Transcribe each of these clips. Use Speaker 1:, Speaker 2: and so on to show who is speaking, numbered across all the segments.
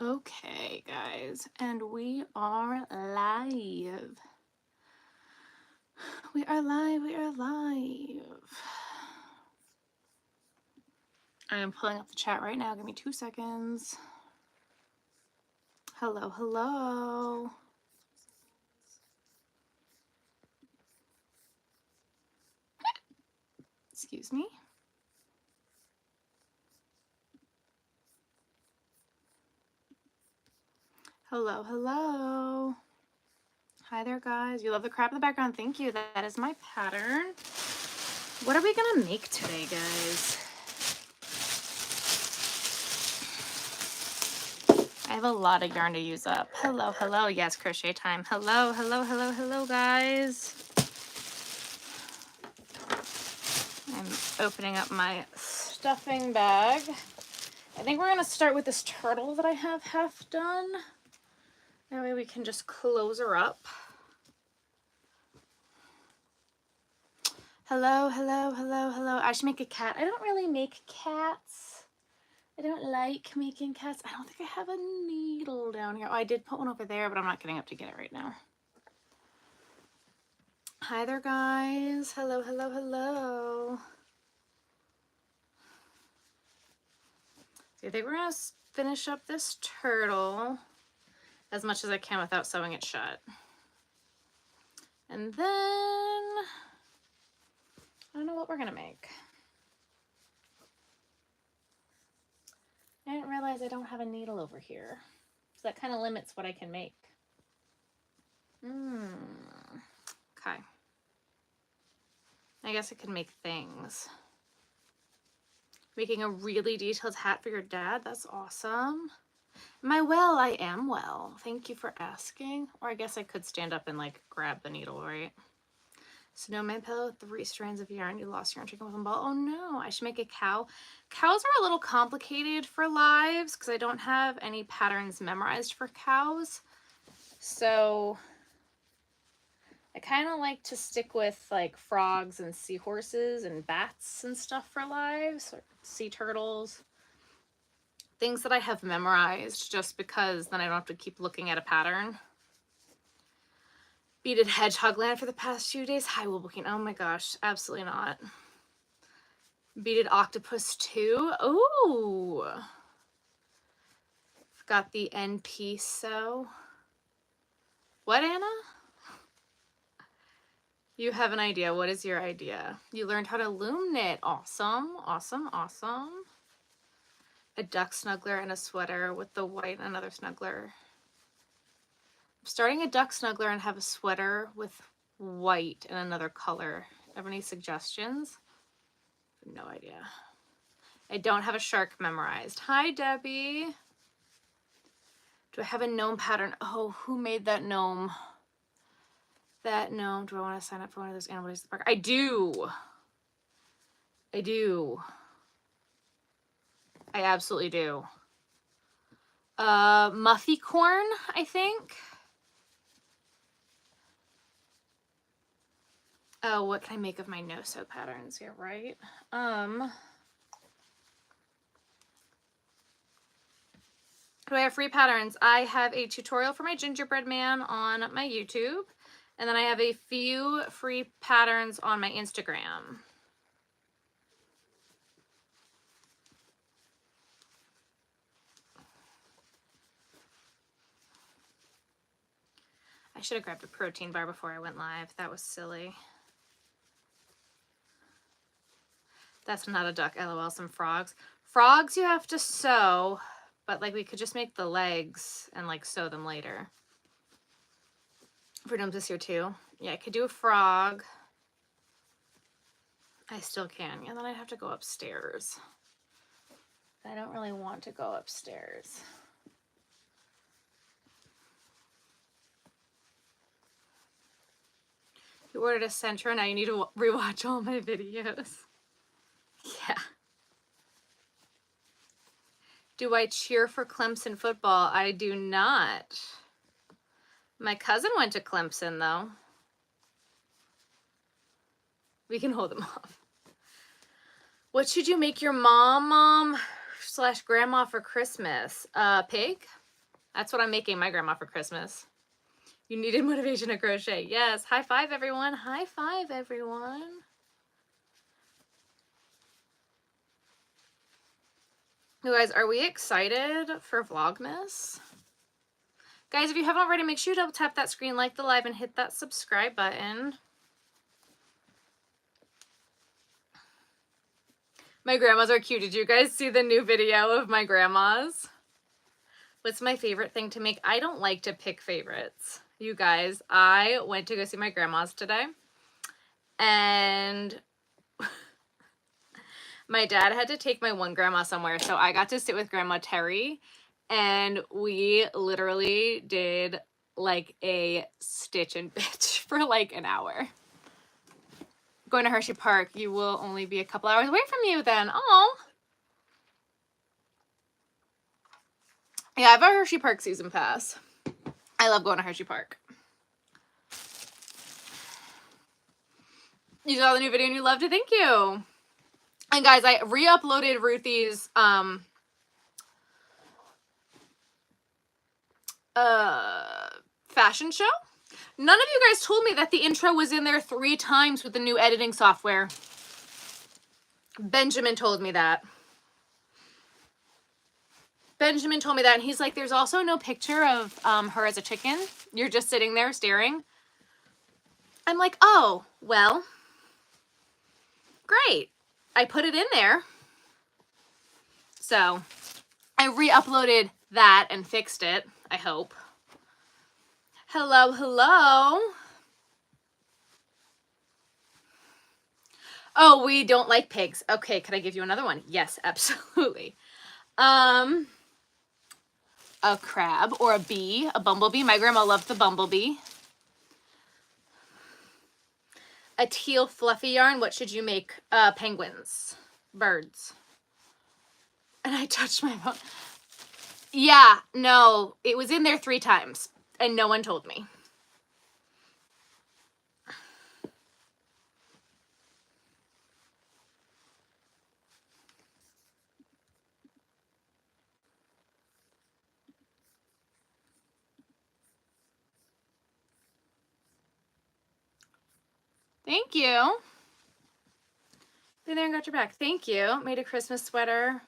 Speaker 1: Okay, guys, and we are live. We are live. We are live. I am pulling up the chat right now. Give me 2 seconds. Hello, hello. Excuse me. Hello, hello. Hi there, guys. You love the crap in the background. Thank you. That is my pattern. What are we gonna make today, guys? I have a lot of yarn to use up. Hello, hello. Yes, crochet time. Hello, hello, hello, hello, guys. I'm opening up my stuffing bag. I think we're gonna start with this turtle that I have half done. That way we can just close her up. Hello, hello, hello, hello. I should make a cat. I don't really make cats. I don't like making cats. I don't think I have a needle down here. Oh, I did put one over there, but I'm not getting up to get it right now. Hi there, guys. Hello, hello, hello. So I think we're gonna finish up this turtle as much as I can without sewing it shut. And then I don't know what we're gonna make. I didn't realize I don't have a needle over here. So that kind of limits what I can make. Okay. I guess I could make things. Making a really detailed hat for your dad. That's awesome. Am I well? I am well. Thank you for asking. Or I guess I could stand up and like grab the needle, right? Snowman pillow, 3 strands of yarn. You lost your yarn chicken with a ball. Oh no, I should make a cow. Cows are a little complicated for lives because I don't have any patterns memorized for cows. So I kind of like to stick with like frogs and seahorses and bats and stuff for lives, or sea turtles. Things that I have memorized just because then I don't have to keep looking at a pattern. Beaded hedgehog land for the past few days. Hi, Wilbekin. Oh my gosh, absolutely not. Beaded octopus too. Oh, got the end piece. So what, Anna? You have an idea. What is your idea? You learned how to loom knit. Awesome, awesome, awesome. A duck snuggler and a sweater with the white and another snuggler. I'm starting a duck snuggler and have a sweater with white and another color. Have any suggestions? No idea. I don't have a shark memorized. Hi, Debbie. Do I have a gnome pattern? Oh, who made that gnome? That gnome. Do I want to sign up for one of those animals at the park? I do. I do. I absolutely do. Muffy corn, I think. Oh, what can I make of my no-sew patterns here, right? Do I have free patterns? I have a tutorial for my gingerbread man on my YouTube, and then I have a few free patterns on my Instagram. I should have grabbed a protein bar before I went live. That was silly. That's not a duck, LOL, some frogs. Frogs you have to sew, but like we could just make the legs and like sew them later. For gnomes this year too. Yeah, I could do a frog. I still can. Yeah, then I'd have to go upstairs. I don't really want to go upstairs. You ordered a Centro, now you need to rewatch all my videos. Yeah. Do I cheer for Clemson football? I do not. My cousin went to Clemson, though. We can hold them off. What should you make your mom/grandma for Christmas? Pig? That's what I'm making my grandma for Christmas. You needed motivation to crochet. Yes. High five, everyone. High five, everyone. You guys, are we excited for Vlogmas? Guys, if you haven't already, make sure you double tap that screen, like the live, and hit that subscribe button. My grandmas are cute. Did you guys see the new video of my grandmas? What's my favorite thing to make? I don't like to pick favorites. You guys, I went to go see my grandma's today, and my dad had to take my one grandma somewhere, so I got to sit with Grandma Terry, and we literally did like a stitch and bitch for like an hour. Going to Hershey Park, you will only be a couple hours away from you then. Oh. Yeah, I have a Hershey Park season pass. I love going to Hershey Park. You saw the new video and you loved it. Thank you. And guys, I re-uploaded Ruthie's fashion show. None of you guys told me that the intro was in there 3 times with the new editing software. Benjamin told me that. Benjamin told me that, and he's like, there's also no picture of her as a chicken. You're just sitting there staring. I'm like, oh, well, great. I put it in there. So I re-uploaded that and fixed it, I hope. Hello, hello. Oh, we don't like pigs. Okay, could I give you another one? Yes, absolutely. A crab or a bee, a bumblebee. My grandma loved the bumblebee. A teal fluffy yarn. What should you make? Penguins. Birds. And I touched my phone. Yeah, no, it was in there 3 times and no one told me. Thank you. Been there and got your back. Thank you. Made a Christmas sweater.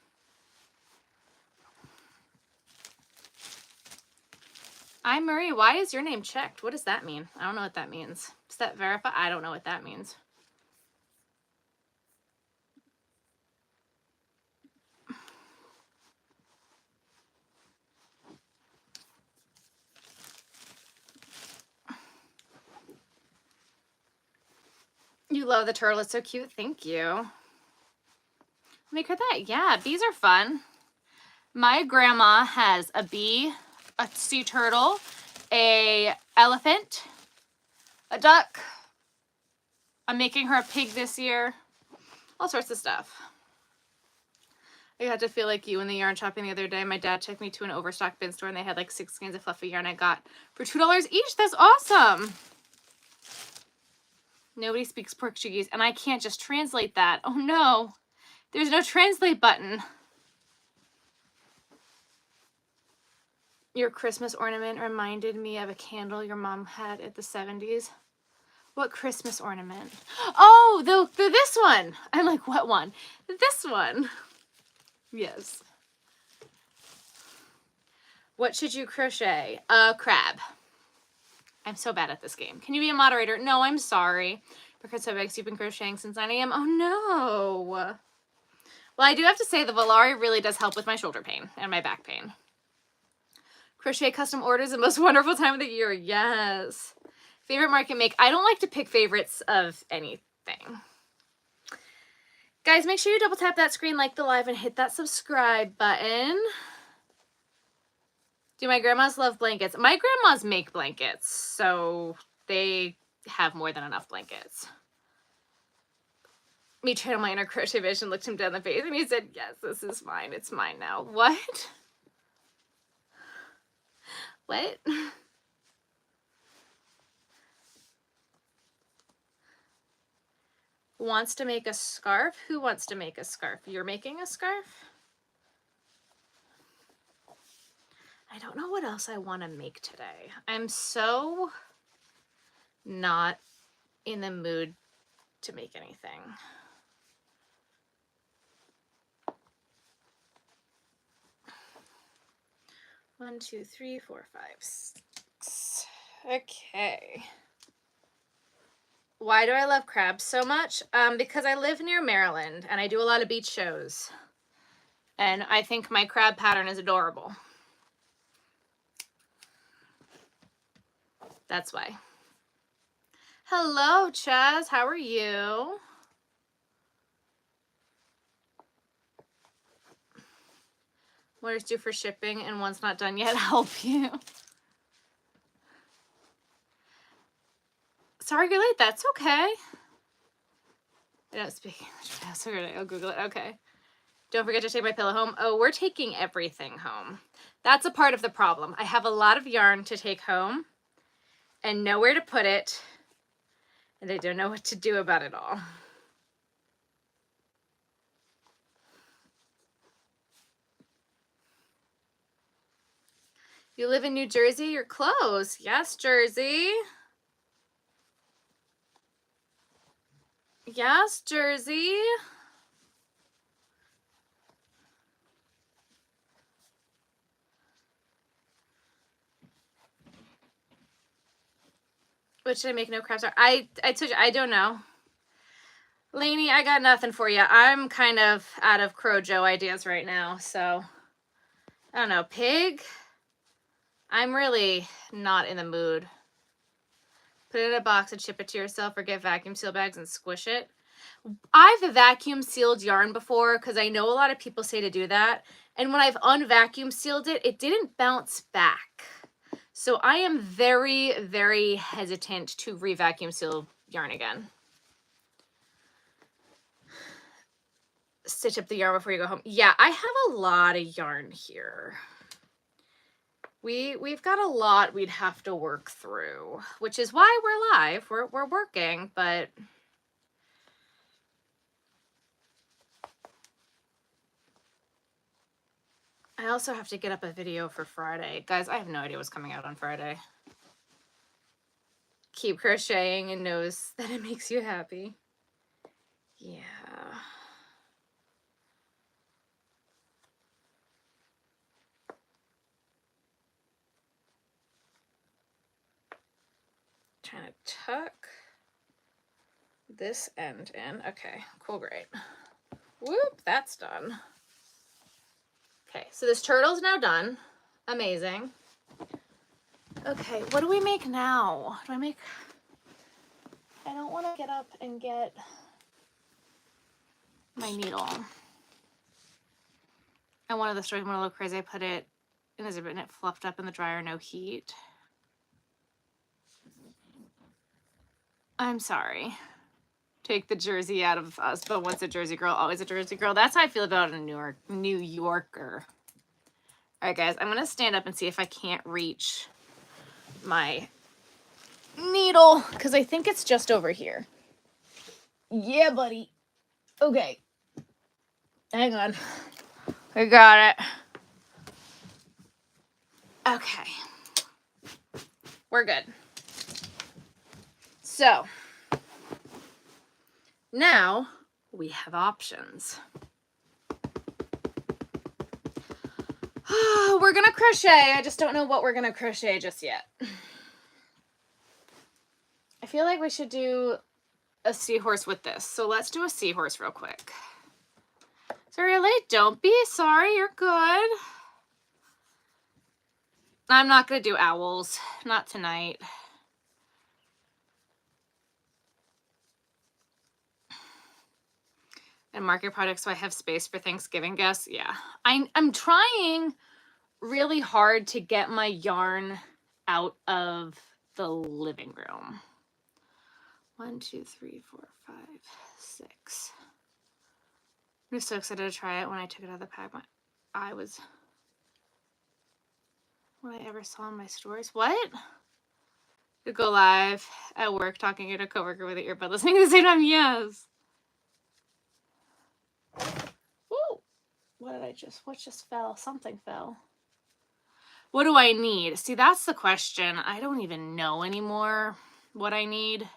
Speaker 1: I'm Marie. Why is your name checked? What does that mean? I don't know what that means. Is that verify? I don't know what that means. You love the turtle. It's so cute. Thank you. Make her that. Yeah, bees are fun. My grandma has a bee, a sea turtle, a elephant, a duck. I'm making her a pig this year. All sorts of stuff. I had to feel like you in the yarn shopping the other day. My dad took me to an overstock bin store and they had like 6 skeins of fluffy yarn I got for $2 each. That's awesome. Nobody speaks Portuguese and I can't just translate that. Oh no, there's no translate button. Your Christmas ornament reminded me of a candle your mom had at the 70s. What Christmas ornament? Oh, this one. I'm like, what one? This one. Yes. What should you crochet? A crab. I'm so bad at this game. Can you be a moderator? No, I'm sorry. Because you've been crocheting since 9 a.m. Oh no. Well, I do have to say the Volare really does help with my shoulder pain and my back pain. Crochet custom orders the most wonderful time of the year. Yes. Favorite market make. I don't like to pick favorites of anything. Guys, make sure you double tap that screen, like the live, and hit that subscribe button. Do my grandmas love blankets? My grandmas make blankets, so they have more than enough blankets. Me channel my inner crochet vision, looked him down the face, and he said, yes, this is mine. It's mine now. What? What? Wants to make a scarf? Who wants to make a scarf? You're making a scarf? I don't know what else I want to make today. I'm so not in the mood to make anything. One, two, three, four, five, six. Okay. Why do I love crabs so much? Because I live near Maryland and I do a lot of beach shows. And I think my crab pattern is adorable. That's why. Hello, Chaz. How are you? What is due for shipping and one's not done yet? Help you. Sorry you're late. That's okay. I don't speak English. That's okay. I'll Google it. Okay. Don't forget to take my pillow home. Oh, we're taking everything home. That's a part of the problem. I have a lot of yarn to take home and nowhere to put it. And I don't know what to do about it all. You live in New Jersey? You're close. Yes, Jersey. Yes, Jersey. What should I make? No crafts are. I told you, I don't know. Lainey, I got nothing for you. I'm kind of out of Crojo ideas right now, so I don't know. Pig? I'm really not in the mood. Put it in a box and ship it to yourself or get vacuum seal bags and squish it. I've vacuum sealed yarn before because I know a lot of people say to do that. And when I've unvacuum sealed it, it didn't bounce back. So I am very, very hesitant to re-vacuum seal yarn again. Stitch up the yarn before you go home. Yeah, I have a lot of yarn here. We've got a lot we'd have to work through, which is why we're live. We're working, but I also have to get up a video for Friday. Guys, I have no idea what's coming out on Friday. Keep crocheting and knows that it makes you happy. Yeah. Trying to tuck this end in. Okay, cool, great. Whoop, that's done. Okay, so this turtle's now done. Amazing. Okay, what do we make now? Do I make... I don't want to get up and get my needle. And one of the stories went a little crazy. I put it in a zipper and it fluffed up in the dryer, no heat. I'm sorry. Take the Jersey out of us, but once a Jersey girl, always a Jersey girl. That's how I feel about a New Yorker. All right, guys, I'm gonna stand up and see if I can't reach my needle because I think it's just over here. Yeah, buddy. Okay. Hang on. I got it. Okay. We're good. So now we have options. We're gonna crochet. I just don't know what we're gonna crochet just yet. I feel like we should do a seahorse with this. So let's do a seahorse real quick. Sorry you're late. Don't be sorry. You're good. I'm not gonna do owls. Not tonight. And mark your project so I have space for Thanksgiving guests. Yeah. I'm trying really hard to get my yarn out of the living room. 1, 2, 3, 4, 5, 6. I'm just so excited to try it. When I took it out of the pack, I was... What I ever saw in my stories. What? You go live at work talking to a coworker with an earbud listening at the same time. Yes. Woo! What just fell? Something fell. What do I need? See, that's the question. I don't even know anymore what I need.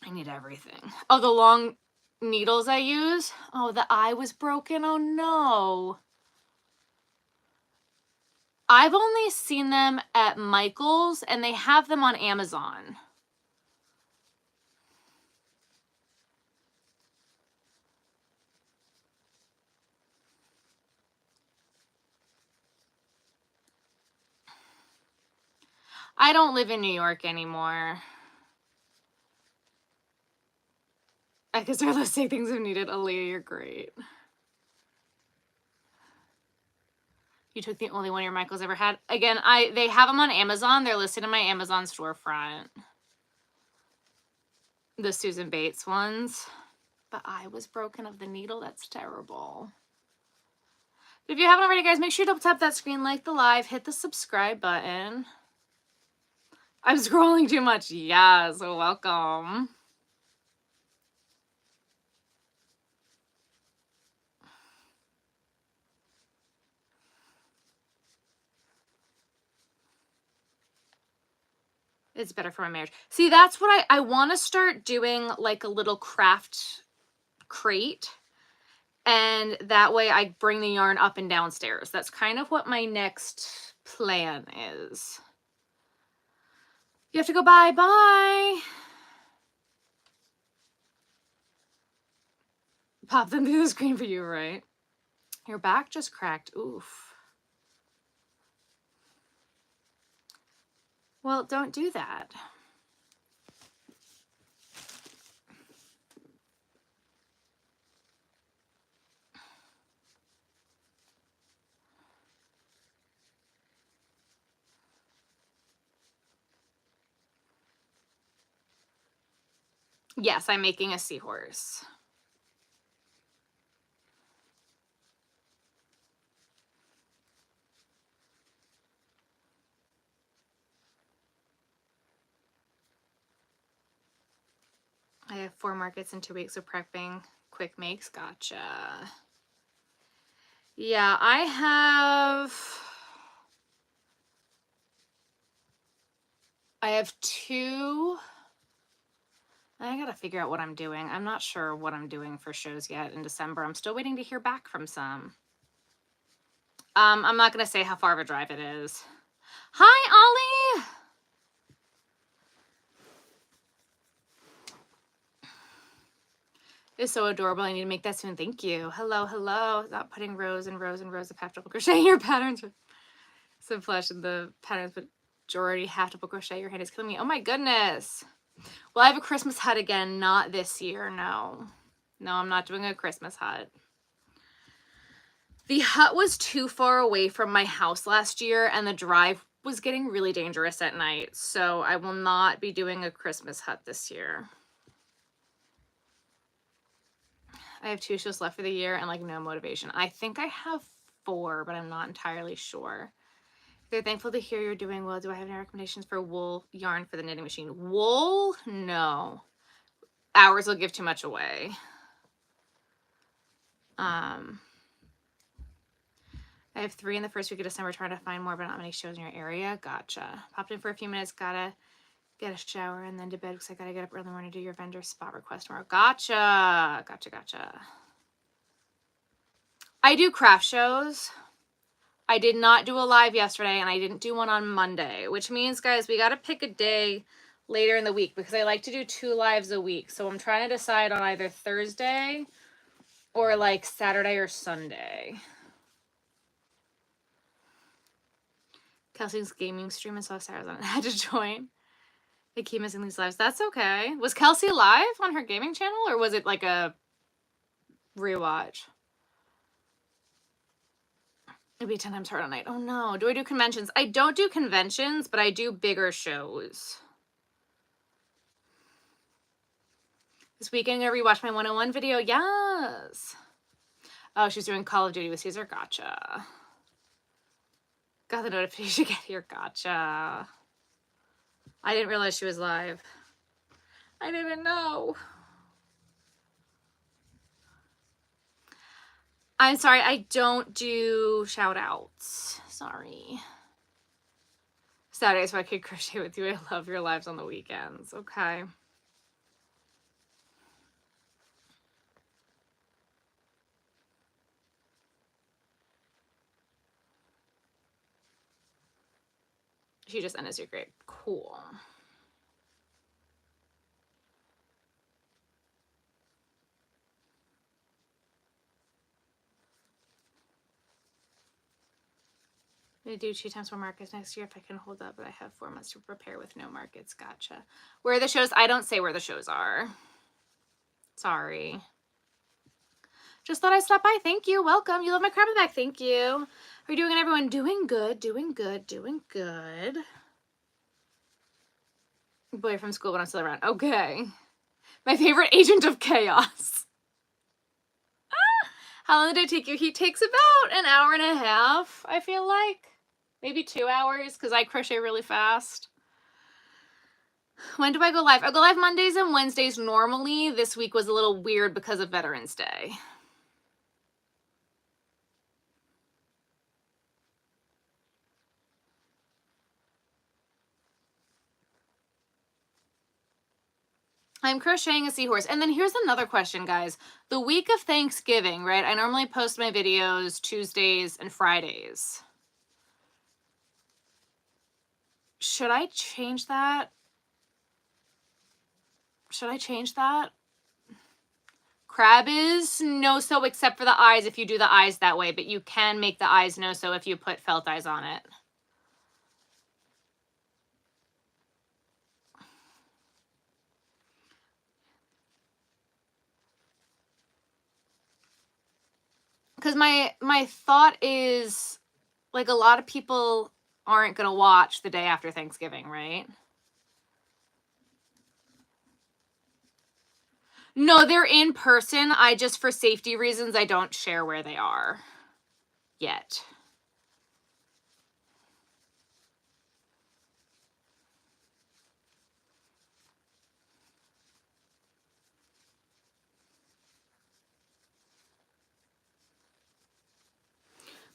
Speaker 1: I need everything. Oh, the long needles I use? Oh, the eye was broken. Oh, no. I've only seen them at Michael's, and they have them on Amazon. I don't live in New York anymore. I could start listing things if needed. Aaliyah, you're great. You took the only one your Michael's ever had. Again, they have them on Amazon. They're listed in my Amazon storefront. The Susan Bates ones. The eye was broken of the needle. That's terrible. But if you haven't already, guys, make sure you double tap that screen, like the live, hit the subscribe button. I'm scrolling too much. Yes, welcome. It's better for my marriage. See, that's what I want to start doing, like a little craft crate. And that way I bring the yarn up and downstairs. That's kind of what my next plan is. You have to go bye-bye. Pop them through the screen for you, right? Your back just cracked. Oof. Well, don't do that. Yes, I'm making a seahorse. I have 4 markets in 2 weeks of prepping. Quick makes. Gotcha. Yeah, I have 2. I gotta figure out what I'm doing. I'm not sure what I'm doing for shows yet in December. I'm still waiting to hear back from some. I'm not gonna say how far of a drive it is. Hi, Ollie! It's so adorable. I need to make that soon. Thank you. Hello, hello. Stop putting rows and rows and rows of half double crochet in your patterns. Some flesh in the patterns, but majority half double crochet. Your hand is killing me. Oh my goodness. Well, I have a Christmas hut again. Not this year. No. No, I'm not doing a Christmas hut. The hut was too far away from my house last year, and the drive was getting really dangerous at night. So I will not be doing a Christmas hut this year. I have 2 shows left for the year and like no motivation. I think I have 4, but I'm not entirely sure. They're thankful to hear you're doing well. Do I have any recommendations for wool yarn for the knitting machine? Wool? No. Hours will give too much away. I have 3 in the first week of December, trying to find more, but not many shows in your area. Gotcha. Popped in for a few minutes, gotta get a shower and then to bed because I gotta get up early in the morning to do your vendor spot request tomorrow. Gotcha. Gotcha. I do craft shows. I did not do a live yesterday, and I didn't do one on Monday, which means, guys, we gotta pick a day later in the week because I like to do 2 lives a week. So I'm trying to decide on either Thursday or like Saturday or Sunday. Kelsey's gaming stream and saw Sarah's on it. I had to join. I keep missing these lives. That's okay. Was Kelsey live on her gaming channel, or was it like a rewatch? It'd be 10 times harder night. Oh no. Do I do conventions? I don't do conventions, but I do bigger shows. This weekend, I'm gonna rewatch my 101 video. Yes. Oh, she's doing Call of Duty with Caesar. Gotcha. Got the notification get here. Gotcha. I didn't realize she was live. I didn't know. I'm sorry, I don't do shout outs. Sorry. Saturdays, if I could crochet with you, I love your lives on the weekends. Okay. She just enters your grade. Cool. I'm gonna do 2 times more markets next year if I can hold up, but I have 4 months to prepare with no markets. Gotcha. Where are the shows? I don't say where the shows are. Sorry. Just thought I'd stop by. Thank you. Welcome. You love my crab bag. Thank you. How are you doing, everyone? Doing good. Doing good. Doing good. Boy from school when I'm still around. Okay. My favorite agent of chaos. How long did it take you? He takes about an hour and a half, I feel like. Maybe 2 hours, because I crochet really fast. When do I go live? I go live Mondays and Wednesdays normally. This week was a little weird because of Veterans Day. I'm crocheting a seahorse. And then here's another question, guys. The week of Thanksgiving, right? I normally post my videos Tuesdays and Fridays. Should I change that? Should I change that? Crab is no-sew except for the eyes if you do the eyes that way, but you can make the eyes no-sew if you put felt eyes on it. Because my thought is, like, a lot of people aren't going to watch the day after Thanksgiving, right? No, they're in person. I just, for safety reasons, I don't share where they are yet.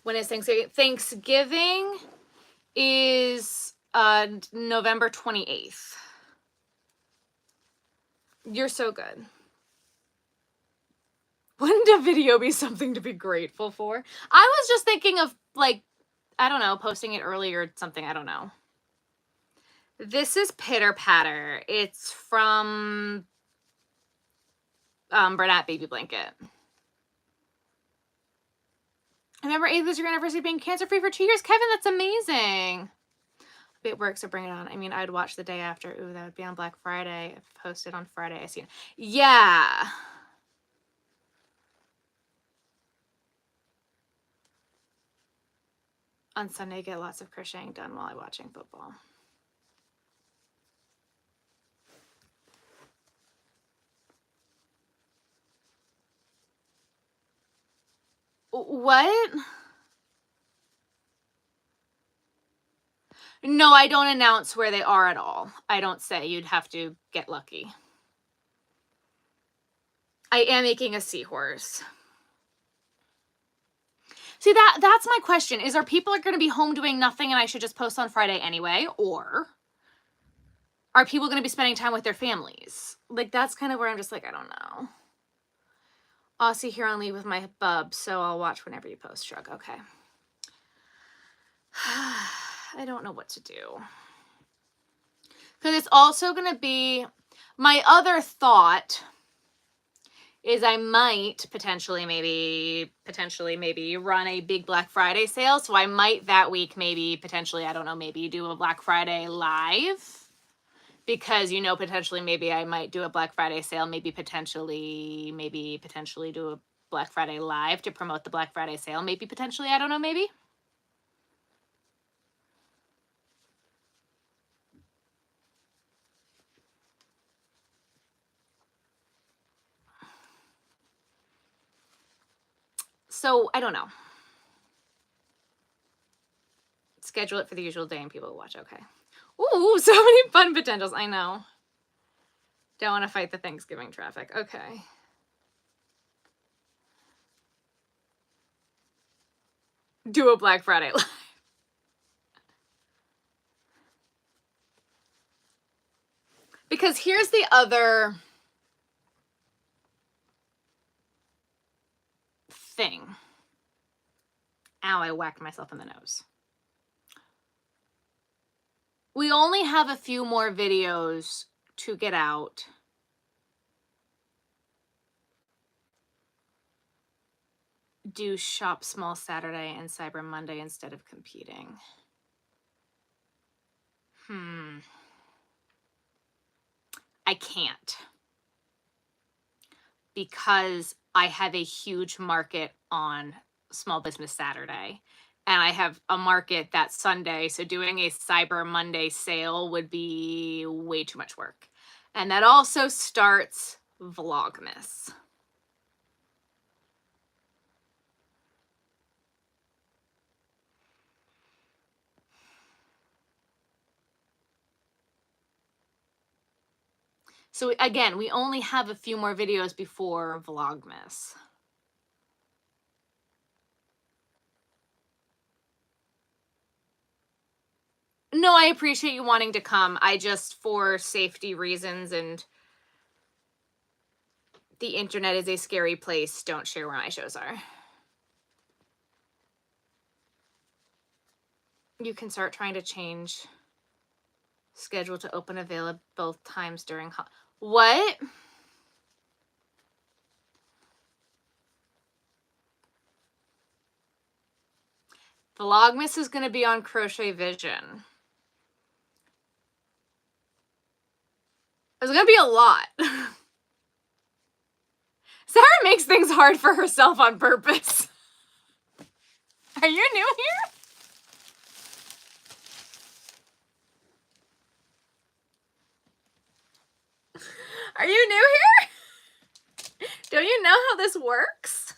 Speaker 1: When is Thanksgiving? Thanksgiving is November 28th. You're so good. Wouldn't a video be something to be grateful for? I was just thinking of, like, I don't know, posting it earlier or something. I don't know. This is Pitter Patter. It's from Bernat Baby Blanket. I remember 8th was your anniversary being cancer-free for 2 years. Kevin, that's amazing. It works, so bring it on. I mean, I'd watch the day after. Ooh, that would be on Black Friday. If posted on Friday, I see it. Yeah. On Sunday, get lots of crocheting done while I'm watching football. What? No, I don't announce where they are at all. I don't say. You'd have to get lucky. I am making a seahorse. See, that's my question. Is, are people going to be home doing nothing and I should just post on Friday anyway? Or are people going to be spending time with their families? Like, that's kind of where I'm just like, I don't know. Aussie here on leave with my bub, so I'll watch whenever you post. Shrug. Okay. I don't know what to do. Because it's also going to be, my other thought is I might potentially maybe run a big Black Friday sale. So I might that week maybe potentially, I don't know, maybe do a Black Friday live. Because, you know, potentially maybe I might do a Black Friday sale, maybe potentially do a Black Friday live to promote the Black Friday sale. Maybe potentially, I don't know, maybe. So, I don't know. Schedule it for the usual day and people will watch. Okay. Ooh, so many fun potentials. I know. Don't want to fight the Thanksgiving traffic. Okay. 'Cause I don't know. Schedule it for the usual day and people will watch. Okay. Ooh, so many fun potentials. I know. Don't want to fight the Thanksgiving traffic. Okay. 'Cause I don't know. Schedule it for the usual day and people will watch. Okay. 'Cause I don't know. Schedule it for the usual day and people will watch. Okay. do a Black Friday live. Because here's the other thing. Ow, I whacked myself in the nose. We only have a few more videos to get out. Do Shop Small Saturday and Cyber Monday instead of competing. I can't. Because I have a huge market on Small Business Saturday. And I have a market that Sunday. So doing a Cyber Monday sale would be way too much work. And that also starts Vlogmas. So again, we only have a few more videos before Vlogmas. No, I appreciate you wanting to come. I just, for safety reasons and the internet is a scary place, don't share where my shows are. You can start trying to change schedule to open available times during what? Vlogmas is going to be on Crochet Vision. It's going to be a lot. Sarah makes things hard for herself on purpose. Are you new here? Are you new here? Don't you know how this works?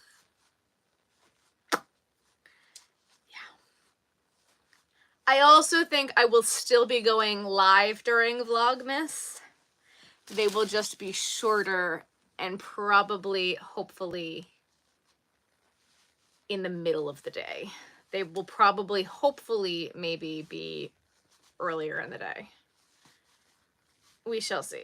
Speaker 1: Yeah. I also think I will still be going live during Vlogmas. They will just be shorter and probably, hopefully, in the middle of the day. They will probably, hopefully, maybe be earlier in the day. We shall see.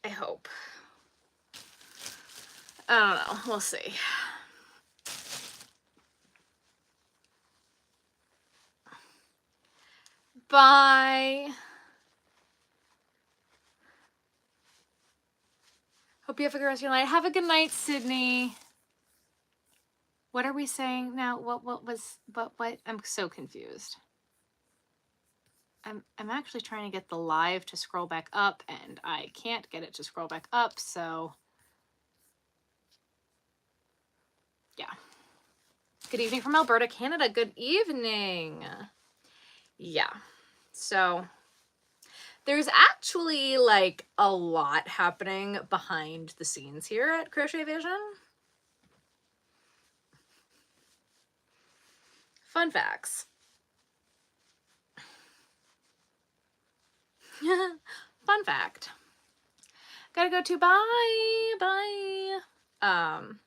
Speaker 1: I hope. I don't know. We'll see. Bye. Hope you have a good rest of your night. Have a good night, Sydney. What are we saying now? What? I'm so confused. I'm actually trying to get the live to scroll back up and I can't get it to scroll back up, so yeah. Good evening from Alberta, Canada. Good evening. Yeah. So there's actually like a lot happening behind the scenes here at Crochet Vision. Fun facts. Fun fact. Gotta go to bye. I'm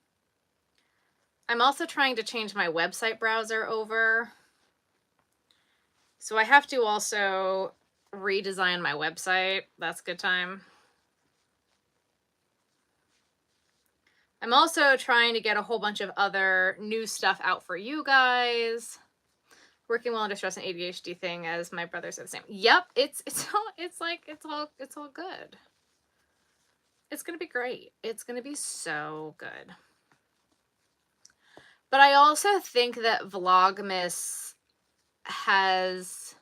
Speaker 1: also trying to change my website browser over. So I have to also redesign my website. That's good time. I'm also trying to get a whole bunch of other new stuff out for you guys. Working well under stress and ADHD thing, as my brother said the same. Yep, it's all good. It's gonna be great. It's gonna be so good. But I also think that Vlogmas has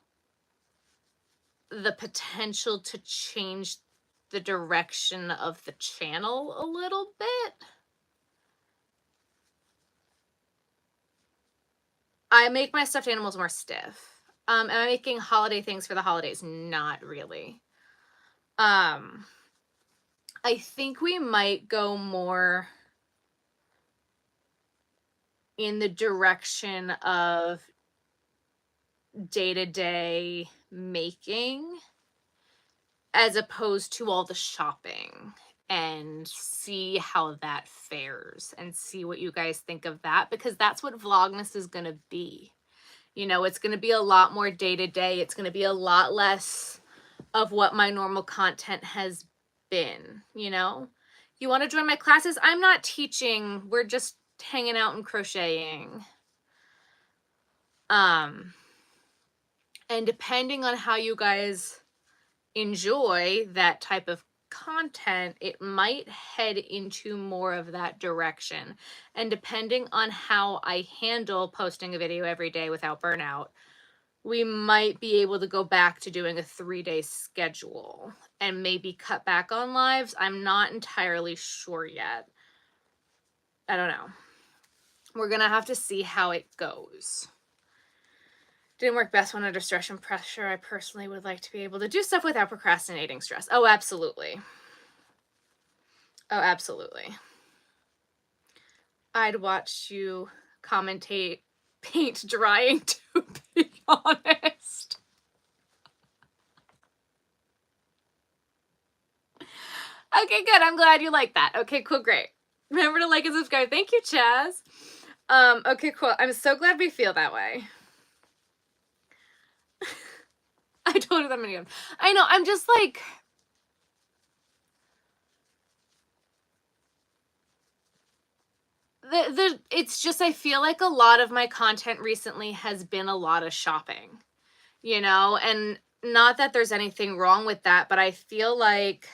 Speaker 1: the potential to change the direction of the channel a little bit. I make my stuffed animals more stiff. Am I making holiday things for the holidays? Not really. I think we might go more in the direction of day-to-day making as opposed to all the shopping and see how that fares and see what you guys think of that, because that's what Vlogmas is going to be. You know, it's going to be a lot more day to day. It's going to be a lot less of what my normal content has been, you know? You want to join my classes? I'm not teaching. We're just hanging out and crocheting. And depending on how you guys enjoy that type of content, it might head into more of that direction. And depending on how I handle posting a video every day without burnout, we might be able to go back to doing a 3-day schedule and maybe cut back on lives. I'm not entirely sure yet. I don't know. We're gonna have to see how it goes. Didn't work best when under stress and pressure. I personally would like to be able to do stuff without procrastinating stress. Oh, absolutely. Oh, absolutely. I'd watch you commentate paint drying, to be honest. Okay, good. I'm glad you like that. Okay, cool, great. Remember to like and subscribe. Thank you, Chaz. Okay, cool. I'm so glad we feel that way. I told her that many times. I know, I'm just like... it's just, I feel like a lot of my content recently has been a lot of shopping, you know? And not that there's anything wrong with that, but I feel like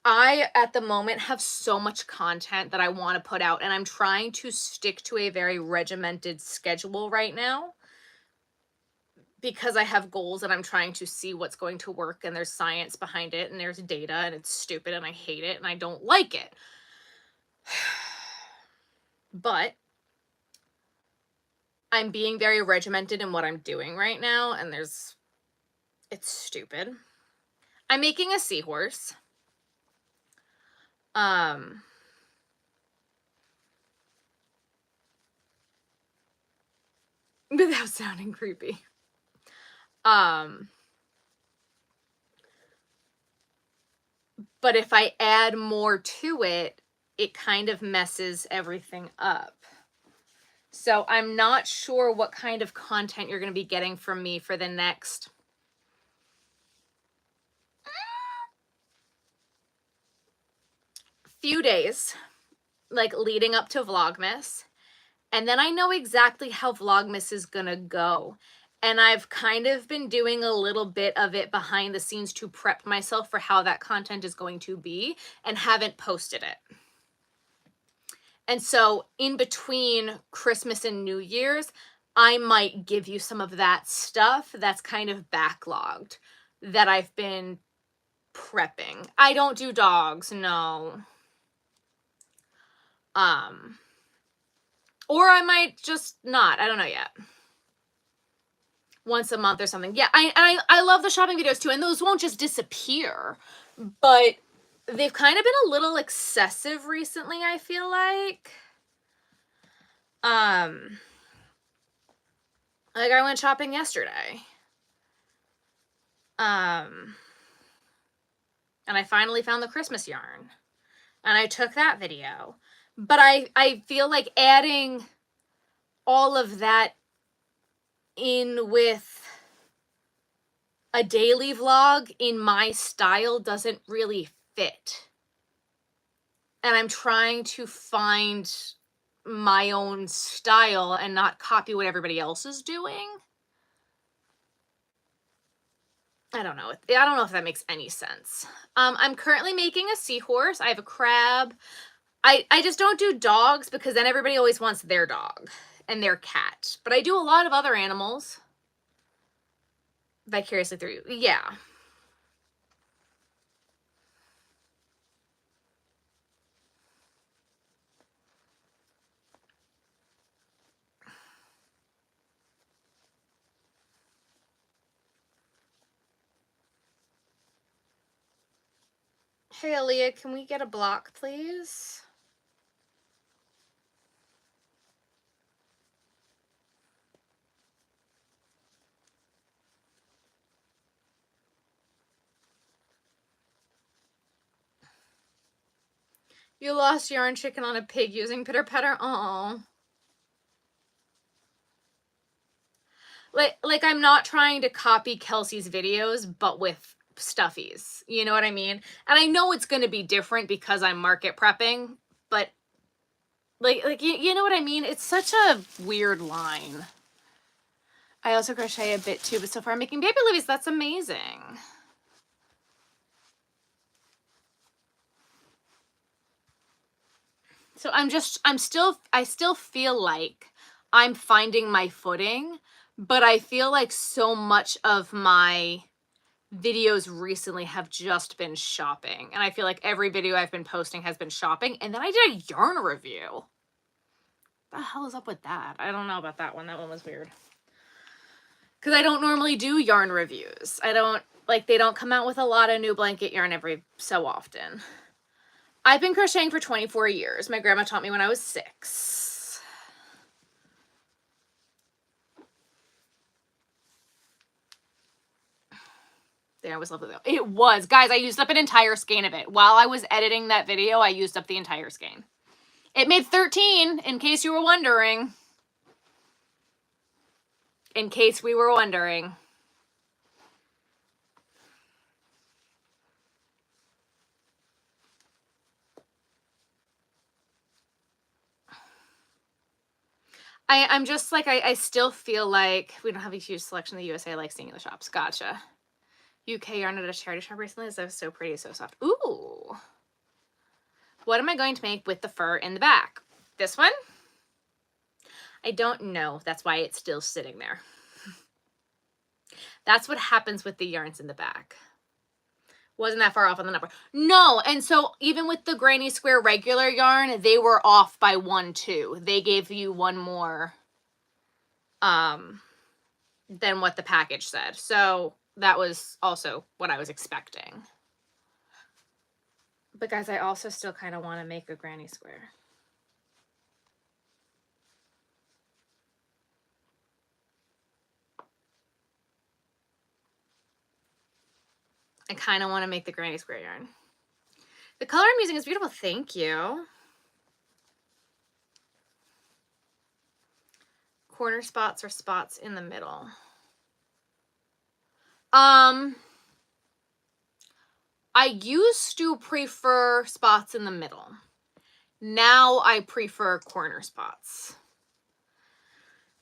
Speaker 1: I, at the moment, have so much content that I want to put out, and I'm trying to stick to a very regimented schedule right now because I have goals and I'm trying to see what's going to work, and there's science behind it, and there's data, and it's stupid, and I hate it, and I don't like it. But I'm being very regimented in what I'm doing right now, and it's stupid. I'm making a seahorse. Without sounding creepy. But if I add more to it, it kind of messes everything up. So I'm not sure what kind of content you're going to be getting from me for the next few days, like leading up to Vlogmas. And then I know exactly how Vlogmas is going to go. And I've kind of been doing a little bit of it behind the scenes to prep myself for how that content is going to be, and haven't posted it. And so in between Christmas and New Year's, I might give you some of that stuff that's kind of backlogged that I've been prepping. I don't do dogs, no. Or I might just not. I don't know yet. Once a month or something. Yeah, I love the shopping videos too, and those won't just disappear, but they've kind of been a little excessive recently, I feel like. Like I went shopping yesterday. And I finally found the Christmas yarn, and I took that video. But I feel like adding all of that in with a daily vlog in my style doesn't really fit. And I'm trying to find my own style and not copy what everybody else is doing. I don't know. I don't know if that makes any sense. I'm currently making a seahorse. I have a crab. I just don't do dogs because then everybody always wants their dog and their cat. But I do a lot of other animals. Vicariously through you. Yeah. Hey, Aaliyah, can we get a block, please? You lost yarn chicken on a pig using pitter patter. Oh. Like I'm not trying to copy Kelsey's videos, but with stuffies. You know what I mean? And I know it's going to be different because I'm market prepping, but like you know what I mean? It's such a weird line. I also crochet a bit too, but so far I'm making baby Libby's. That's amazing. So I still feel like I'm finding my footing, but I feel like so much of my videos recently have just been shopping. And I feel like every video I've been posting has been shopping. And then I did a yarn review. What the hell is up with that? I don't know about that one. That one was weird. Because I don't normally do yarn reviews. I don't, like, they don't come out with a lot of new blanket yarn every so often. I've been crocheting for 24 years. My grandma taught me when I was 6. There was lovely. It was. Guys, I used up an entire skein of it. While I was editing that video, I used up the entire skein. It made 13, in case you were wondering. In case we were wondering. I'm just like, I still feel like we don't have a huge selection in the USA. I like seeing in the shops. Gotcha. UK yarn at a charity shop recently. That was so pretty, so soft. Ooh. What am I going to make with the fur in the back? This one? I don't know. That's why it's still sitting there. That's what happens with the yarns in the back. Wasn't that far off on the number. No, and so even with the Granny Square regular yarn, they were off by 1 too. They gave you 1 more than what the package said. So that was also what I was expecting. But guys, I also still kind of want to make a Granny Square. I kind of want to make the Granny Square yarn. The color I'm using is beautiful. Thank you. Corner spots or spots in the middle. I used to prefer spots in the middle. Now I prefer corner spots.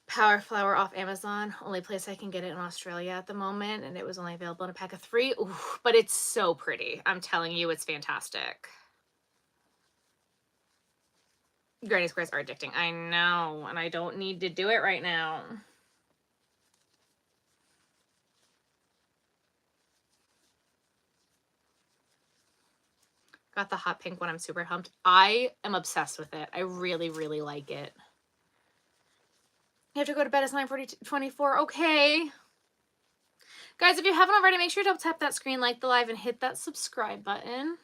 Speaker 1: Power flower off Amazon. Only place I can get it in Australia at the moment, and it was only available in a pack of 3. Ooh, but it's so pretty. I'm telling you, it's fantastic. Granny squares are addicting. I know, and I don't need to do it right now. Got the hot pink one. I'm super pumped. I am obsessed with it. I really, really like it. You have to go to bed. It's 9:24. Okay. Guys, if you haven't already, make sure to tap that screen, like the live, and hit that subscribe button.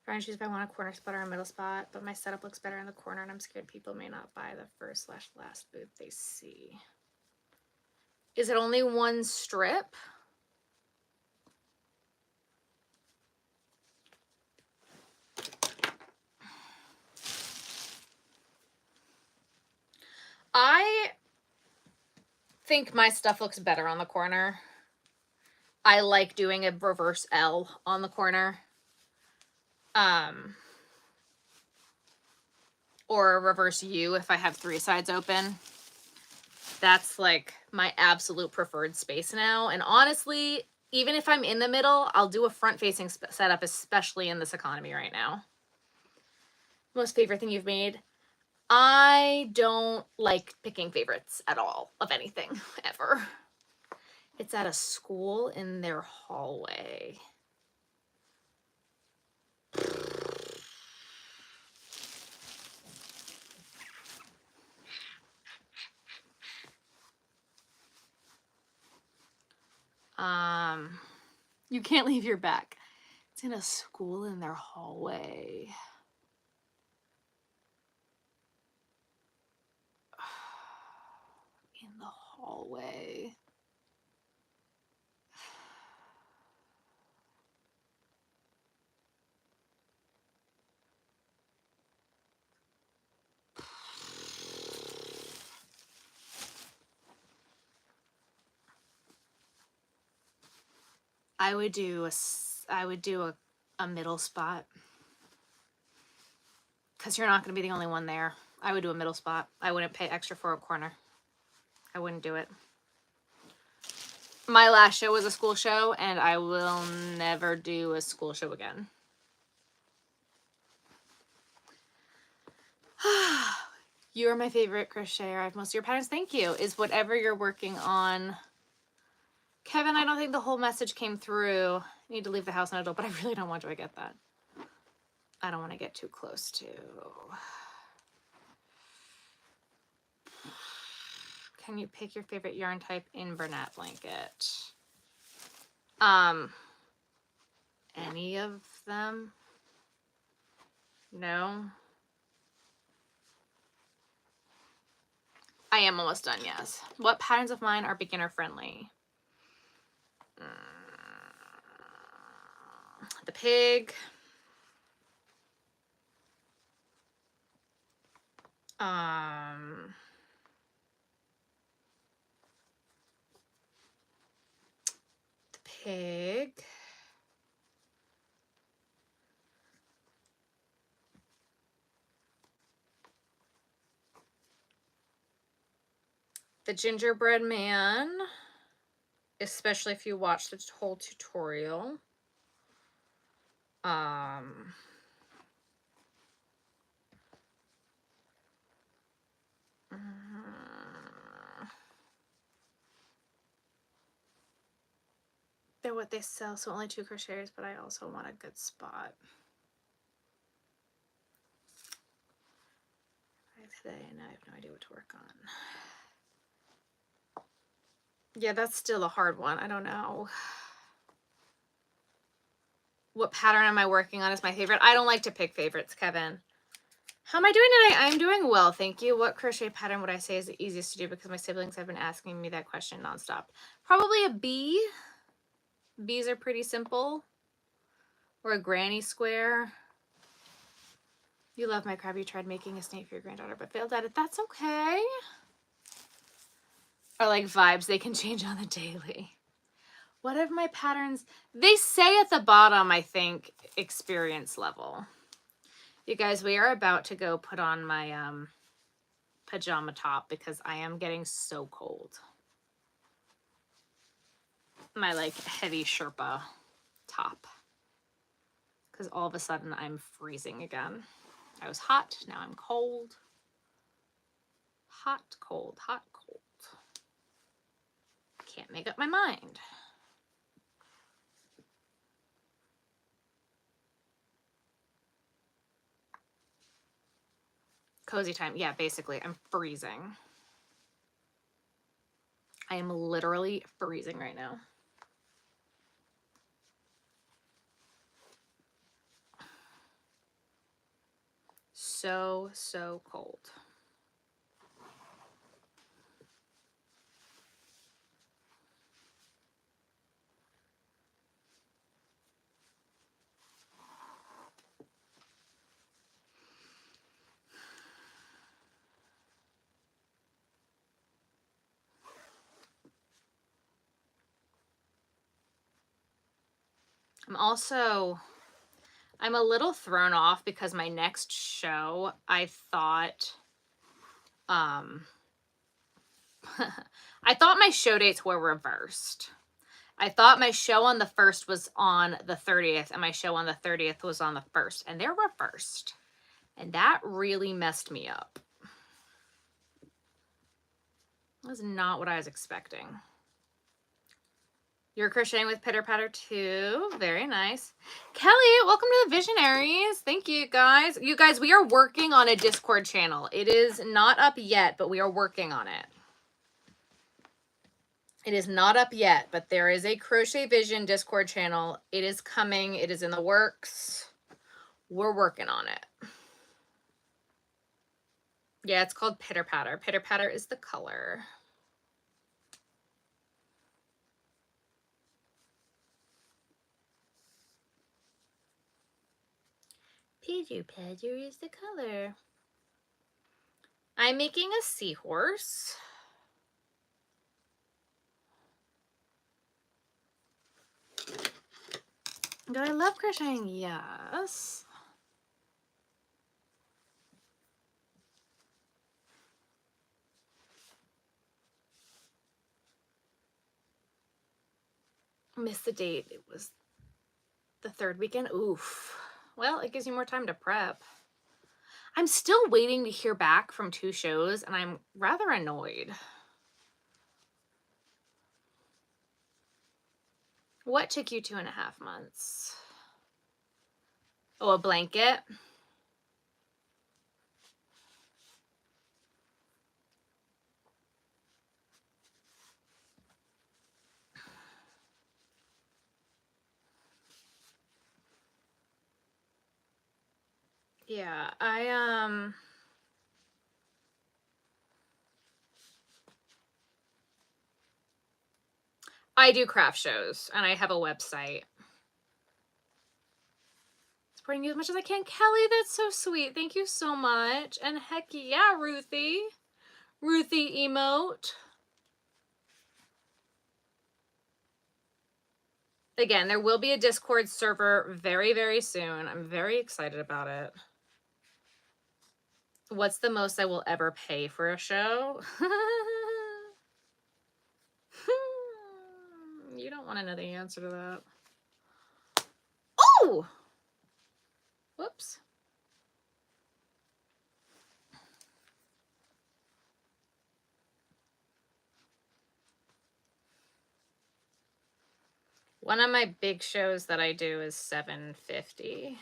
Speaker 1: Trying to choose if I want a corner spot or a middle spot, but my setup looks better in the corner, and I'm scared people may not buy the first/last booth they see. Is it only 1 strip? I think my stuff looks better on the corner. I like doing a reverse L on the corner. Or a reverse U if I have 3 sides open. That's like my absolute preferred space now. And honestly, even if I'm in the middle, I'll do a front-facing setup, especially in this economy right now. Most favorite thing you've made? I don't like picking favorites at all of anything, ever. It's at a school in their hallway. You can't leave your back. It's in a school in their hallway. in the hallway. I would do a middle spot, because you're not going to be the only one there. I would do a middle spot. I wouldn't pay extra for a corner. I wouldn't do it. My last show was a school show, and I will never do a school show again. You are my favorite crocheter. I have most of your patterns. Thank you. Is whatever you're working on. Kevin, I don't think the whole message came through. I need to leave the house in adult, but I really don't want to. I get that. I don't want to get too close to. Can you pick your favorite yarn type in Bernat blanket? Any of them? No. I am almost done, yes. What patterns of mine are beginner friendly? The pig. The pig. The gingerbread man, especially if you watch the whole tutorial. They're what they sell, so only 2 crocheters, but I also want a good spot. Today, and I have no idea what to work on. Yeah, that's still a hard one. I don't know. What pattern am I working on is my favorite? I don't like to pick favorites, Kevin. How am I doing today? I'm doing well, thank you. What crochet pattern would I say is the easiest to do? Because my siblings have been asking me that question nonstop. Probably a bee. Bees are pretty simple. Or a granny square. You love my crab. You tried making a snake for your granddaughter but failed at it. That's okay. Or like vibes, they can change on the daily. What are my patterns? They say at the bottom, I think, experience level. You guys, we are about to go put on my pajama top because I am getting so cold. My like heavy Sherpa top. Because all of a sudden I'm freezing again. I was hot, now I'm cold. Hot, cold, hot, cold. Can't make up my mind. Cozy time. Yeah, basically, I'm freezing. I am literally freezing right now. So cold. I'm a little thrown off because my next show, I thought, I thought my show dates were reversed. I thought my show on the 1st was on the 30th and my show on the 30th was on the 1st, and they're reversed. And that really messed me up. That was not what I was expecting. You're crocheting with Pitter Patter too. Very nice. Kelly, welcome to the Visionaries. Thank you, guys. You guys, we are working on a Discord channel. It is not up yet, but we are working on it. It is not up yet, but there is a Crochet Vision Discord channel. It is coming. It is in the works. We're working on it. Yeah, it's called Pitter Patter. Pitter Patter is the color. Pitter patter is the color. I'm making a seahorse. Do I love crocheting? Yes. Missed the date. It was the third weekend. Oof. Well, it gives you more time to prep. I'm still waiting to hear back from 2 shows, and I'm rather annoyed. What took you 2.5 months? Oh, a blanket? Yeah, I do craft shows, and I have a website. Supporting you as much as I can. Kelly, that's so sweet. Thank you so much. And heck yeah, Ruthie. Ruthie emote. Again, there will be a Discord server very, very soon. I'm very excited about it. What's the most I will ever pay for a show? You don't want to know the answer to that. Oh! Whoops. One of my big shows that I do is $750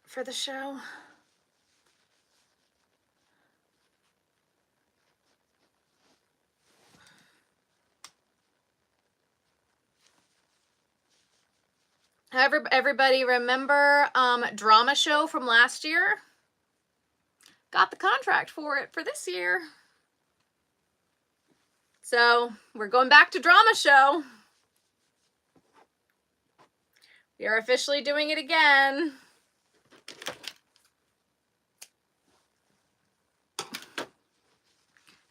Speaker 1: for the show. Everybody remember drama show from last year? Got the contract for it for this year. So we're going back to drama show. We are officially doing it again.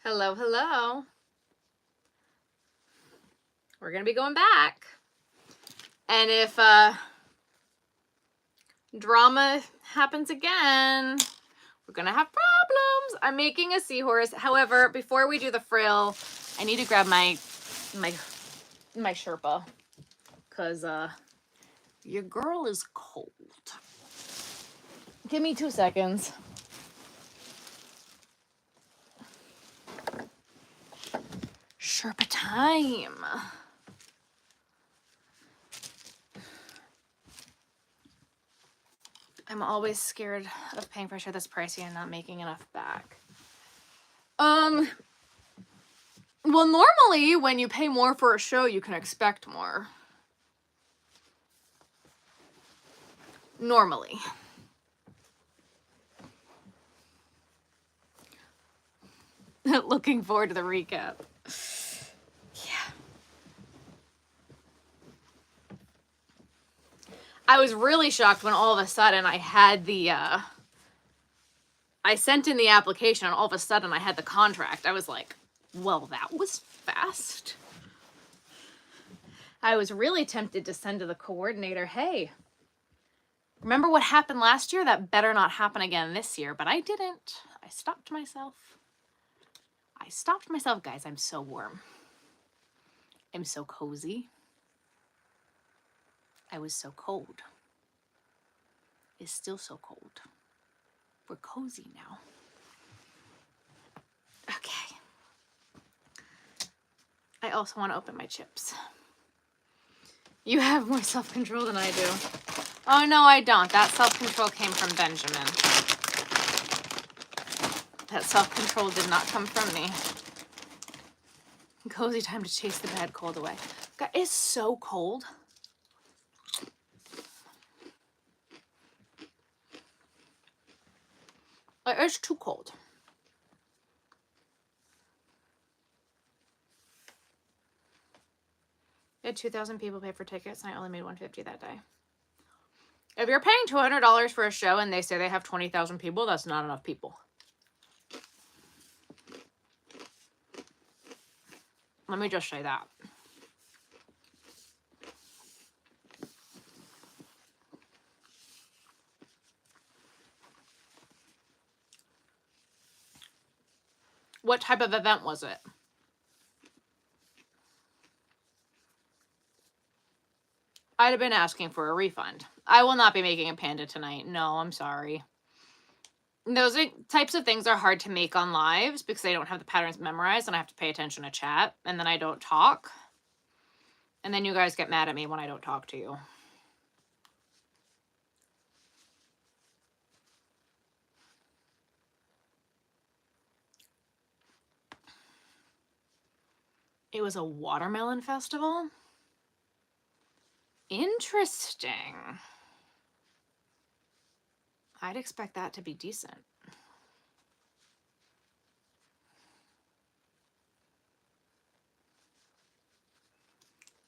Speaker 1: Hello, hello. We're going to be going back. And if drama happens again, we're going to have problems. I'm making a seahorse. However, before we do the frill, I need to grab my Sherpa, because your girl is cold. Give me 2 seconds. Sherpa time. I'm always scared of paying for a show that's pricey and not making enough back. Well, normally when you pay more for a show, you can expect more. Normally. Looking forward to the recap. Yeah. I was really shocked when all of a sudden I had the, I sent in the application and all of a sudden I had the contract. I was like, well, that was fast. I was really tempted to send to the coordinator, hey, remember what happened last year? That better not happen again this year. But I didn't. I stopped myself. Guys. I'm so warm. I'm so cozy. I was so cold. It's still so cold. We're cozy now. Okay. I also want to open my chips. You have more self-control than I do. Oh, no, I don't. That self-control came from Benjamin. That self-control did not come from me. Cozy time to chase the bad cold away. God, it's so cold. It's too cold. We had 2,000 people pay for tickets, and I only made $150 that day. If you're paying $200 for a show and they say they have 20,000 people, that's not enough people. Let me just say that. What type of event was it? I'd have been asking for a refund. I will not be making a panda tonight. No, I'm sorry. Those types of things are hard to make on lives because I don't have the patterns memorized and I have to pay attention to chat, and then I don't talk. And then you guys get mad at me when I don't talk to you. It was a watermelon festival? Interesting. I'd expect that to be decent.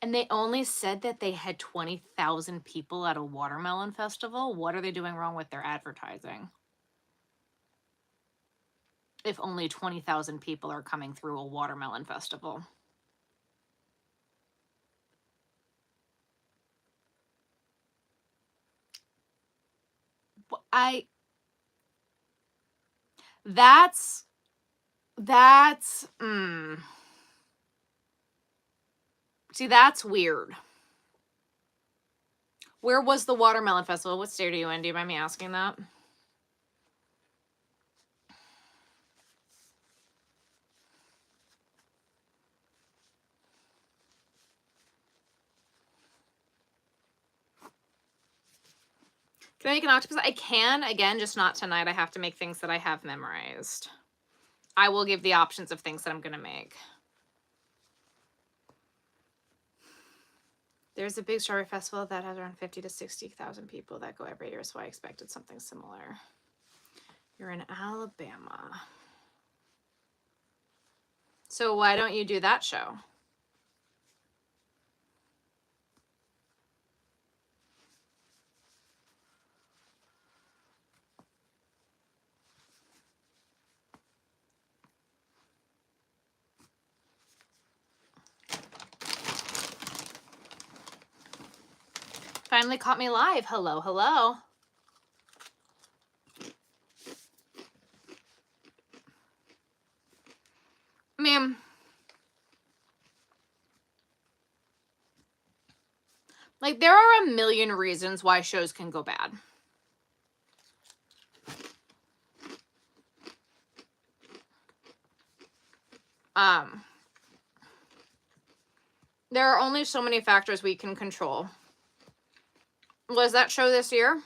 Speaker 1: And they only said that they had 20,000 people at a watermelon festival? What are they doing wrong with their advertising? If only 20,000 people are coming through a watermelon festival. See, that's weird. Where was the watermelon festival? What state are you in? Do you mind me asking that? Can I make an octopus? I can, again, just not tonight. I have to make things that I have memorized. I will give the options of things that I'm going to make. There's a big strawberry festival that has around 50 to 60,000 people that go every year, so I expected something similar. You're in Alabama. So why don't you do that show? Finally caught me live. Hello, hello. I mean, like, there are a million reasons why shows can go bad. There are only so many factors we can control. Was that show this year?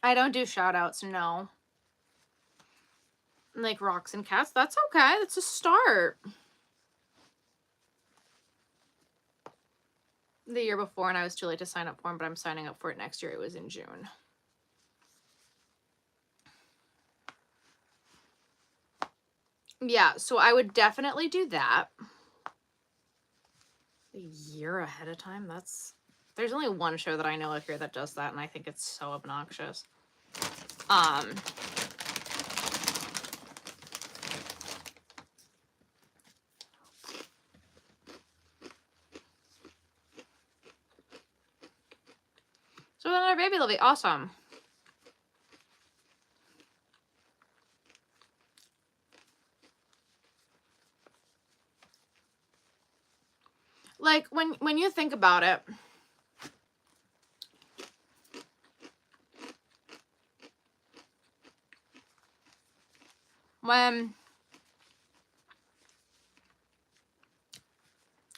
Speaker 1: I don't do shout outs, no. Like rocks and cats, that's okay. That's a start. The year before, and I was too late to sign up for them, but I'm signing up for it next year. It was in June. Yeah, so I would definitely do that. A year ahead of time? There's only one show that I know of here that does that, and I think it's so obnoxious. So then our baby will be awesome. Like, when you think about it,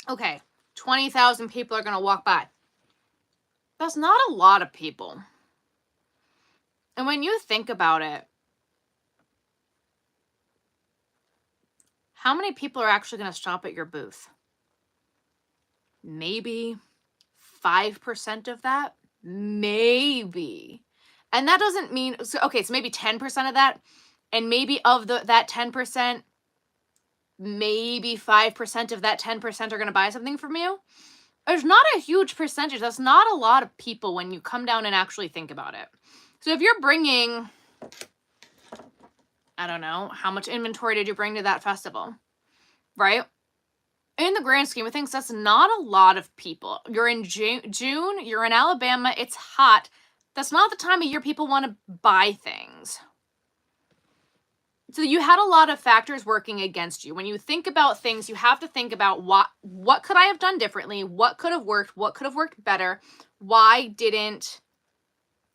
Speaker 1: okay, 20,000 people are going to walk by. That's not a lot of people. And when you think about it, How many people are actually going to shop at your booth? Maybe 5% of that? Maybe. And that doesn't mean, so, okay, so maybe 10% of that, and maybe of that 10%, maybe 5% of that 10% are going to buy something from you. There's not a huge percentage. That's not a lot of people when you come down and actually think about it. So if you're bringing, I don't know, how much inventory did you bring to that festival, right? In the grand scheme of things, that's not a lot of people. You're in June, you're in Alabama, it's hot. That's not the time of year people want to buy things. So you had a lot of factors working against you. When you think about things, you have to think about what could I have done differently? What could have worked? What could have worked better? Why didn't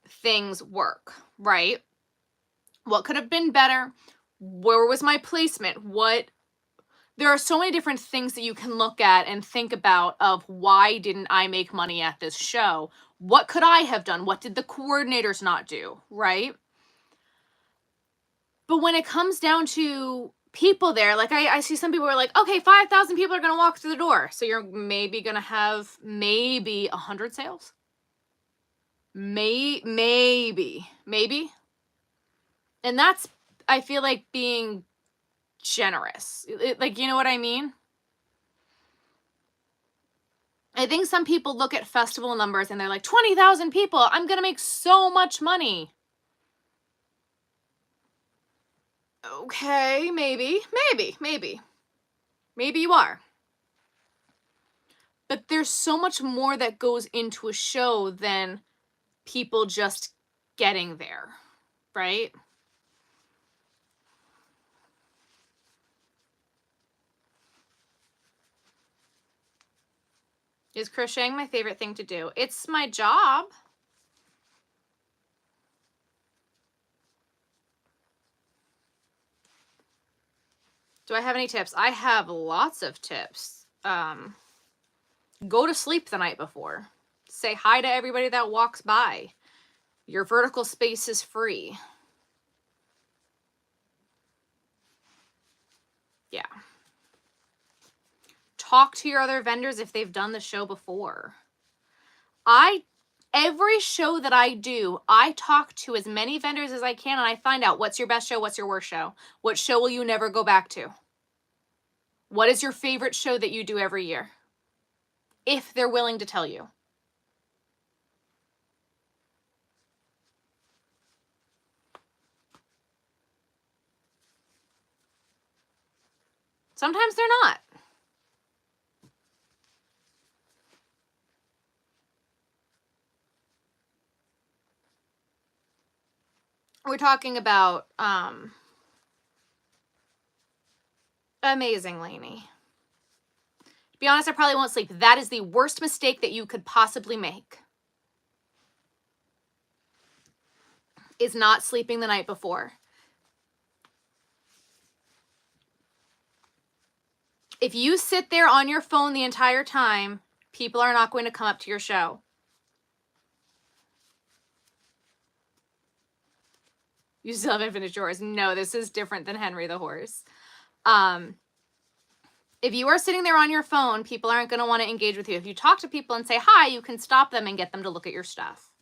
Speaker 1: things work, right? What could have been better? Where was my placement? There are so many different things that you can look at and think about of why didn't I make money at this show? What could I have done? What did the coordinators not do, right? But when it comes down to people there, like I see some people are like, okay, 5,000 people are going to walk through the door. So you're maybe going to have maybe 100 sales. Maybe. And that's, I feel like, being generous. Like, you know what I mean? I think some people look at festival numbers and they're like, 20,000 people, I'm going to make so much money. Okay, maybe you are. But there's so much more that goes into a show than people just getting there, right? Is crocheting my favorite thing to do? It's my job. Do I have any tips? I have lots of tips. Go to sleep the night before. Say hi to everybody that walks by. Your vertical space is free. Yeah. Talk to your other vendors if they've done the show before. Every show that I do, I talk to as many vendors as I can and I find out what's your best show, what's your worst show. What show will you never go back to? What is your favorite show that you do every year? If they're willing to tell you. Sometimes they're not. We're talking about amazing, Lainey. To be honest, I probably won't sleep. That is the worst mistake that you could possibly make. Is not sleeping the night before. If you sit there on your phone the entire time, people are not going to come up to your show. You still haven't finished yours. No, this is different than Henry the horse. If you are sitting there on your phone, people aren't going to want to engage with you. If you talk to people and say hi, you can stop them and get them to look at your stuff.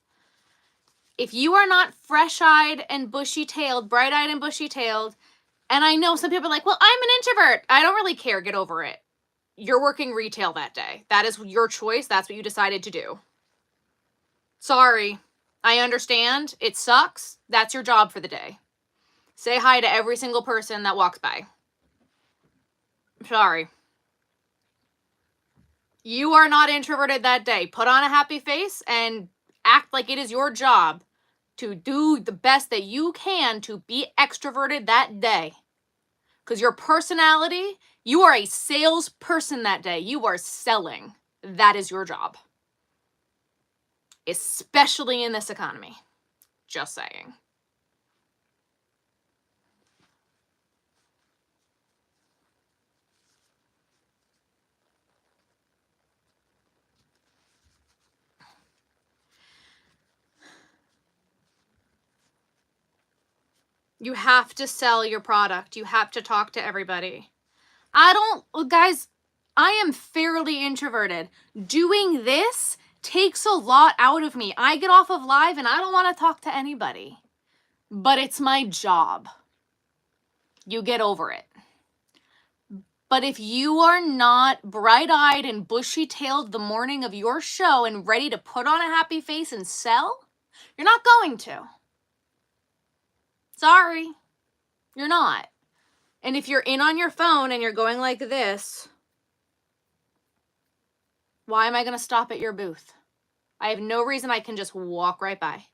Speaker 1: If you are not fresh-eyed and bushy-tailed, bright-eyed and bushy-tailed, and I know some people are like, well, I'm an introvert. I don't really care. Get over it. You're working retail that day. That is your choice. That's what you decided to do. Sorry. I understand. It sucks. That's your job for the day. Say hi to every single person that walks by. Sorry. You are not introverted that day. Put on a happy face and act like it is your job to do the best that you can to be extroverted that day. Because your personality, you are a salesperson that day. You are selling. That is your job. Especially in this economy. Just saying. You have to sell your product. You have to talk to everybody. Guys, I am fairly introverted. Doing this takes a lot out of me. I get off of live and I don't want to talk to anybody, but it's my job. You get over it. But if you are not bright-eyed and bushy-tailed the morning of your show and ready to put on a happy face and sell, you're not going to. Sorry, you're not. And if you're in on your phone and you're going like this, why am I going to stop at your booth? I have no reason. I can just walk right by.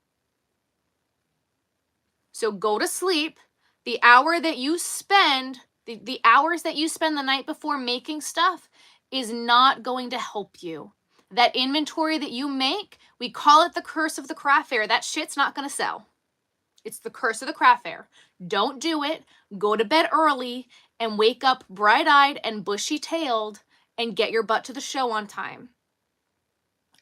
Speaker 1: So go to sleep. The hour that you spend, the hours that you spend the night before making stuff is not going to help you. That inventory that you make, we call it the curse of the craft fair. That shit's not going to sell. It's the curse of the craft fair. Don't do it. Go to bed early and wake up bright-eyed and bushy-tailed and get your butt to the show on time.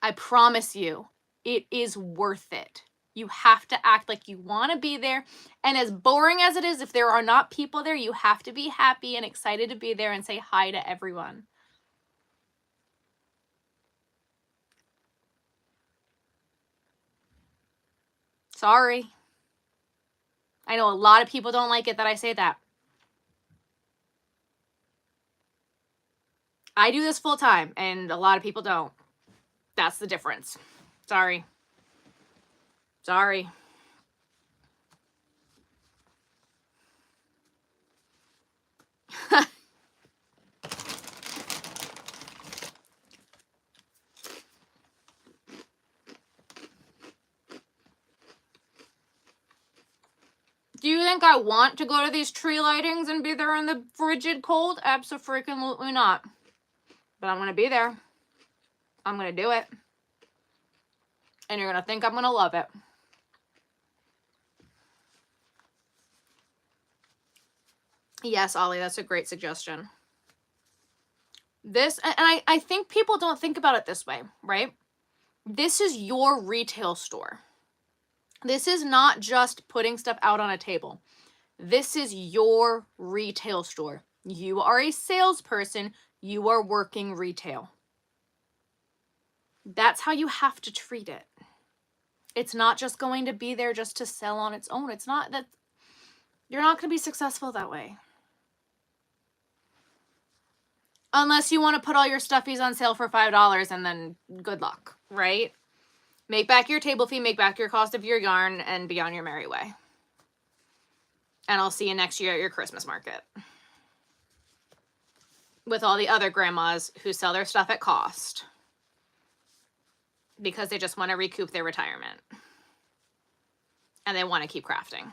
Speaker 1: I promise you, it is worth it. You have to act like you want to be there. And as boring as it is, if there are not people there, you have to be happy and excited to be there and say hi to everyone. Sorry. I know a lot of people don't like it that I say that. I do this full time and a lot of people don't. That's the difference. Sorry. Sorry. Do you think I want to go to these tree lightings and be there in the frigid cold? Abso-freaking-lutely not. But I'm going to be there. I'm going to do it. And you're going to think I'm going to love it. Yes, Ollie, that's a great suggestion. This, and I think people don't think about it this way, right? This is your retail store. This is not just putting stuff out on a table. This is your retail store. You are a salesperson. You are working retail. That's how you have to treat it. It's not just going to be there just to sell on its own. It's not that. You're not going to be successful that way. Unless you want to put all your stuffies on sale for $5 and then good luck, right? Make back your table fee, make back your cost of your yarn, and be on your merry way. And I'll see you next year at your Christmas market. With all the other grandmas who sell their stuff at cost. Because they just want to recoup their retirement. And they want to keep crafting.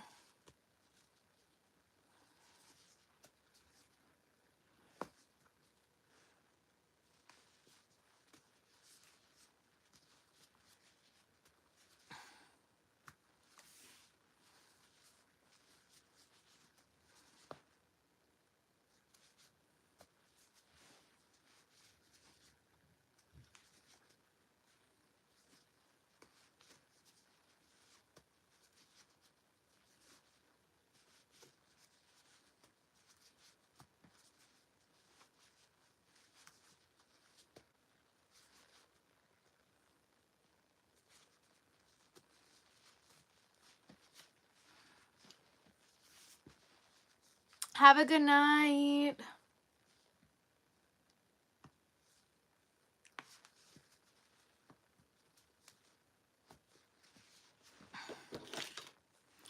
Speaker 1: Have a good night.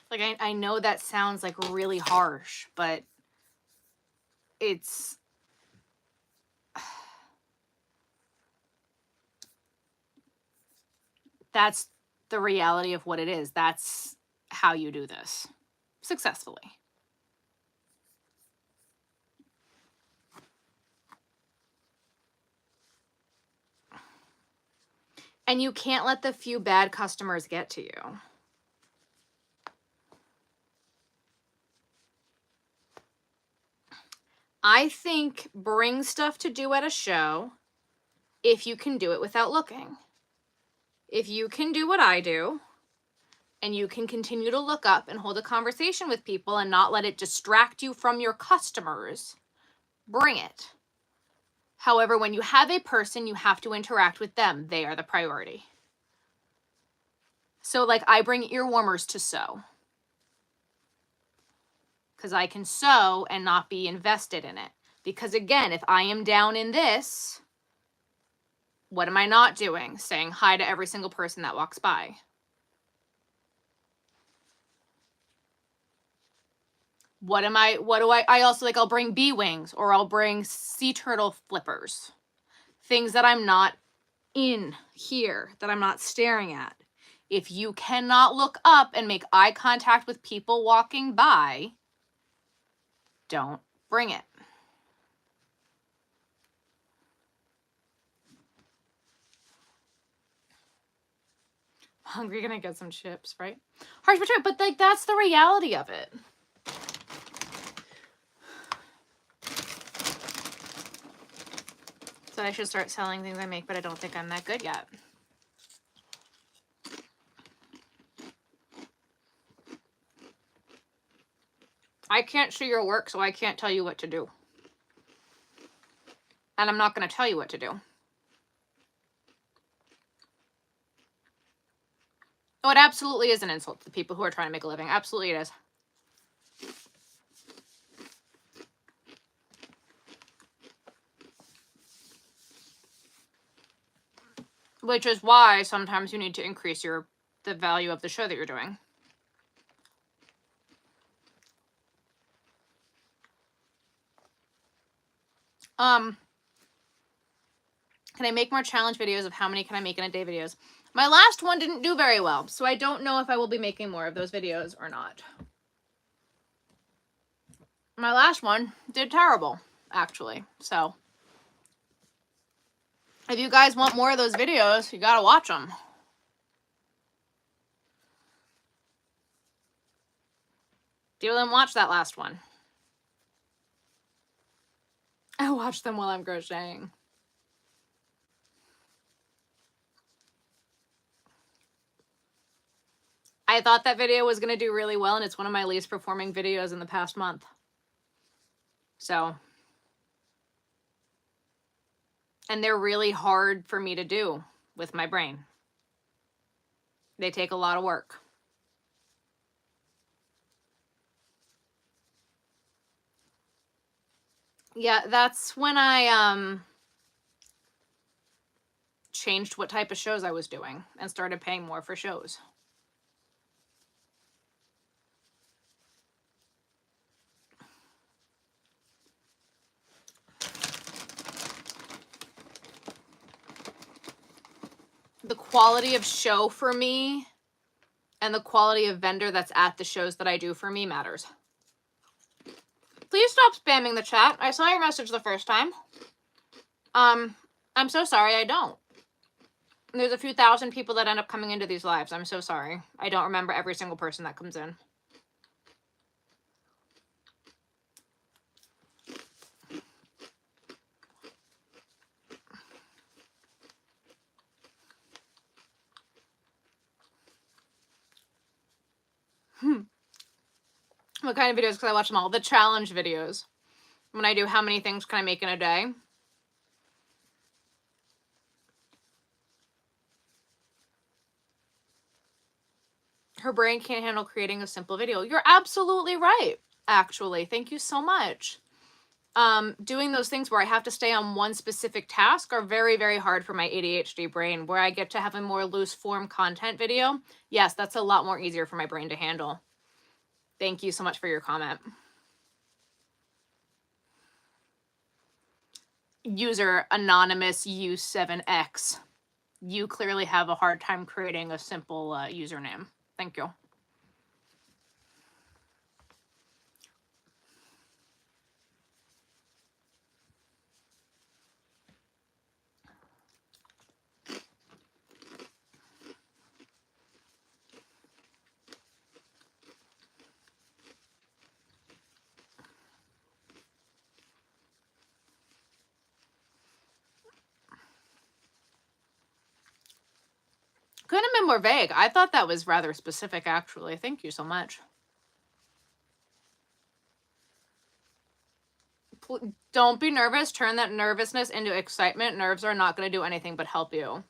Speaker 1: Like, I know that sounds like really harsh, but it's... That's the reality of what it is. That's how you do this successfully. And you can't let the few bad customers get to you. I think bring stuff to do at a show if you can do it without looking. If you can do what I do, and you can continue to look up and hold a conversation with people and not let it distract you from your customers, bring it. However, when you have a person, you have to interact with them. They are the priority. So like I bring ear warmers to sew, because I can sew and not be invested in it. Because again, if I am down in this, what am I not doing? Saying hi to every single person that walks by. I also like, I'll bring bee wings, or I'll bring sea turtle flippers. Things that I'm not in here, that I'm not staring at. If you cannot look up and make eye contact with people walking by, don't bring it. Hungry, gonna get some chips, right? Harsh but true, but like that's the reality of it. So I should start selling things I make, but I don't think I'm that good yet. I can't see your work, so I can't tell you what to do. And I'm not going to tell you what to do. Oh, it absolutely is an insult to the people who are trying to make a living. Absolutely it is. Which is why sometimes you need to increase the value of the show that you're doing. Can I make more challenge videos of how many can I make in a day videos? My last one didn't do very well, so I don't know if I will be making more of those videos or not. My last one did terrible, actually. So if you guys want more of those videos, you gotta watch them. Deal and watch that last one. I watch them while I'm crocheting. I thought that video was going to do really well, and it's one of my least performing videos in the past month. So, and they're really hard for me to do with my brain. They take a lot of work. Yeah, that's when I changed what type of shows I was doing and started paying more for shows. The quality of show for me and the quality of vendor that's at the shows that I do for me matters. Please stop spamming the chat. I saw your message the first time. I'm so sorry, I don't. There's a few thousand people that end up coming into these lives. I'm so sorry. I don't remember every single person that comes in. What kind of videos? Because I watch them all. The challenge videos. When I do how many things can I make in a day. Her brain can't handle creating a simple video. You're absolutely right, actually. Thank you so much. Doing those things where I have to stay on one specific task are very, very hard for my ADHD brain. Where I get to have a more loose form content video, yes, that's a lot more easier for my brain to handle. Thank you so much for your comment. User anonymous U7X. You clearly have a hard time creating a simple username. Thank you. Couldn't have been more vague. I thought that was rather specific, actually. Thank you so much. Don't be nervous. Turn that nervousness into excitement. Nerves are not going to do anything but help you.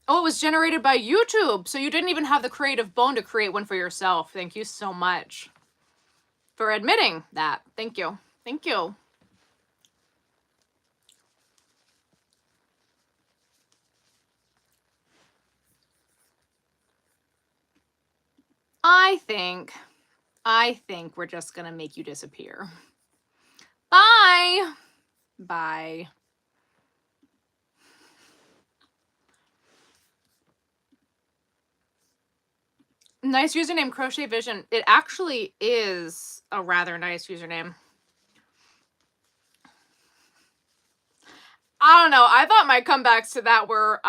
Speaker 1: Oh, it was generated by YouTube. So you didn't even have the creative bone to create one for yourself. Thank you so much for admitting that. Thank you. Thank you. I think we're just going to make you disappear. Bye. Bye. Nice username, Crochet Vision. It actually is a rather nice username. I don't know. I thought my comebacks to that were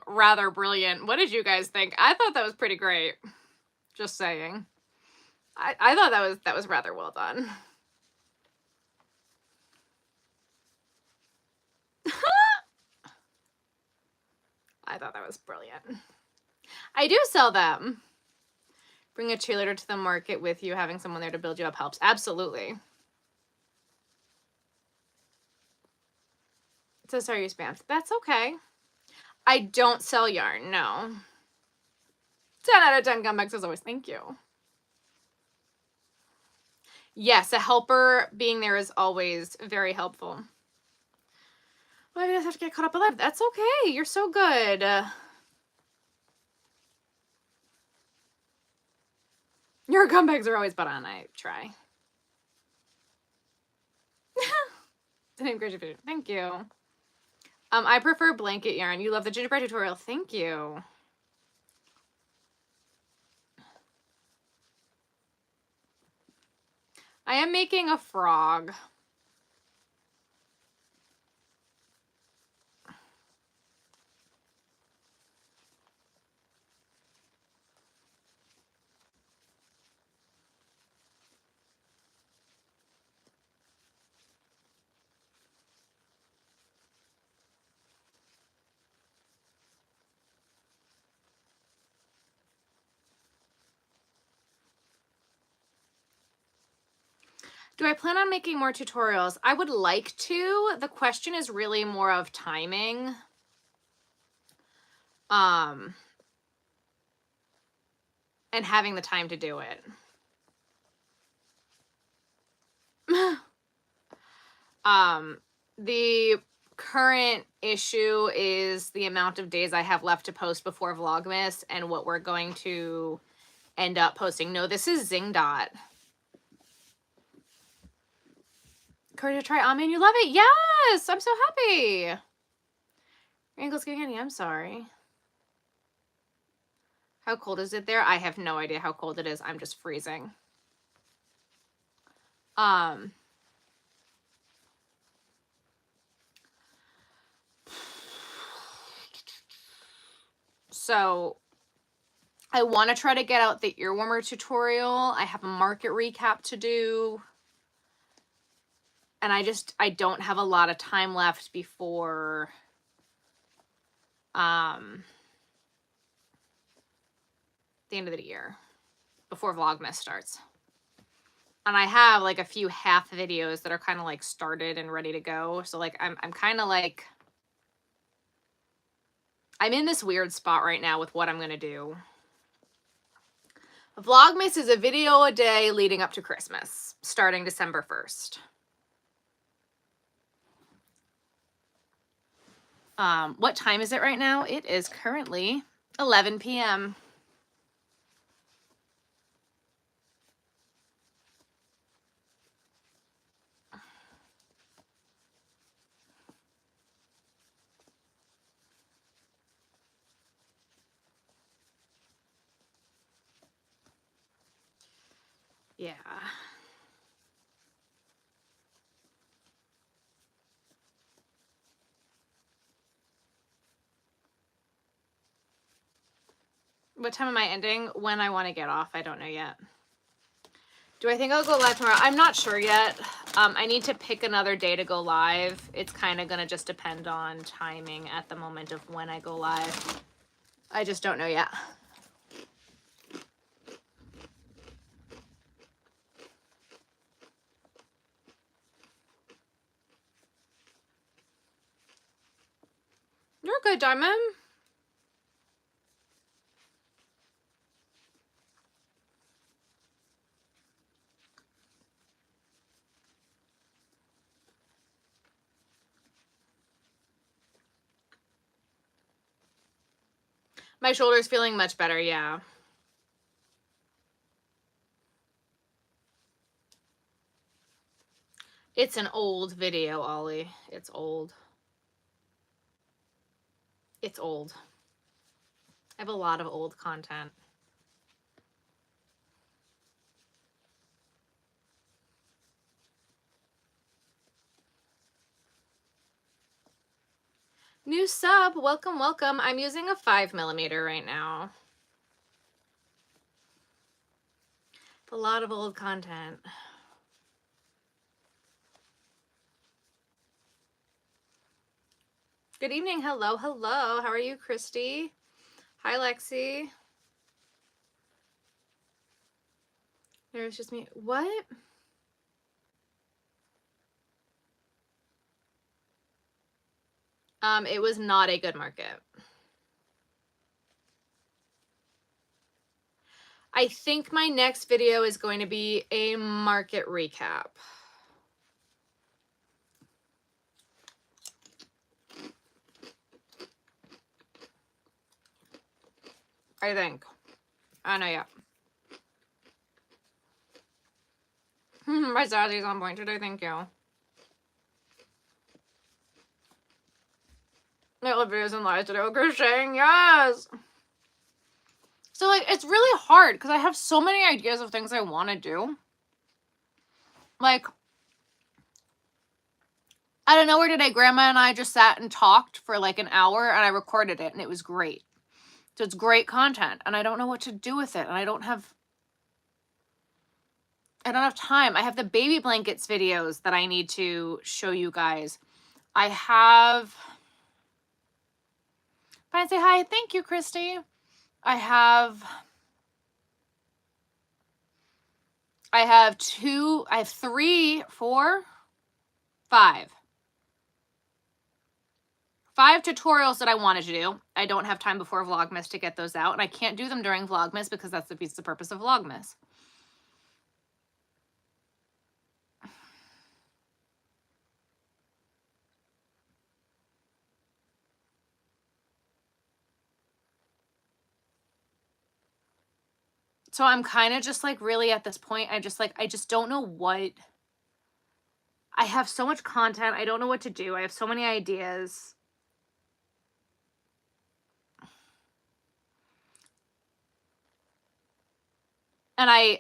Speaker 1: rather brilliant. What did you guys think? I thought that was pretty great. Just saying. I thought that was rather well done. I thought that was brilliant. I do sell them. Bring a cheerleader to the market with you. Having someone there to build you up helps. Absolutely. So sorry you spammed. That's okay. I don't sell yarn, no. 10 out of 10 comebacks as always. Thank you. Yes, a helper being there is always very helpful. Why do I have to get caught up alive? That's okay. You're so good. Your comebacks are always spot on. I try. The name Crochet Vision. Thank you. I prefer blanket yarn. You love the gingerbread tutorial. Thank you. I am making a frog. Do I plan on making more tutorials? I would like to. The question is really more of timing. And having the time to do it. The current issue is the amount of days I have left to post before Vlogmas and what we're going to end up posting. No, this is Zingdot. Courage to try Amen. You love it? Yes! I'm so happy. Your ankle's getting any. I'm sorry. How cold is it there? I have no idea how cold it is. I'm just freezing. So I want to try to get out the earwarmer tutorial. I have a market recap to do. And I don't have a lot of time left before the end of the year, before Vlogmas starts. And I have like a few half videos that are kind of like started and ready to go. So like I'm kind of like, I'm in this weird spot right now with what I'm going to do. Vlogmas is a video a day leading up to Christmas, starting December 1st. What time is it right now? It is currently 11 p.m. Yeah. What time am I ending? When I want to get off, I don't know yet. Do I think I'll go live tomorrow? I'm not sure yet. I need to pick another day to go live. It's kind of going to just depend on timing at the moment of when I go live. I just don't know yet. good, Diamond. My shoulder's feeling much better, yeah. It's an old video, Ollie. It's old. It's old. I have a lot of old content. New sub, welcome, welcome. I'm using a 5mm right now. A lot of old content. Good evening, hello, hello. How are you, Christy? Hi, Lexi. There's just me. What? It was not a good market. I think my next video is going to be a market recap. I think. I know, yeah. My Zazzy's on point today, thank you. I love videos and lives today with crocheting, yes! So, like, it's really hard because I have so many ideas of things I want to do. Like, out of nowhere today, Grandma and I just sat and talked for like an hour and I recorded it and it was great. So it's great content and I don't know what to do with it and I don't have time. I have the baby blankets videos that I need to show you guys. I have... Fine, say hi. Thank you, Christy. I have 3, 4, 5. 5 tutorials that I wanted to do. I don't have time before Vlogmas to get those out, and I can't do them during Vlogmas because that's the purpose of Vlogmas. So I'm kind of just like really at this point, I just don't know what. I have so much content. I don't know what to do. I have so many ideas. And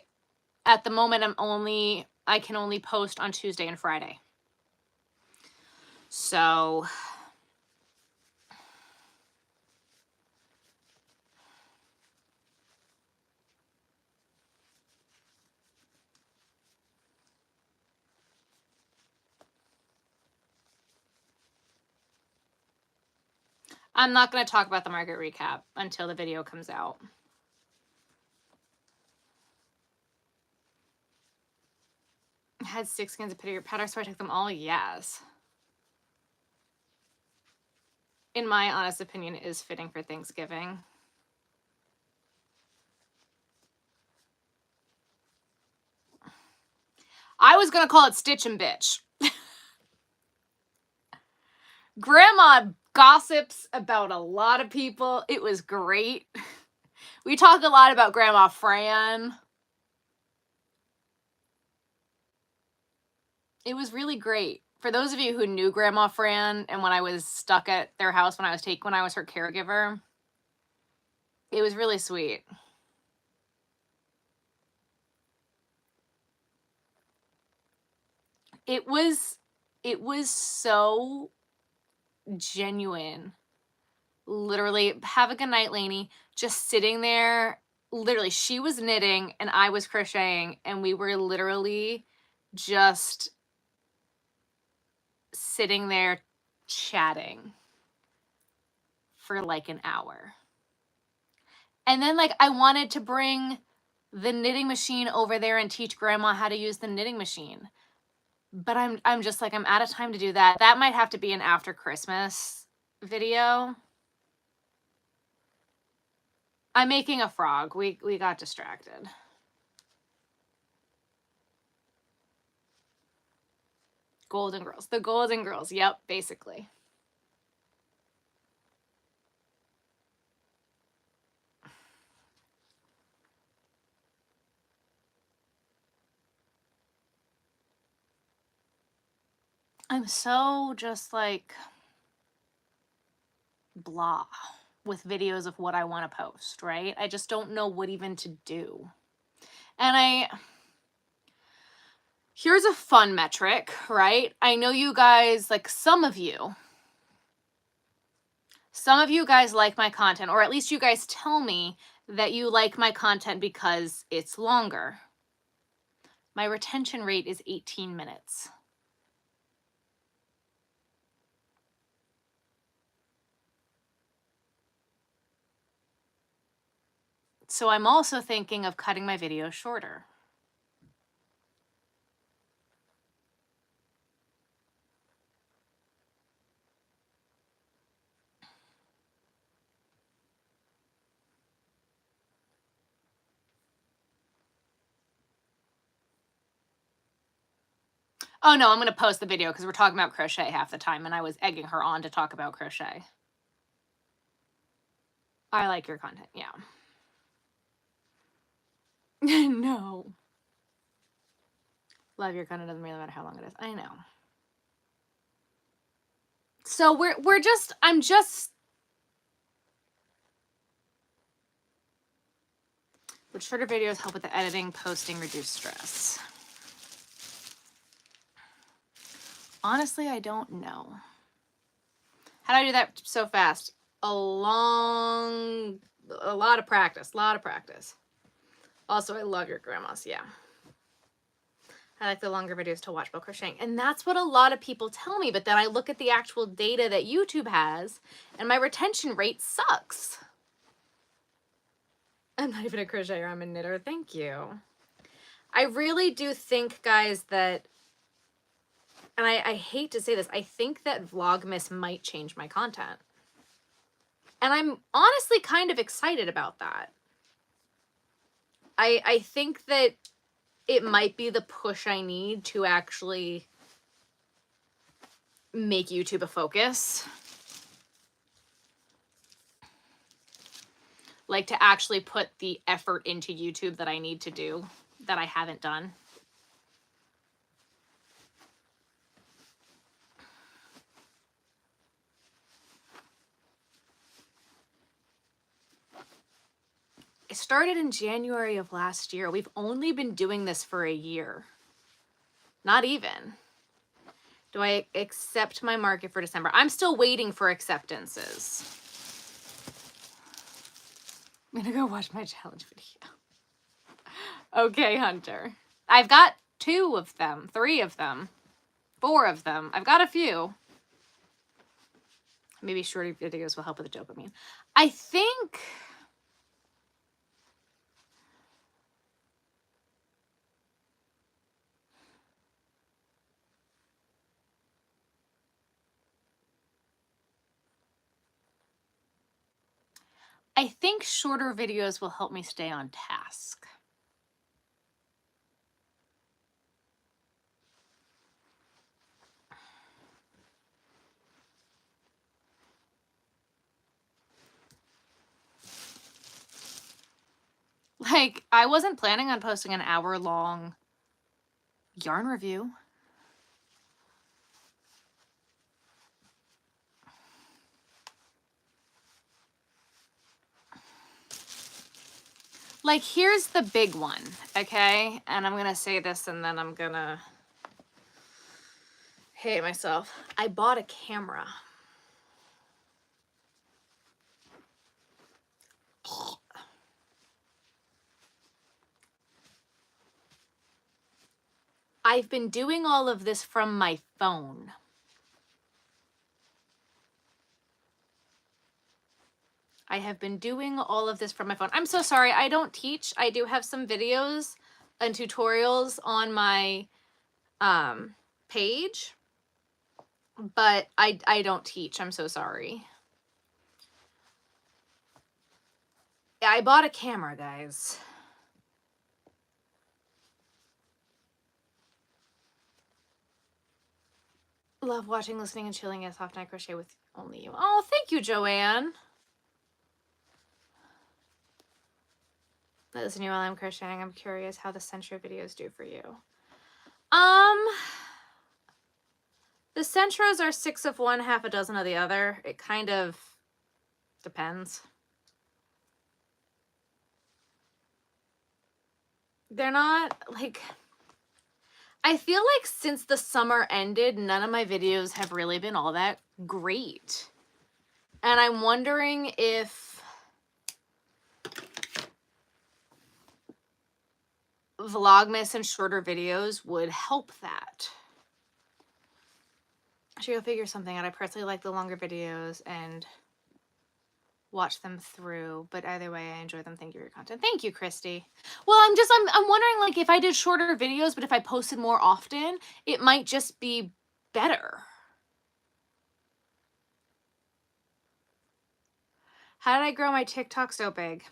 Speaker 1: at the moment, I can only post on Tuesday and Friday. So I'm not going to talk about the market recap until the video comes out. I had 6 skins of powder, so I took them all. Yes. In my honest opinion, is fitting for Thanksgiving. I was going to call it Stitch and Bitch. Grandma gossips about a lot of people. It was great. We talk a lot about Grandma Fran. It was really great. For those of you who knew Grandma Fran and when I was stuck at their house when I was her caregiver, it was really sweet. It was so genuine. Literally, have a good night, Lainey. Just sitting there, literally, she was knitting and I was crocheting and we were literally just sitting there chatting for like an hour. And then like I wanted to bring the knitting machine over there and teach Grandma how to use the knitting machine. But I'm just like, I'm out of time to do that. That might have to be an after Christmas video. I'm making a frog. We got distracted. Golden Girls. The Golden Girls. Yep, basically. I'm so just like blah with videos of what I want to post, right? I just don't know what even to do. And here's a fun metric, right? I know you guys, like some of you guys like my content, or at least you guys tell me that you like my content because it's longer. My retention rate is 18 minutes. So I'm also thinking of cutting my videos shorter. Oh no, I'm going to post the video because we're talking about crochet half the time and I was egging her on to talk about crochet. I like your content, yeah. No. Love your content, doesn't really matter how long it is. I know. So I'm just would shorter videos help with the editing, posting, reduce stress? Honestly, I don't know. How do I do that so fast? A lot of practice, Also, I love your grandmas, yeah. I like the longer videos to watch while crocheting. And that's what a lot of people tell me, but then I look at the actual data that YouTube has and my retention rate sucks. I'm not even a crocheter, I'm a knitter. Thank you. I really do think, guys, that, and I hate to say this, I think that Vlogmas might change my content. And I'm honestly kind of excited about that. I think that it might be the push I need to actually make YouTube a focus. Like to actually put the effort into YouTube that I need to do, that I haven't done. It started in January of last year. We've only been doing this for a year. Not even. Do I accept my market for December? I'm still waiting for acceptances. I'm gonna go watch my challenge video. Okay, Hunter. I've got 2 of them, 3 of them, 4 of them. I've got a few. Maybe shorter videos will help with the dopamine. I think shorter videos will help me stay on task. Like, I wasn't planning on posting an hour-long yarn review. Like, here's the big one, okay? And I'm gonna say this and then I'm gonna hate myself. I bought a camera. I've been doing all of this from my phone. I have been doing all of this from my phone. I'm so sorry, I don't teach. I do have some videos and tutorials on my page, but I don't teach. I'm so sorry. I bought a camera, guys. Love watching, listening, and chilling at Soft Night Crochet with only you. Oh, thank you, Joanne. Listen to you while I'm crocheting. I'm curious how the Centra videos do for you. The Centras are 6 of one, half a dozen of the other. It kind of depends. They're not like, I feel like since the summer ended, none of my videos have really been all that great. And I'm wondering if Vlogmas and shorter videos would help that. I should go figure something out. I personally like the longer videos and watch them through, but either way, I enjoy them. Thank you for your content. Thank you, Christy. Well, I'm wondering, like, if I did shorter videos, but if I posted more often, it might just be better. How did I grow my TikTok so big?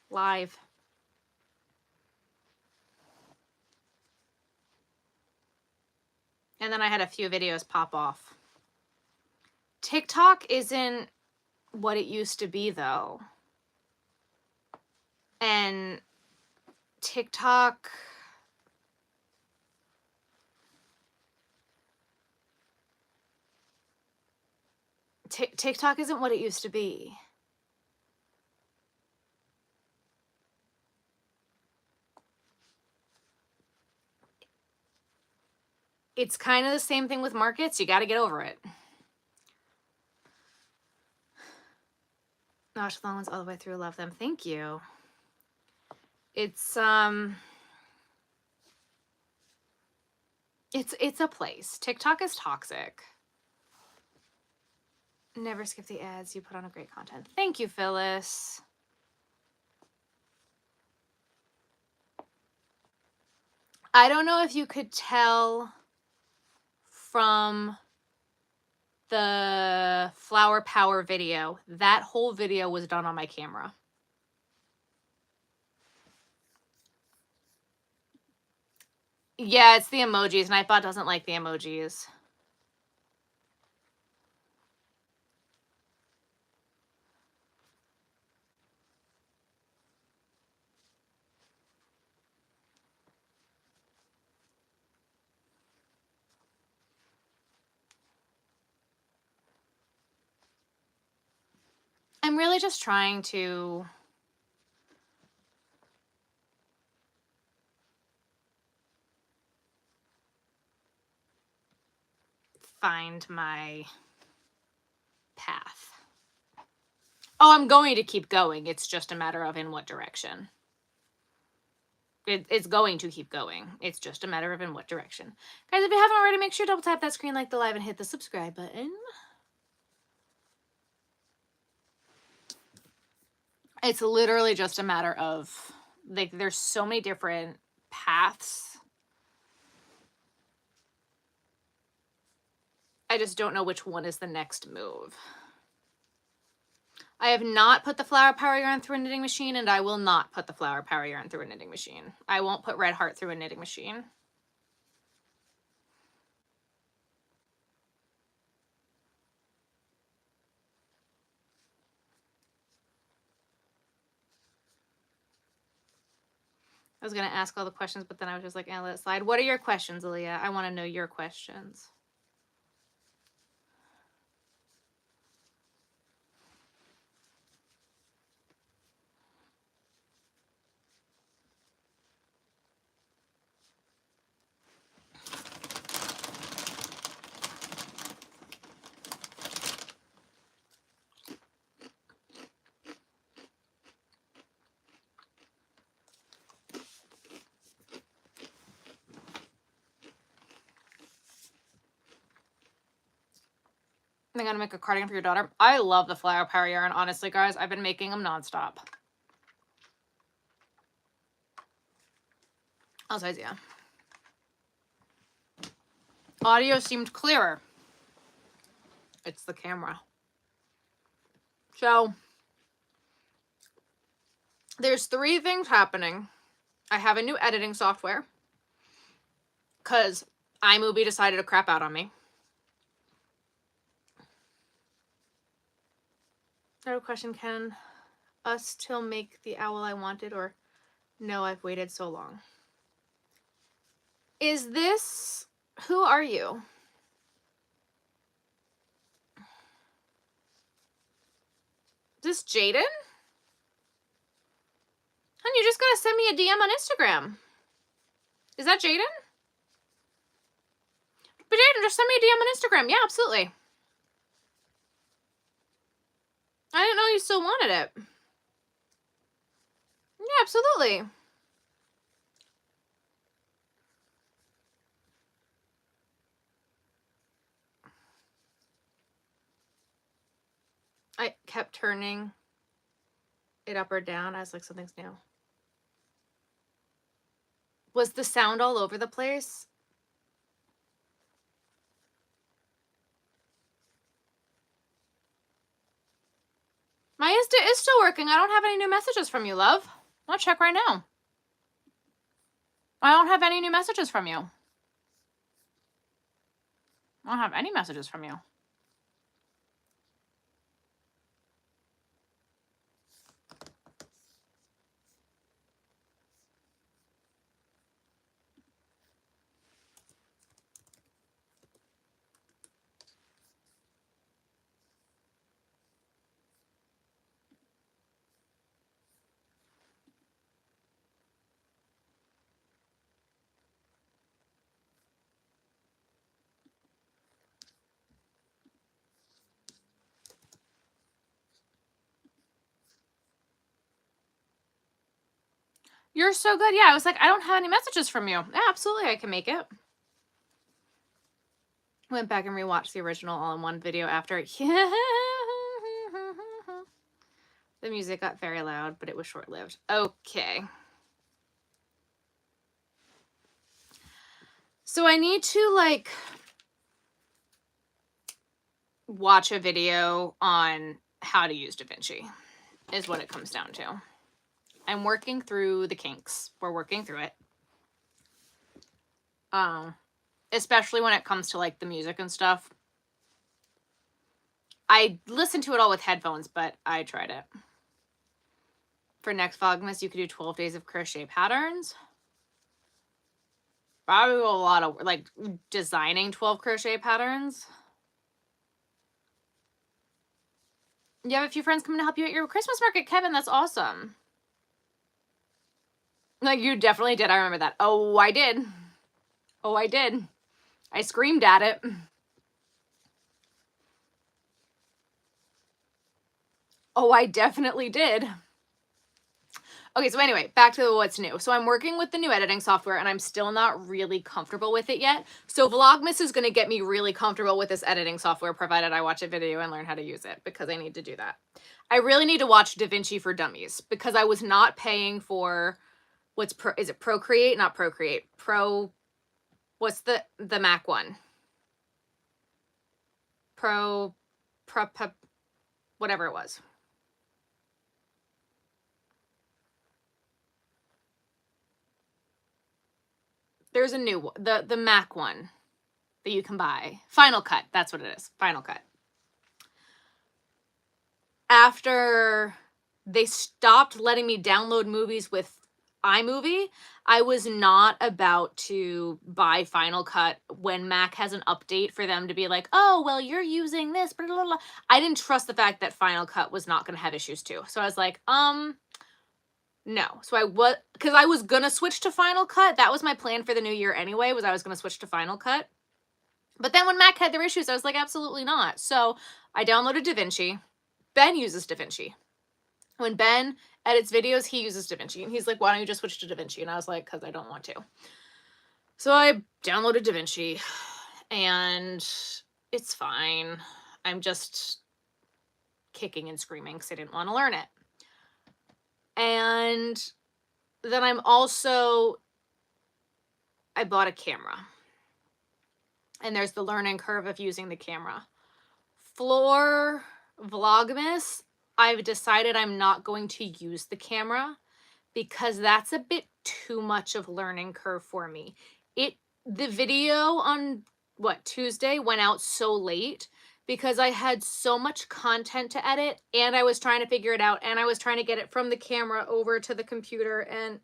Speaker 1: Live. And then I had a few videos pop off. TikTok isn't what it used to be, though. And TikTok... TikTok isn't what it used to be. It's kind of the same thing with markets. You got to get over it. Watch the long ones all the way through. Love them. Thank you. It's a place. TikTok is toxic. Never skip the ads. You put on a great content. Thank you, Phyllis. I don't know if you could tell from the Flower Power video. That whole video was done on my camera. Yeah, it's the emojis. Nightbot doesn't like the emojis. I'm really just trying to find my path. Oh, I'm going to keep going. It's just a matter of in what direction. It's going to keep going. It's just a matter of in what direction. Guys, if you haven't already, make sure to double tap that screen, like the live, and hit the subscribe button. It's literally just a matter of, like, there's so many different paths. I just don't know which one is the next move. I have not put the Flower Power yarn through a knitting machine, and I will not put the Flower Power yarn through a knitting machine. I won't put Red Heart through a knitting machine. I was going to ask all the questions, but then I was just like, eh, let it slide. What are your questions, Aaliyah? I want to know your questions. I'm gonna make a cardigan for your daughter. I love the Flower Power yarn. Honestly, guys, I've been making them nonstop. Outsides, yeah. Audio seemed clearer. It's the camera. So there's 3 things happening. I have a new editing software because iMovie decided to crap out on me. I have a question. Can us still make the owl I wanted, or no, I've waited so long? Is this... Who are you? Is this Jaden? Hun, you just gotta send me a DM on Instagram. Is that Jaden? But Jaden, just send me a DM on Instagram. Yeah, absolutely. I didn't know you still wanted it. Yeah, absolutely. I kept turning it up or down. I was like, something's new. Was the sound all over the place? My Insta is still working. I don't have any new messages from you, love. I'll check right now. I don't have any new messages from you. I don't have any messages from you. You're so good. Yeah, I was like, I don't have any messages from you. Yeah, absolutely, I can make it. Went back and rewatched the original all-in-one video after. The music got very loud, but it was short-lived. Okay. So I need to, like, watch a video on how to use DaVinci, is what it comes down to. I'm working through the kinks. We're working through it. Especially when it comes to, like, the music and stuff. I listened to it all with headphones, but I tried it. For next Vlogmas, you could do 12 days of crochet patterns. Probably a lot of, like, designing 12 crochet patterns. You have a few friends coming to help you at your Christmas market, Kevin. That's awesome. Like, you definitely did. I remember that. Oh, I did. Oh, I did. I screamed at it. Oh, I definitely did. Okay, so anyway, back to what's new. So I'm working with the new editing software and I'm still not really comfortable with it yet. So Vlogmas is going to get me really comfortable with this editing software, provided I watch a video and learn how to use it, because I need to do that. I really need to watch DaVinci for Dummies, because I was not paying for is it Procreate? Not Procreate. What's the Mac one? Whatever it was. There's a new one, the Mac one that you can buy. Final Cut, that's what it is. Final Cut. After they stopped letting me download movies with iMovie, I was not about to buy Final Cut when Mac has an update for them to be like, oh, well, you're using this, blah, blah, blah. I didn't trust the fact that Final Cut was not going to have issues too. So I was like, no. So because I was going to switch to Final Cut. That was my plan for the new year anyway, was I was going to switch to Final Cut. But then when Mac had their issues, I was like, absolutely not. So I downloaded DaVinci. Ben uses DaVinci. When Ben edits videos, he uses DaVinci. And he's like, why don't you just switch to DaVinci? And I was like, because I don't want to. So I downloaded DaVinci. And it's fine. I'm just kicking and screaming because I didn't want to learn it. And then I bought a camera. And there's the learning curve of using the camera. For Vlogmas, I've decided I'm not going to use the camera because that's a bit too much of learning curve for me. The video on Tuesday went out so late because I had so much content to edit and I was trying to figure it out and I was trying to get it from the camera over to the computer, and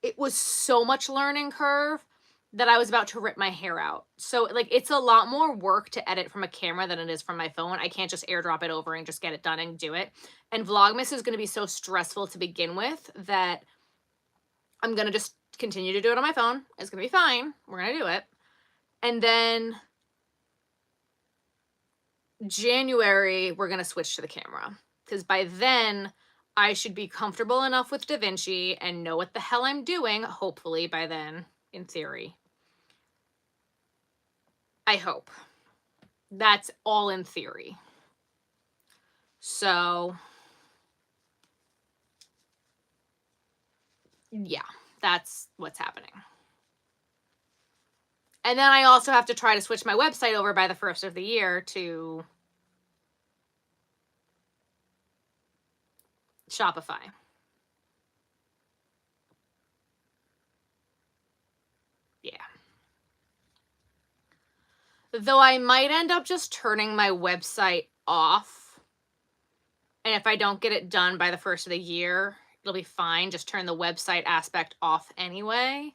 Speaker 1: it was so much learning curve that I was about to rip my hair out. So like, it's a lot more work to edit from a camera than it is from my phone. I can't just airdrop it over and just get it done and do it. And Vlogmas is going to be so stressful to begin with that I'm going to just continue to do it on my phone. It's going to be fine. We're going to do it. And then January, we're going to switch to the camera. Because by then, I should be comfortable enough with DaVinci and know what the hell I'm doing, hopefully by then, in theory. I hope. That's all in theory. So, yeah, that's what's happening. And then I also have to try to switch my website over by the 1st of the year to Shopify. Yeah. Though I might end up just turning my website off. And if I don't get it done by the 1st of the year, it'll be fine. Just turn the website aspect off anyway.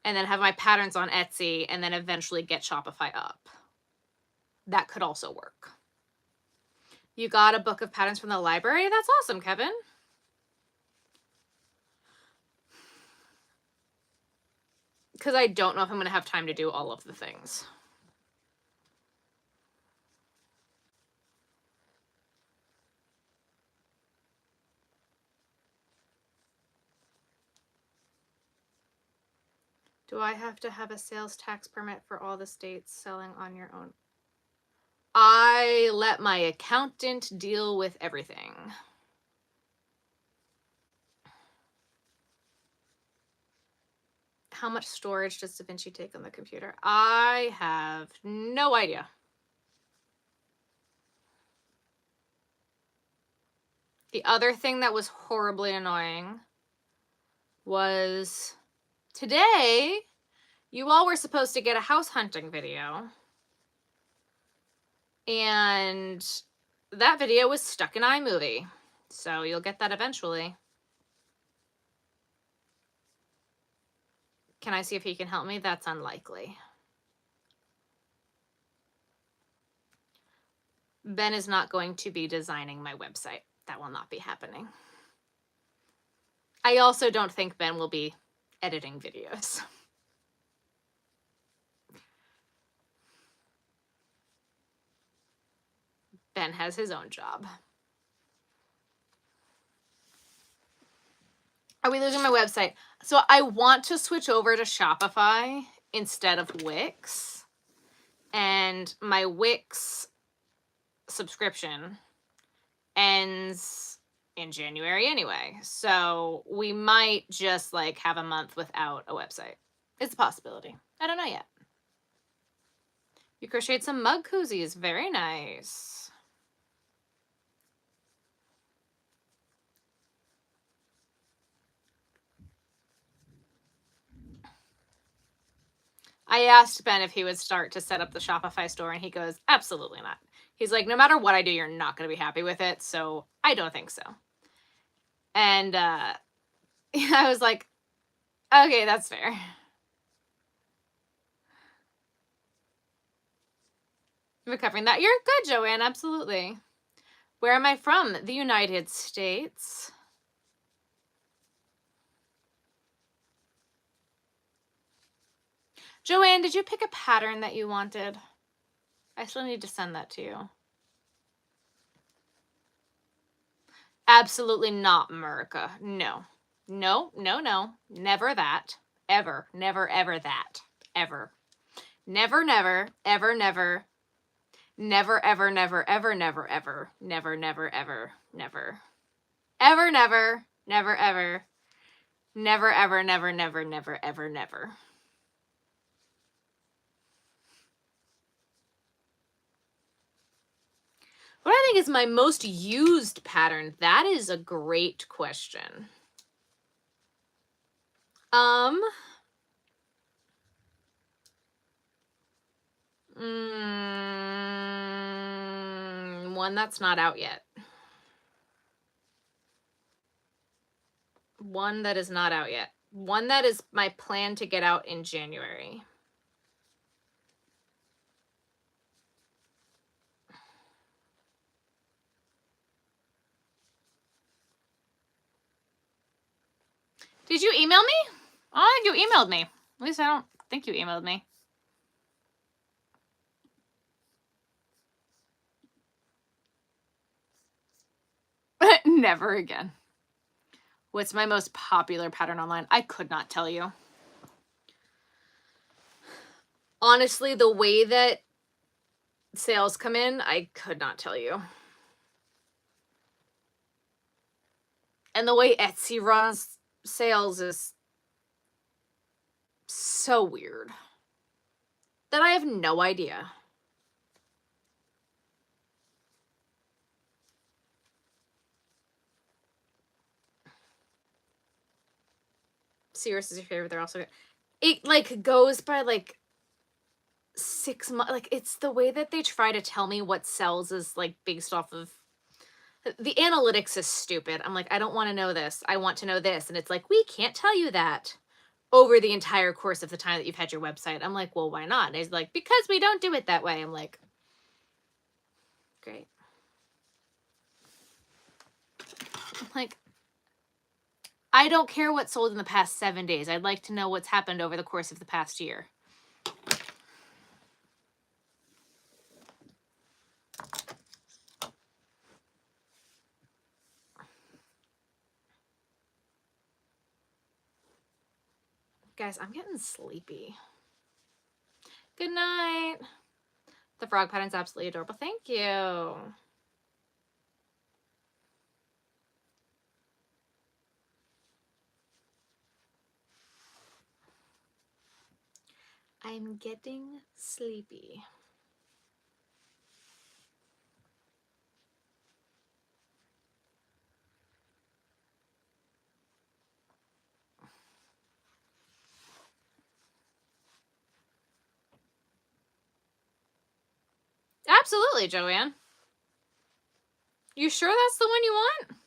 Speaker 1: And then have my patterns on Etsy and then eventually get Shopify up. That could also work. You got a book of patterns from the library? That's awesome, Kevin. Because I don't know if I'm going to have time to do all of the things. Do I have to have a sales tax permit for all the states selling on your own? I let my accountant deal with everything. How much storage does DaVinci take on the computer? I have no idea. The other thing that was horribly annoying was today, you all were supposed to get a house hunting video. And that video was stuck in iMovie. So you'll get that eventually. Can I see if he can help me? That's unlikely. Ben is not going to be designing my website. That will not be happening. I also don't think Ben will be editing videos. Ben has his own job. Are we losing my website? So I want to switch over to Shopify instead of Wix. And my Wix subscription ends in January anyway. So we might just like have a month without a website. It's a possibility. I don't know yet. You crocheted some mug koozies. Very nice. I asked Ben if he would start to set up the Shopify store, and he goes, absolutely not. He's like, no matter what I do, you're not going to be happy with it, so I don't think so. And I was like, okay, that's fair. Recovering that. You're good, Joanne, absolutely. Where am I from? The United States. Joanne, did you pick a pattern that you wanted? I still need to send that to you. Absolutely not, America. No. No, no, no. Never that. Ever. Never, ever that. Ever. Never, never, ever, never. Never, ever, never, ever, never, ever. Never, never, ever, never. Ever, never, never, ever. Never, ever, never, never, never, ever, never. What I think is my most used pattern? That is a great question. One that's not out yet. One that is not out yet. One that is my plan to get out in January. Did you email me? Oh, you emailed me. At least I don't think you emailed me. Never again. What's my most popular pattern online? I could not tell you. Honestly, the way that sales come in, I could not tell you. And the way Etsy runs sales is so weird that I have no idea. Seahorse is your favorite. They're also good. It like goes by like 6 months. Like it's the way that they try to tell me what sells is like based off of the analytics is stupid. I'm like, I don't want to know this. I want to know this. And it's like, we can't tell you that over the entire course of the time that you've had your website. I'm like, well, why not? And he's like, because we don't do it that way. I'm like, great. I'm like, I don't care what sold in the past 7 days. I'd like to know what's happened over the course of the past year. Guys, I'm getting sleepy. Good night. The frog pattern's absolutely adorable. Thank you. I'm getting sleepy. Absolutely, Joanne. You sure that's the one you want?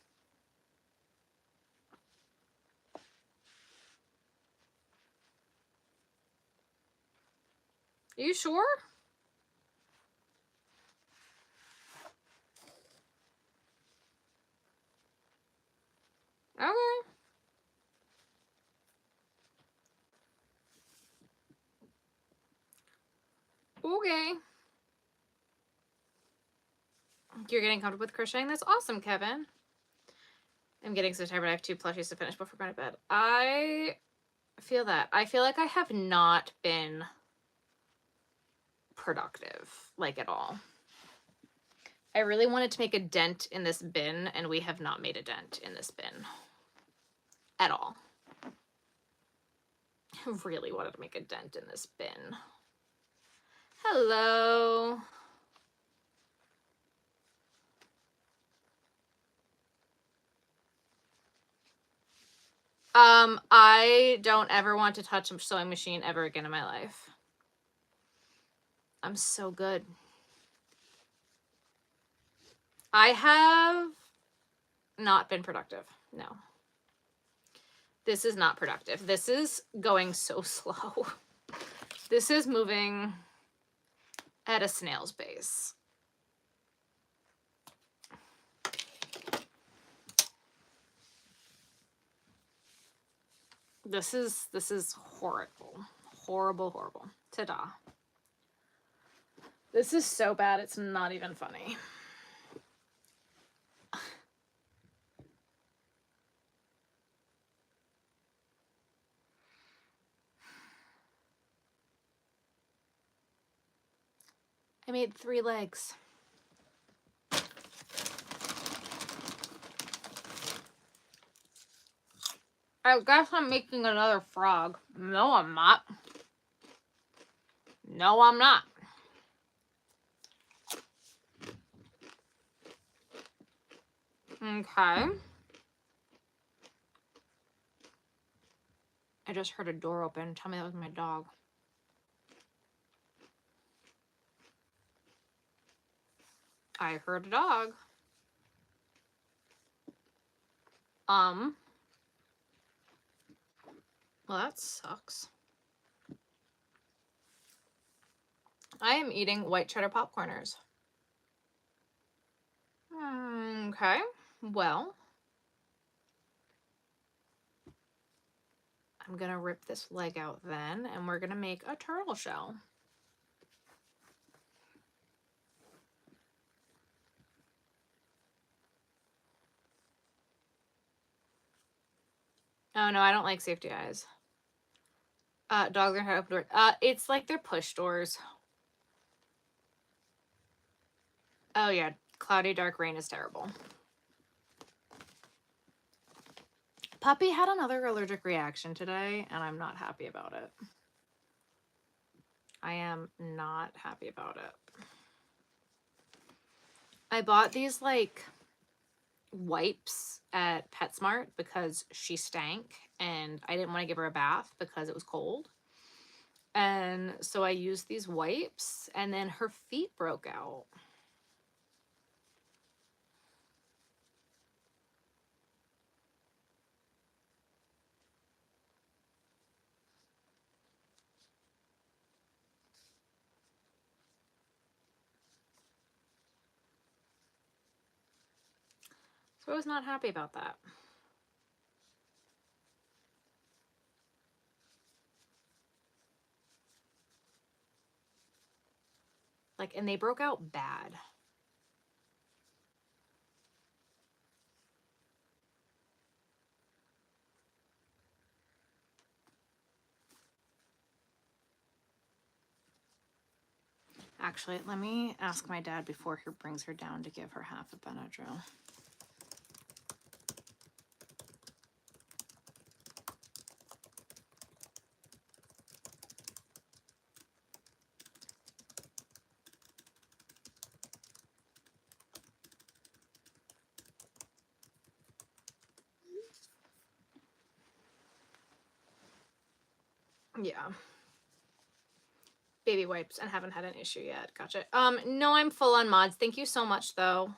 Speaker 1: Are you sure? Okay. Okay. You're getting comfortable with crocheting? That's awesome, Kevin. I'm getting so tired, but I have 2 plushies to finish before going to bed. I feel that. I feel like I have not been productive, like at all. I really wanted to make a dent in this bin, and we have not made a dent in this bin at all. I really wanted to make a dent in this bin. Hello. I don't ever want to touch a sewing machine ever again in my life. I'm so good. I have not been productive. No. This is not productive. This is going so slow. This is moving at a snail's pace. This is horrible. Horrible, horrible. Ta-da. This is so bad, it's not even funny. I made 3 legs. I guess I'm making another frog. No, I'm not. No, I'm not. Okay. I just heard a door open. Tell me that was my dog. I heard a dog. Well, that sucks. I am eating white cheddar popcorners. Okay. Well, I'm gonna rip this leg out then, and we're gonna make a turtle shell. Oh no, I don't like safety eyes. Dogs are how to open doors. It's like they're push doors. Oh yeah, cloudy dark rain is terrible. Puppy had another allergic reaction today, and I'm not happy about it. I am not happy about it. I bought these like wipes at PetSmart because she stank and I didn't want to give her a bath because it was cold. And so I used these wipes and then her feet broke out. So I was not happy about that. Like, and they broke out bad. Actually, let me ask my dad before he brings her down to give her half a Benadryl. Yeah. Baby wipes and haven't had an issue yet. Gotcha. No, I'm full on mods. Thank you so much though.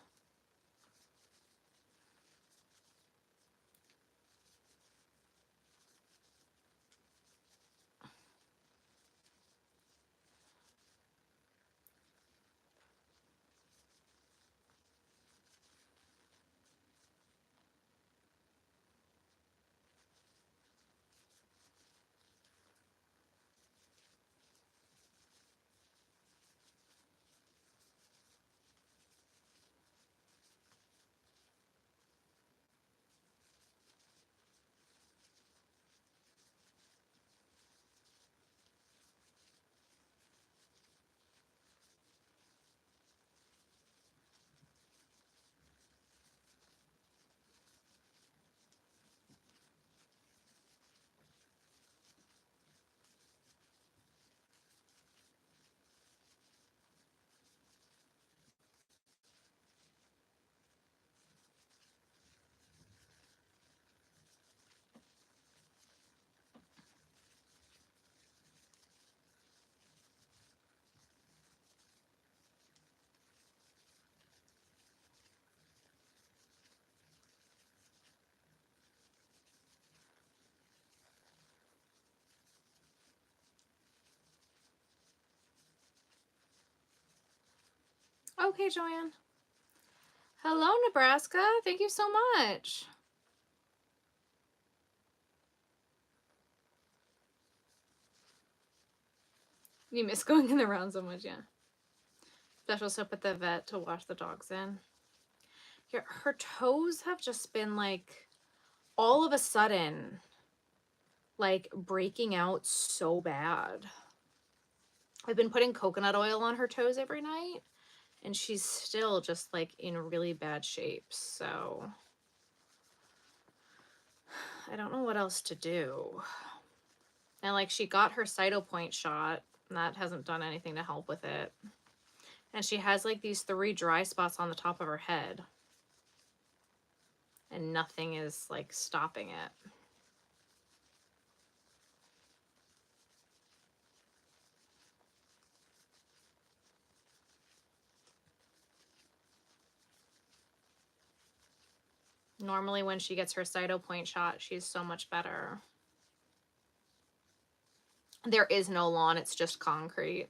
Speaker 1: Okay, Joanne. Hello, Nebraska. Thank you so much. You miss going in the round so much, yeah. Special soap at the vet to wash the dogs in. Yeah, her toes have just been like, all of a sudden, like breaking out so bad. I've been putting coconut oil on her toes every night, and she's still just like in really bad shape. So I don't know what else to do. And like she got her Cytopoint shot, and that hasn't done anything to help with it. And she has like these 3 dry spots on the top of her head. and nothing is like stopping it. Normally when she gets her Cyto point shot, she's so much better. There is no lawn, it's just concrete.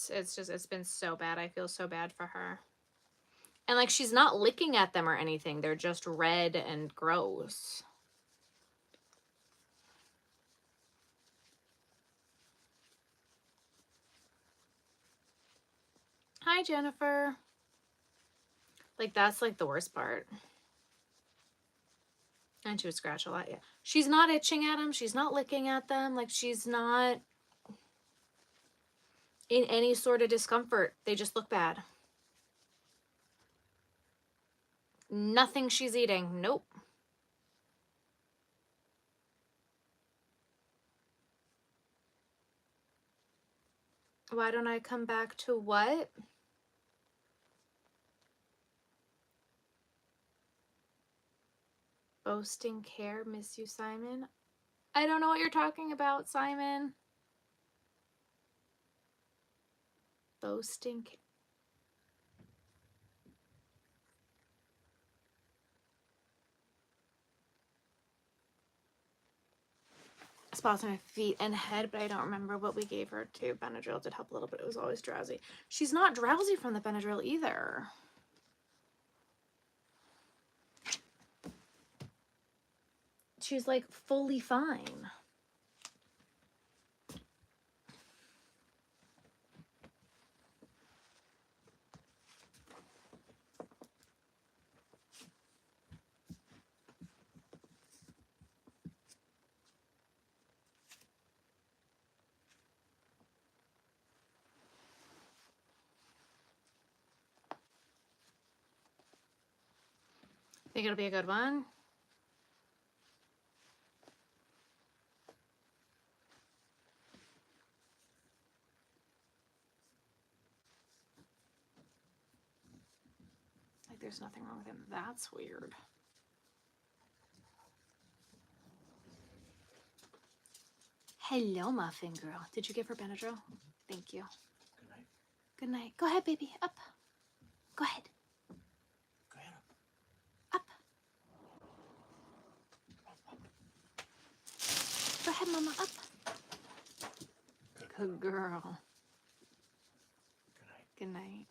Speaker 1: It's been so bad. I feel so bad for her. And like she's not licking at them or anything. They're just red and gross. Hi, Jennifer. Like that's like the worst part. And she would scratch a lot, yeah. She's not itching at them. She's not licking at them. Like she's not in any sort of discomfort. They just look bad. Nothing she's eating. Nope. Why don't I come back to what? Boasting care. Miss you, Simon. I don't know what you're talking about, Simon. Boasting care. Spots on her feet and head, but I don't remember what we gave her too. Benadryl did help a little bit. It was always drowsy. She's not drowsy from the Benadryl either. She's like fully fine. Think it'll be a good one? Like there's nothing wrong with him. That's weird. Hello, Muffin Girl. Did you give her Benadryl? Thank you.
Speaker 2: Good night.
Speaker 1: Good night. Go ahead, baby. Up. Go ahead.
Speaker 2: Go ahead.
Speaker 1: Up. Go ahead, Mama. Up. Good girl.
Speaker 2: Good night.
Speaker 1: Good night.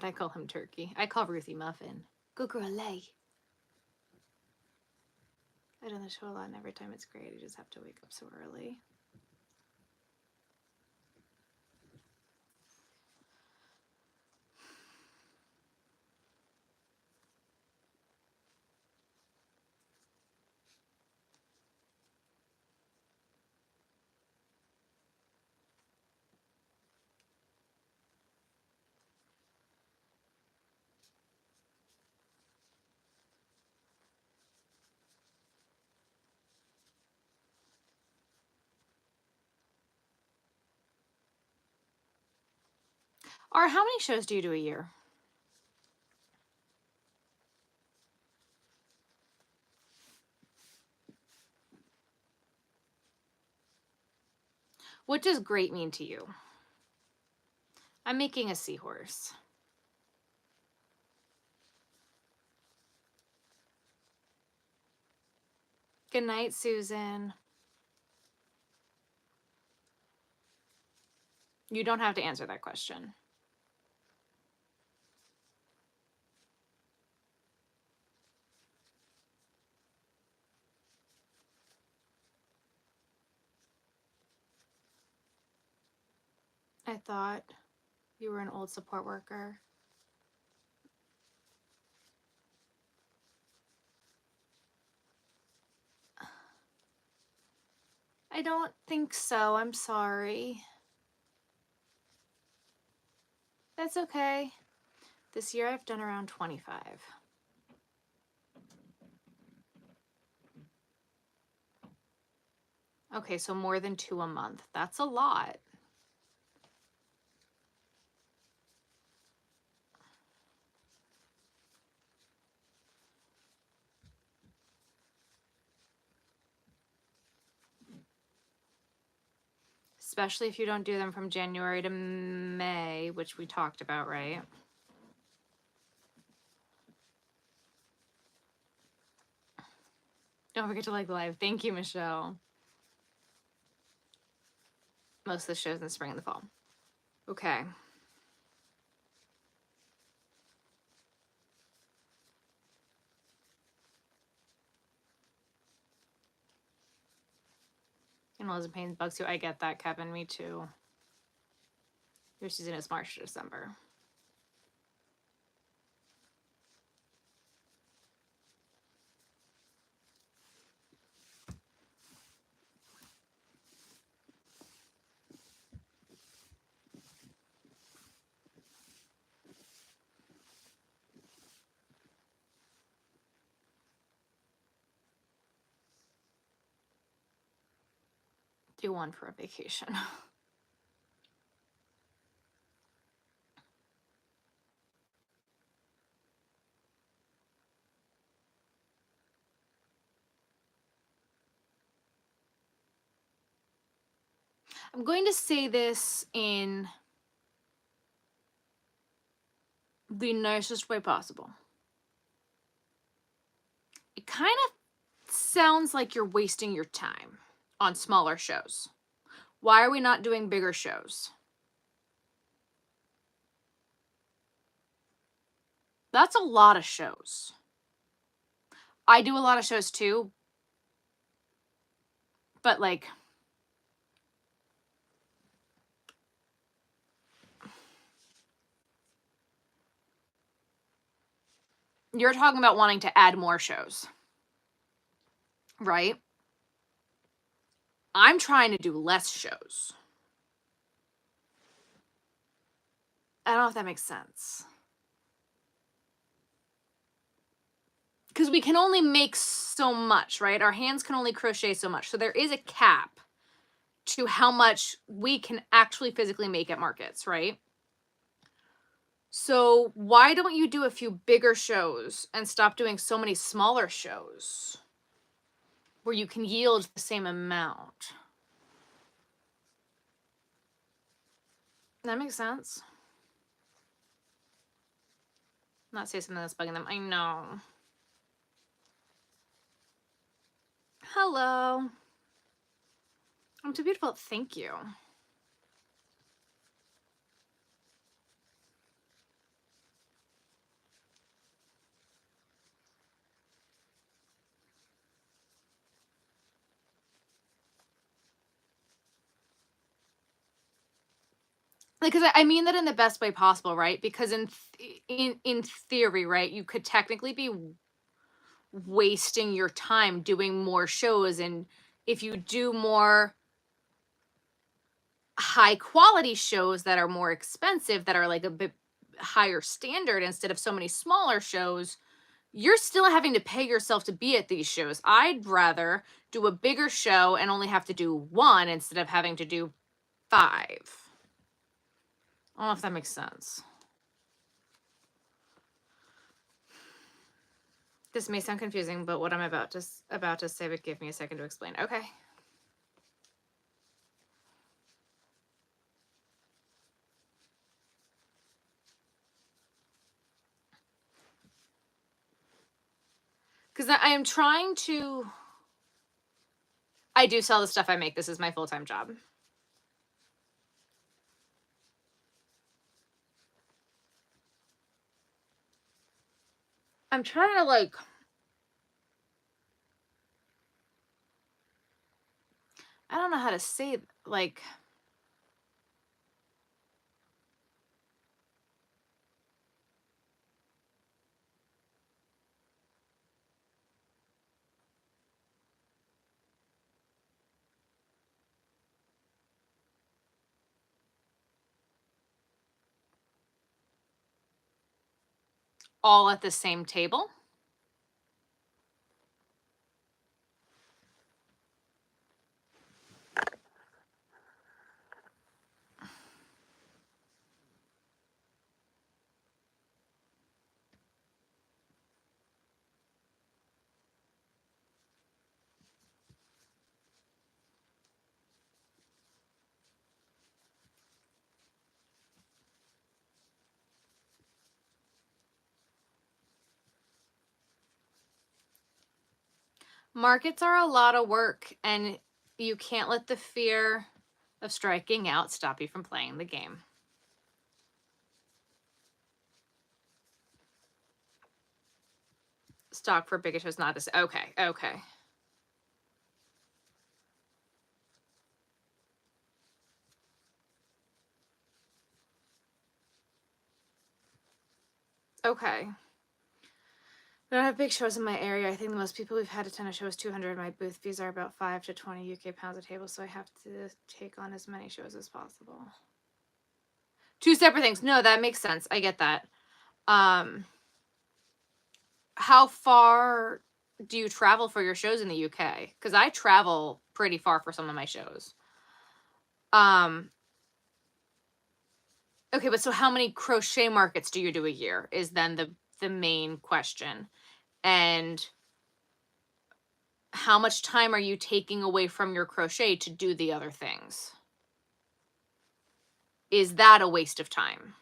Speaker 1: But I call him Turkey. I call Ruthie Muffin. Good girl, lay. I done the show a lot, and every time it's great. I just have to wake up so early. Or how many shows do you do a year? What does great mean to you? I'm making a seahorse. Good night, Susan. You don't have to answer that question. I thought you were an old support worker. I don't think so. I'm sorry. That's okay. This year I've done around 25. Okay, so more than 2 a month. That's a lot. Especially if you don't do them from January to May, which we talked about, right? Don't forget to like the live. Thank you, Michelle. Most of the shows in the spring and the fall. Okay. And Elizabeth Payne's bugs too. I get that, Kevin. Me too. Your season is March to December. Do one for a vacation. I'm going to say this in the nicest way possible. It kind of sounds like you're wasting your time on smaller shows. Why are we not doing bigger shows? That's a lot of shows. I do a lot of shows too, but like, you're talking about wanting to add more shows, right? I'm trying to do less shows. I don't know if that makes sense. Because we can only make so much, right? Our hands can only crochet so much. So there is a cap to how much we can actually physically make at markets, right? So why don't you do a few bigger shows and stop doing so many smaller shows where you can yield the same amount? That makes sense. Not say something that's bugging them. I know. Hello. I'm too beautiful. Thank you. Because I mean that in the best way possible, right? Because in theory, right, you could technically be wasting your time doing more shows, and if you do more high quality shows that are more expensive, that are like a bit higher standard instead of so many smaller shows, you're still having to pay yourself to be at these shows. I'd rather do a bigger show and only have to do one instead of having to do 5. I don't know if that makes sense. This may sound confusing, but what I'm about to say would give me a second to explain. Okay. Because I am trying to I do sell the stuff I make. This is my full-time job. I'm trying to like, I don't know how to say, like, all at the same table. Markets are a lot of work, and you can't let the fear of striking out stop you from playing the game. Stock for bigger shows, not this. Okay, okay. Okay. I don't have big shows in my area. I think the most people we've had attend a show is 200. My booth fees are about 5 to 20 UK pounds a table, so I have to take on as many shows as possible. Two separate things. No, that makes sense. I get that. How far do you travel for your shows in the UK? Because I travel pretty far for some of my shows. Okay, but so how many crochet markets do you do a year is then the main question. And how much time are you taking away from your crochet to do the other things? Is that a waste of time?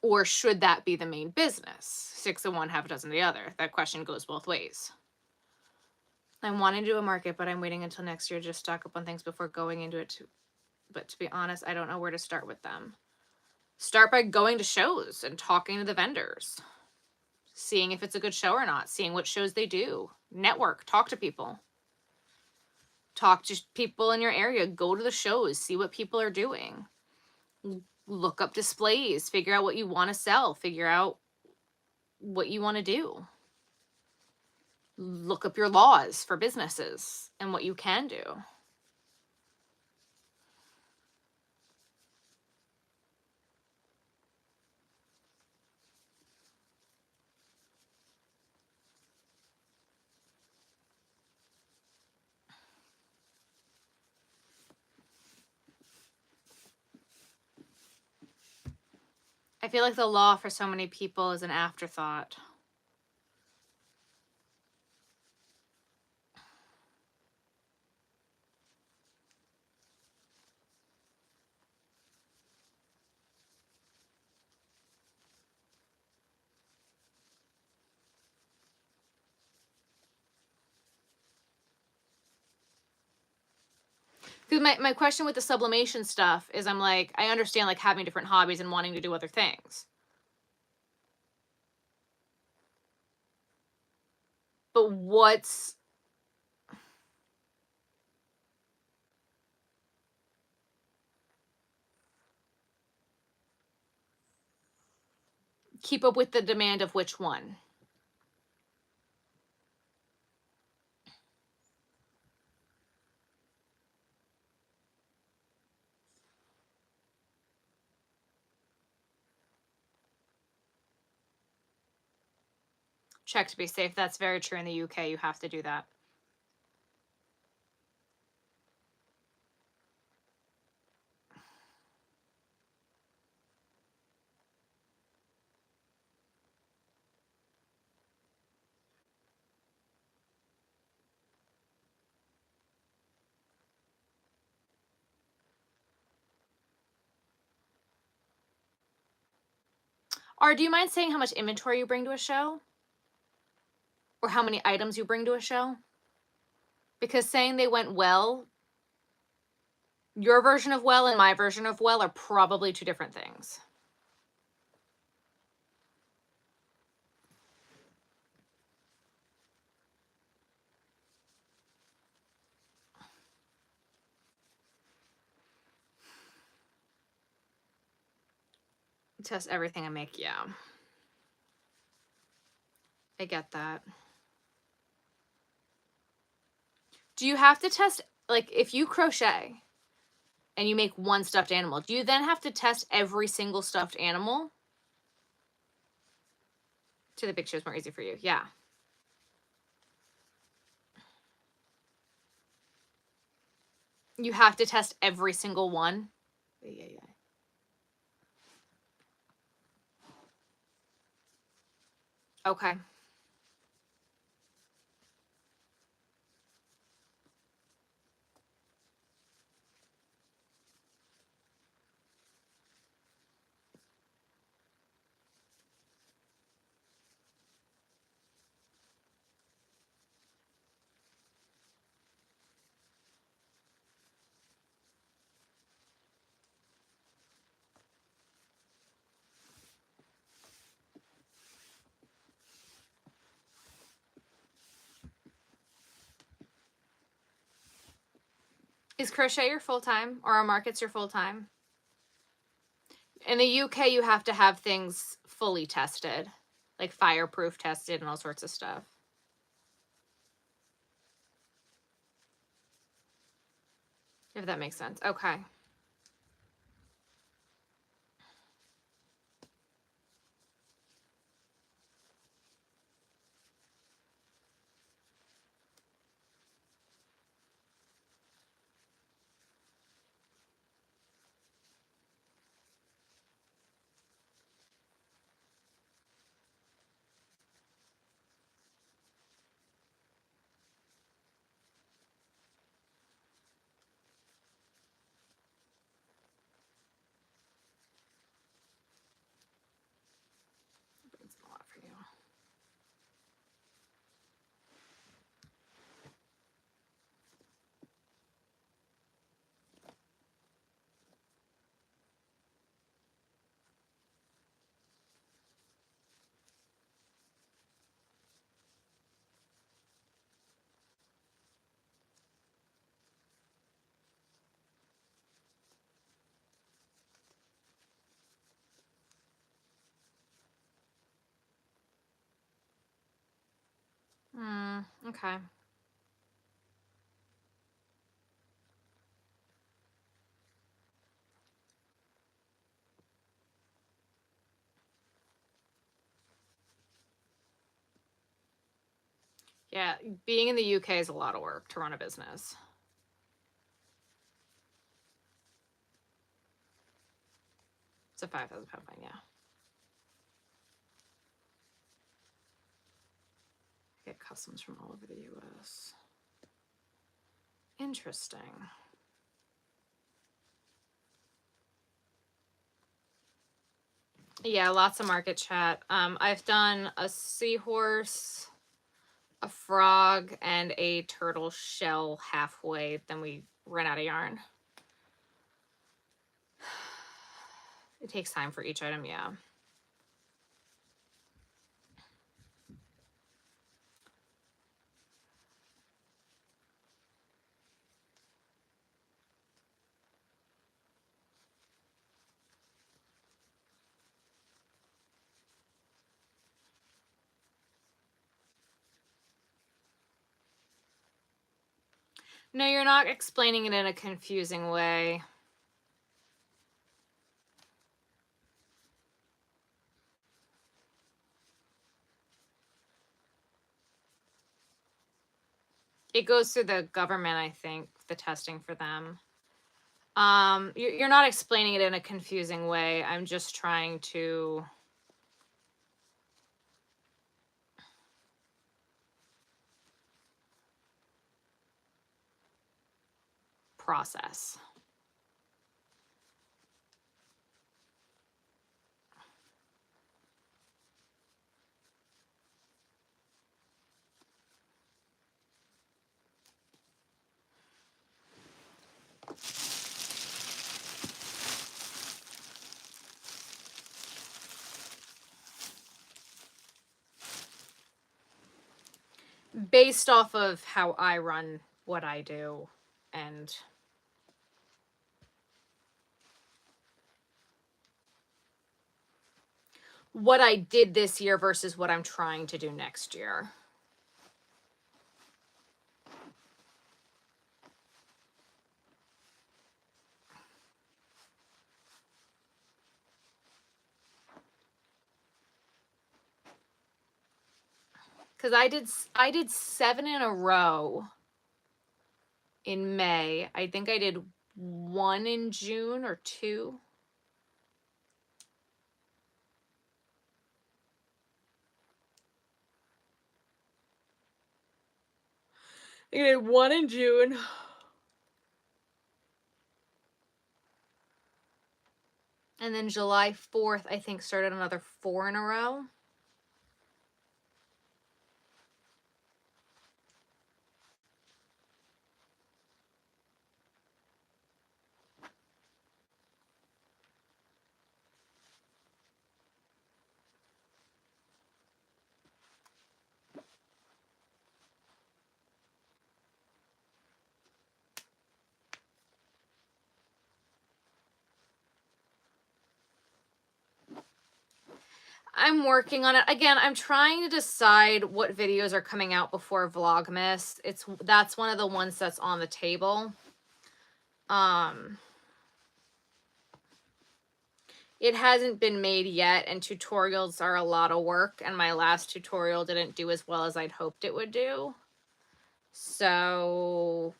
Speaker 1: Or should that be the main business? 6 of one, half a dozen of the other. That question goes both ways. I'm wanting to do a market, but I'm waiting until next year to just stock up on things before going into it. But to be honest, I don't know where to start with them. Start by going to shows and talking to the vendors. Seeing if it's a good show or not. Seeing what shows they do. Network. Talk to people. Talk to people in your area. Go to the shows. See what people are doing. Look up displays. Figure out what you want to sell. Figure out what you want to do. Look up your laws for businesses and what you can do. I feel like the law for so many people is an afterthought. Because my question with the sublimation stuff is I'm like, I understand like having different hobbies and wanting to do other things. But what's... Keep up with the demand of which one? Check to be safe. That's very true in the UK. You have to do that. Or do you mind saying how much inventory you bring to a show? Or how many items you bring to a show? Because saying they went well, your version of well and my version of well are probably two different things. Test everything I make, yeah. I get that. Do you have to test, like, if you crochet and you make one stuffed animal, do you then have to test every single stuffed animal? To the picture is more easy for you, yeah. You have to test every single one? Yeah. Okay. Is crochet your full-time, or are markets your full-time? In the UK, you have to have things fully tested, like fireproof tested and all sorts of stuff. If that makes sense. Okay. It's a lot for you. Okay. Yeah, being in the UK is a lot of work to run a business. It's a 5,000 pound fine, yeah. I get customs from all over the US. Interesting. Yeah, lots of market chat. I've done a seahorse, a frog, and a turtle shell halfway. Then we ran out of yarn. It takes time for each item, yeah. No, you're not explaining it in a confusing way. It goes through the government, I think, the testing for them. You're not explaining it in a confusing way. I'm just trying to process. based off of how I run what I do and what I did this year versus what I'm trying to do next year. Because I did 7 in a row in May. I think I did 1 in June or 2. I did 1 in June. And then July 4th, I think, started another 4 in a row. I'm working on it. Again, I'm trying to decide what videos are coming out before Vlogmas. That's one of the ones that's on the table. It hasn't been made yet, and tutorials are a lot of work, and my last tutorial didn't do as well as I'd hoped it would do. So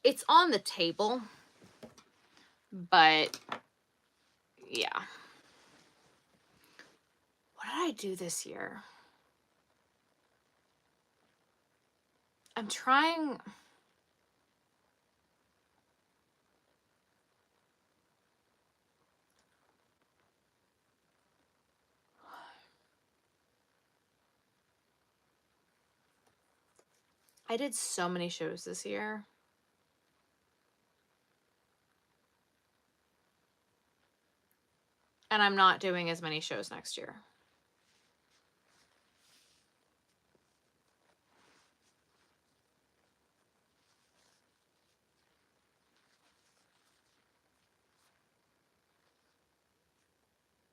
Speaker 1: it's on the table, but yeah. What did I do this year? I'm trying. I did so many shows this year. And I'm not doing as many shows next year.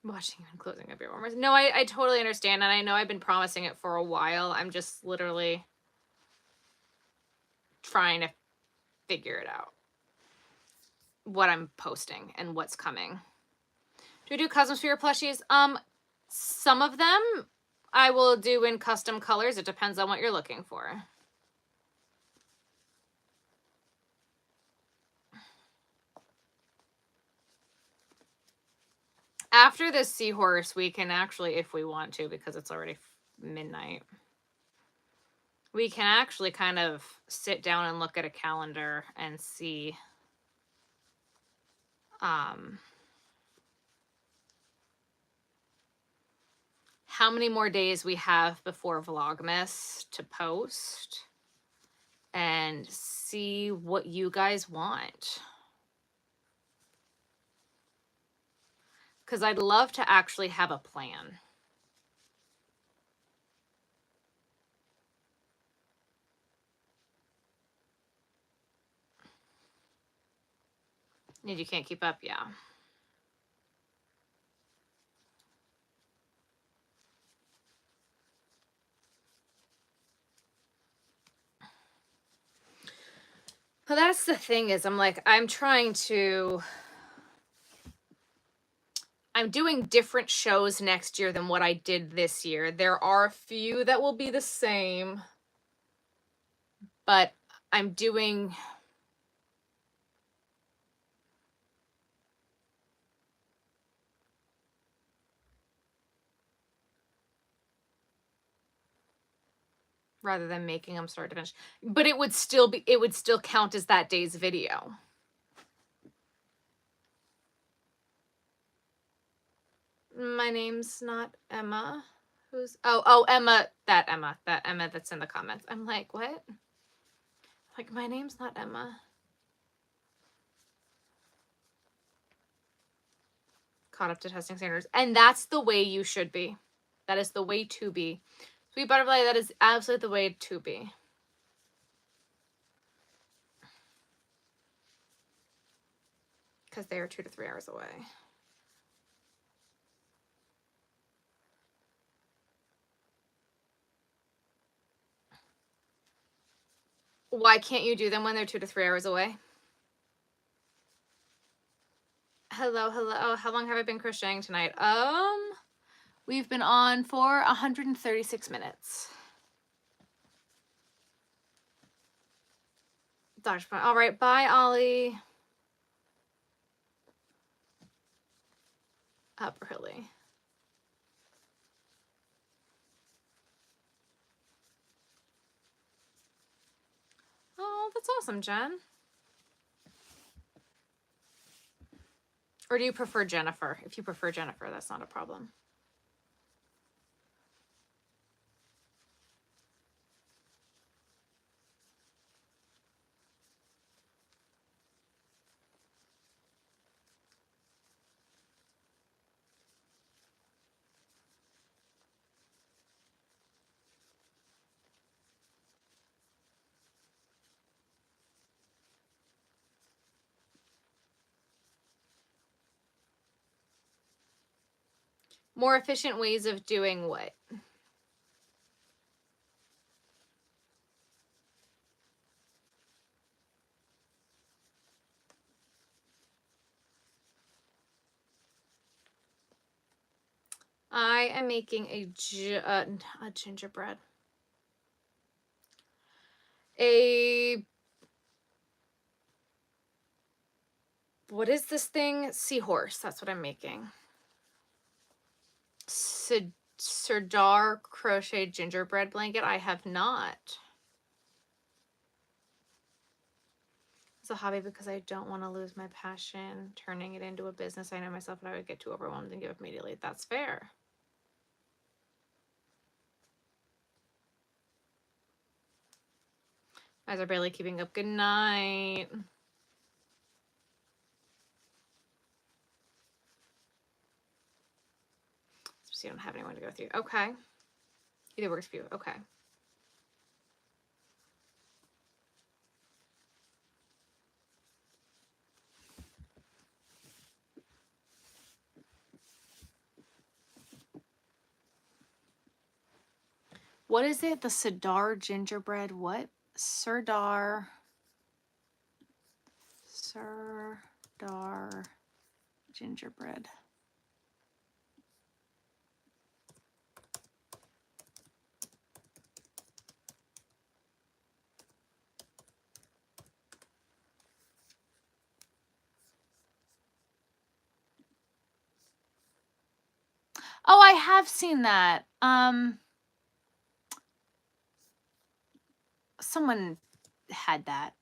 Speaker 1: Watching and closing up your warmers. No, I totally understand, and I know I've been promising it for a while. I'm just literally trying to figure it out. What I'm posting and what's coming. Do we do customs for your plushies? Some of them I will do in custom colors. It depends on what you're looking for. After this seahorse, we can actually, if we want to, because it's already midnight, we can actually kind of sit down and look at a calendar and see how many more days we have before Vlogmas to post and see what you guys want. Because I'd love to actually have a plan. And you can't keep up, yeah. Well, that's the thing is I'm doing different shows next year than what I did this year. There are a few that will be the same, but I'm doing rather than making them start to finish. But it would still count as that day's video. My name's not Emma. Who's Emma, that Emma that's in the comments. I'm like, what? Like, my name's not Emma. Caught up to testing standards. And that's the way you should be. That is the way to be. Sweet butterfly, that is absolutely the way to be. Because they are 2 to 3 hours away. Why can't you do them when they're 2 to 3 hours away? Hello, hello. Oh, how long have I been crocheting tonight? We've been on for 136 minutes. Dodge point. All right, bye, Ollie. Up early. Oh, that's awesome, Jen. Or do you prefer Jennifer? If you prefer Jennifer, that's not a problem. More efficient ways of doing what? I am making a gingerbread. What is this thing? Seahorse. That's what I'm making. Serdar crochet gingerbread blanket. I have not. It's a hobby because I don't want to lose my passion. Turning it into a business, I know myself that I would get too overwhelmed and give up immediately. That's fair. Guys are barely keeping up. Good night. So you don't have anyone to go through. Okay. Either works for you. Okay. What is it? The Serdar gingerbread? What? Serdar gingerbread. Oh, I have seen that. Someone had that.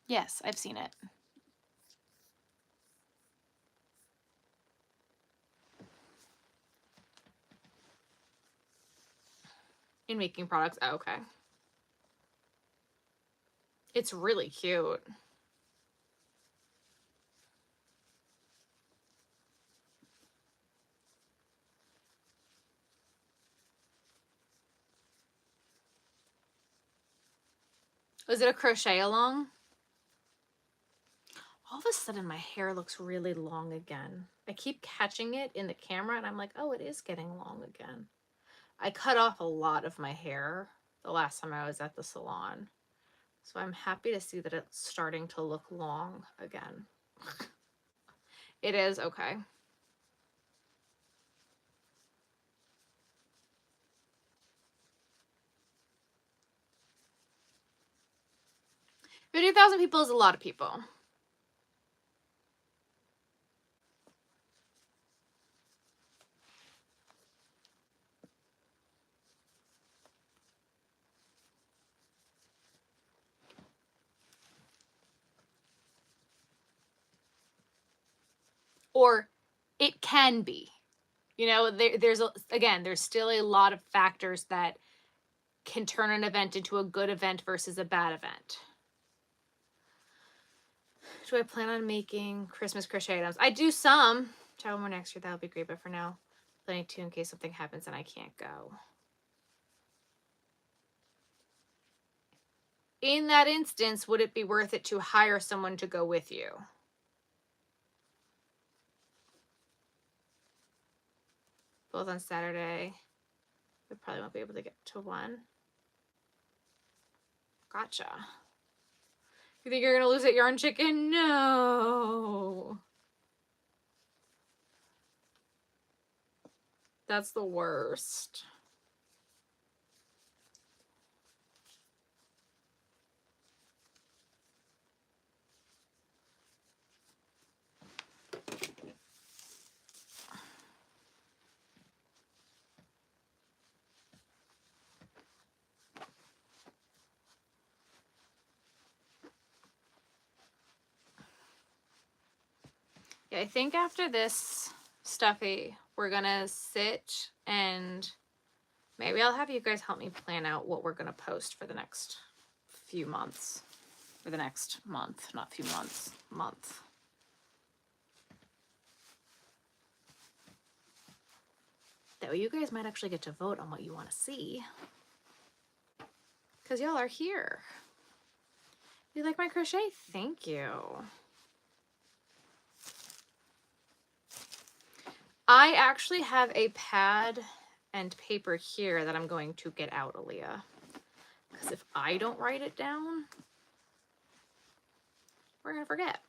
Speaker 1: Yes, I've seen it. In making products. Oh, okay. It's really cute. Was it a crochet along? All of a sudden my hair looks really long again. I keep catching it in the camera and I'm like, oh, it is getting long again. I cut off a lot of my hair the last time I was at the salon. So I'm happy to see that it's starting to look long again. It is, okay. But 2,000 people is a lot of people. Or it can be. You know, there's still a lot of factors that can turn an event into a good event versus a bad event. Do I plan on making Christmas crochet items? I do some. Try one more next year. That would be great. But for now, Plenty too in case something happens and I can't go. In that instance, would it be worth it to hire someone to go with you? Both on Saturday. We probably won't be able to get to one. Gotcha. You think you're going to lose at Yarn Chicken? No. That's the worst. Yeah, I think after this stuffy, we're gonna sit and maybe I'll have you guys help me plan out what we're gonna post for the next few months. For the next month, not few months, month. That way you guys might actually get to vote on what you want to see. Because y'all are here. You like my crochet? Thank you. I actually have a pad and paper here that I'm going to get out, Aaliyah. Because if I don't write it down, we're going to forget.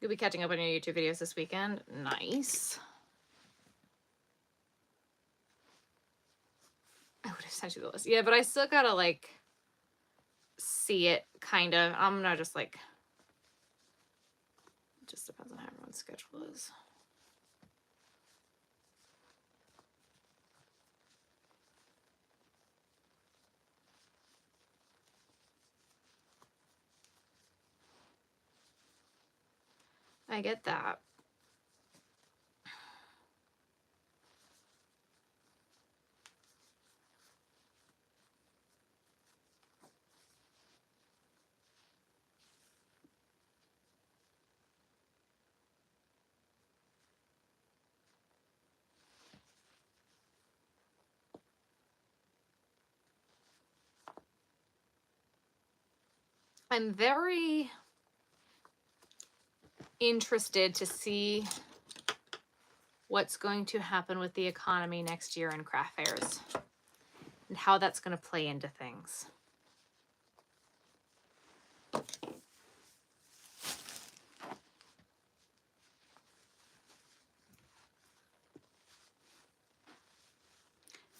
Speaker 1: You'll be catching up on your YouTube videos this weekend. Nice. I would have sent you the list. Yeah, but I still gotta like see it kind of. I'm not just like, it just depends on how everyone's schedule is. I get that. I'm very interested to see what's going to happen with the economy next year in craft fairs and how that's going to play into things.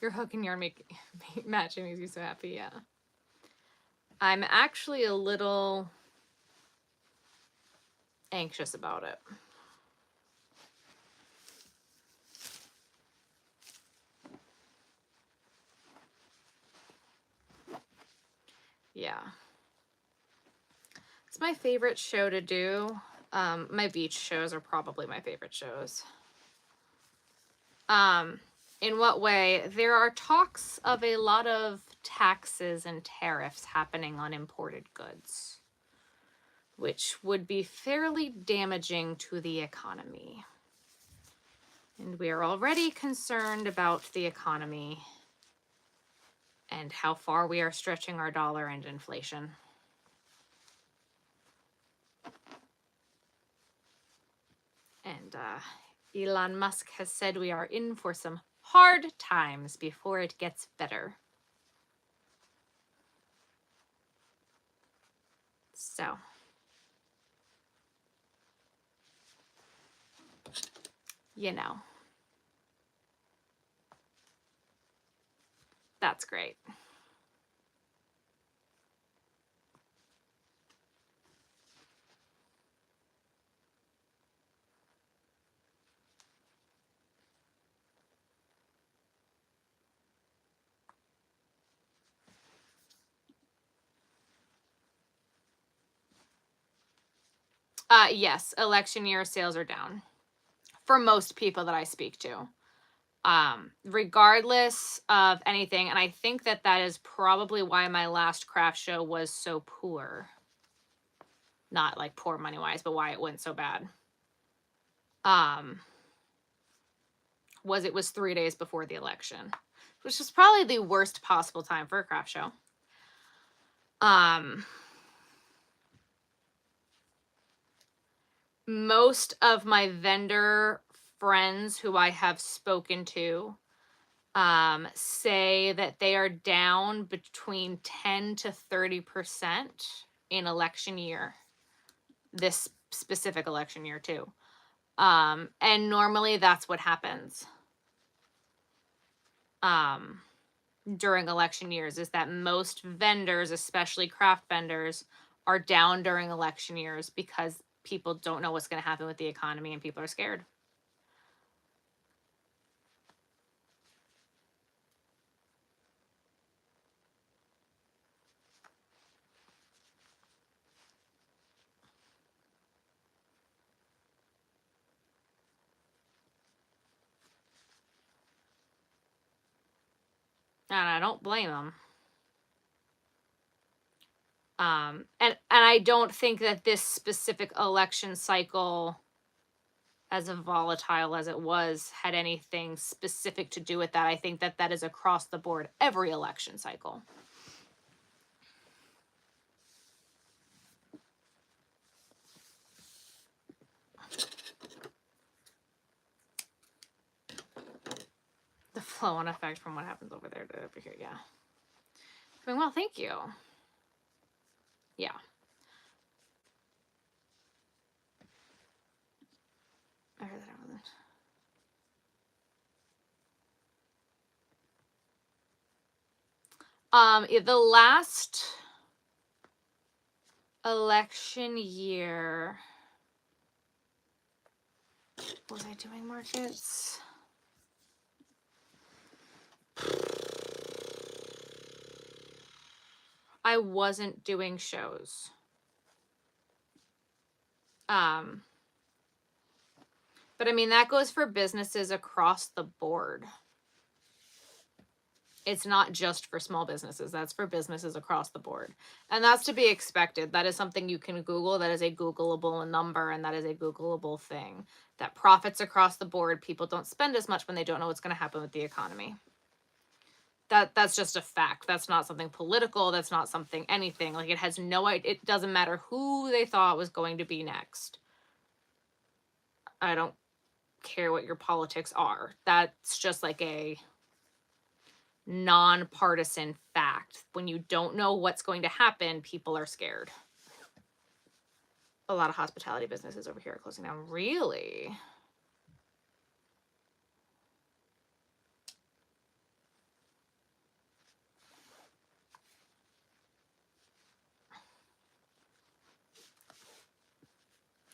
Speaker 1: Your hook and yarn matching makes you so happy, yeah. I'm actually a little anxious about it. Yeah. It's my favorite show to do. My beach shows are probably my favorite shows. In what way? There are talks of a lot of taxes and tariffs happening on imported goods, which would be fairly damaging to the economy. And we are already concerned about the economy and how far we are stretching our dollar and inflation. And Elon Musk has said we are in for some hard times before it gets better. So, you know, that's great. Yes, election year sales are down for most people that I speak to. Regardless of anything, and I think that that is probably why my last craft show was so poor. Not like poor money wise, but why it went so bad. Was it was 3 days before the election, which is probably the worst possible time for a craft show. Most of my vendor friends who I have spoken to say that they are down between 10 to 30% in election year, this specific election year too. And normally that's what happens during election years, is that most vendors, especially craft vendors, are down during election years because people don't know what's going to happen with the economy and people are scared. And I don't blame them. And I don't think that this specific election cycle, as volatile as it was, had anything specific to do with that. I think that that is across the board every election cycle. The flow on effect from what happens over there to over here, yeah. Doing well, thank you. Yeah. I heard that I wasn't. The last election year, was I doing markets? I wasn't doing shows. But I mean, that goes for businesses across the board. It's not just for small businesses. That's for businesses across the board. And that's to be expected. That is something you can Google. That is a Googleable number, and that is a Googleable thing. That profits across the board, people don't spend as much when they don't know what's going to happen with the economy. That's just a fact. That's not something political. That's not something anything. Like, it has no idea. It doesn't matter who they thought was going to be next. I don't care what your politics are. That's just like a nonpartisan fact. When you don't know what's going to happen, people are scared. A lot of hospitality businesses over here are closing down. Really?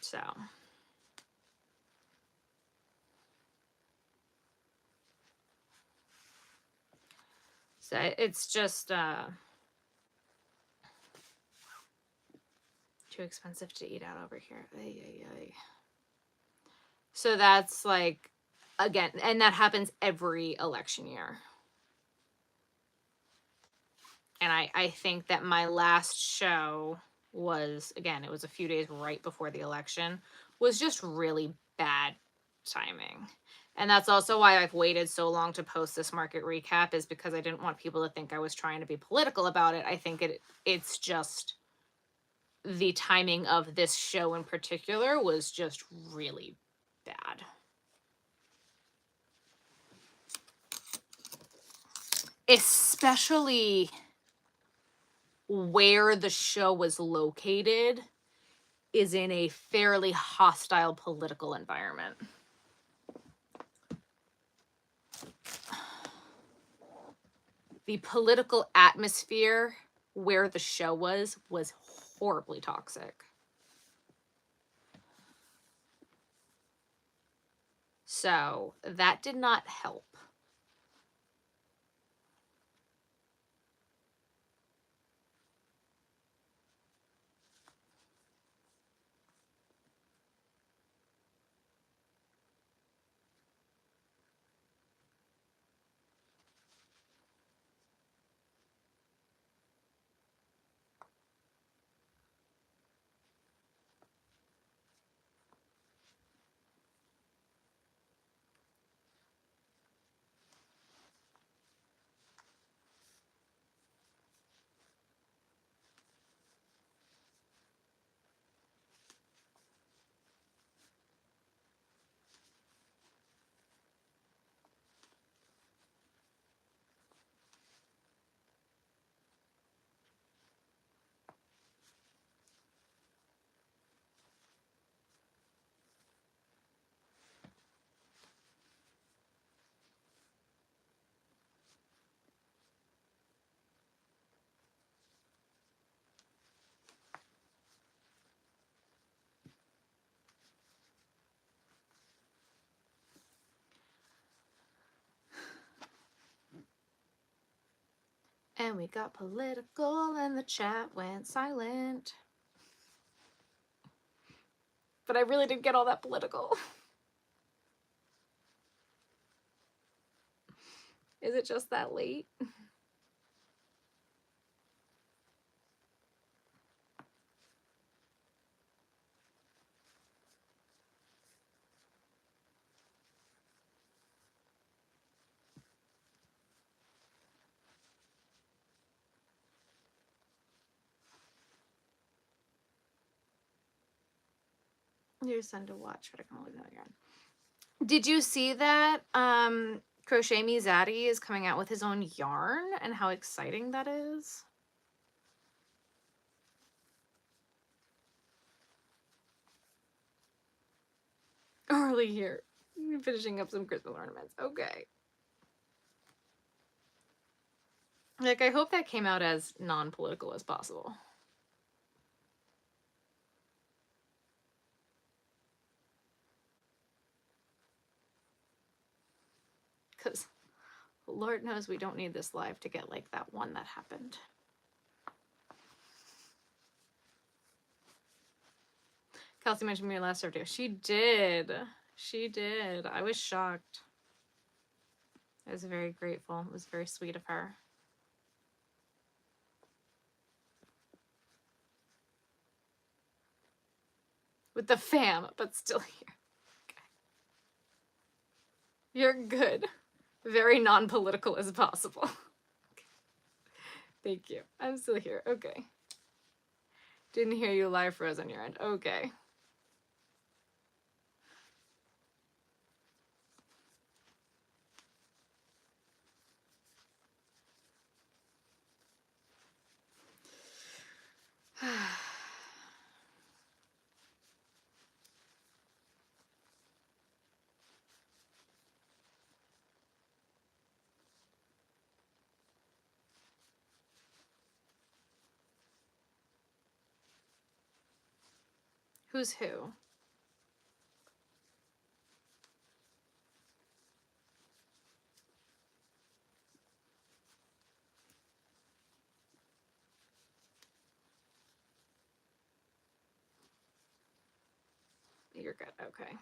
Speaker 1: So it's just too expensive to eat out over here. Ay, ay, ay. So that's like, again, and that happens every election year. And I think that my last show was, again, it was a few days right before the election, was just really bad timing. And that's also why I've waited so long to post this market recap, is because I didn't want people to think I was trying to be political about it. I think it's just the timing of this show in particular was just really bad. Especially where the show was located is in a fairly hostile political environment. The political atmosphere where the show was horribly toxic. So that did not help. And we got political and the chat went silent. But I really didn't get all that political. Is it just that late? Your son to watch, but I can only know you're on. Did you see that Crochet Me Zaddy is coming out with his own yarn and how exciting that is? Early here. Finishing up some Christmas ornaments. Okay. Like, I hope that came out as non-political as possible. Because Lord knows we don't need this live to get like that one that happened. Kelsey mentioned me last video. She did. She did. I was shocked. I was very grateful. It was very sweet of her. With the fam, but still here. Okay. You're good. Very non-political as possible. Okay. Thank you. I'm still here. Okay. Didn't hear you live froze on your end. Okay. Who's who? You're good. Okay.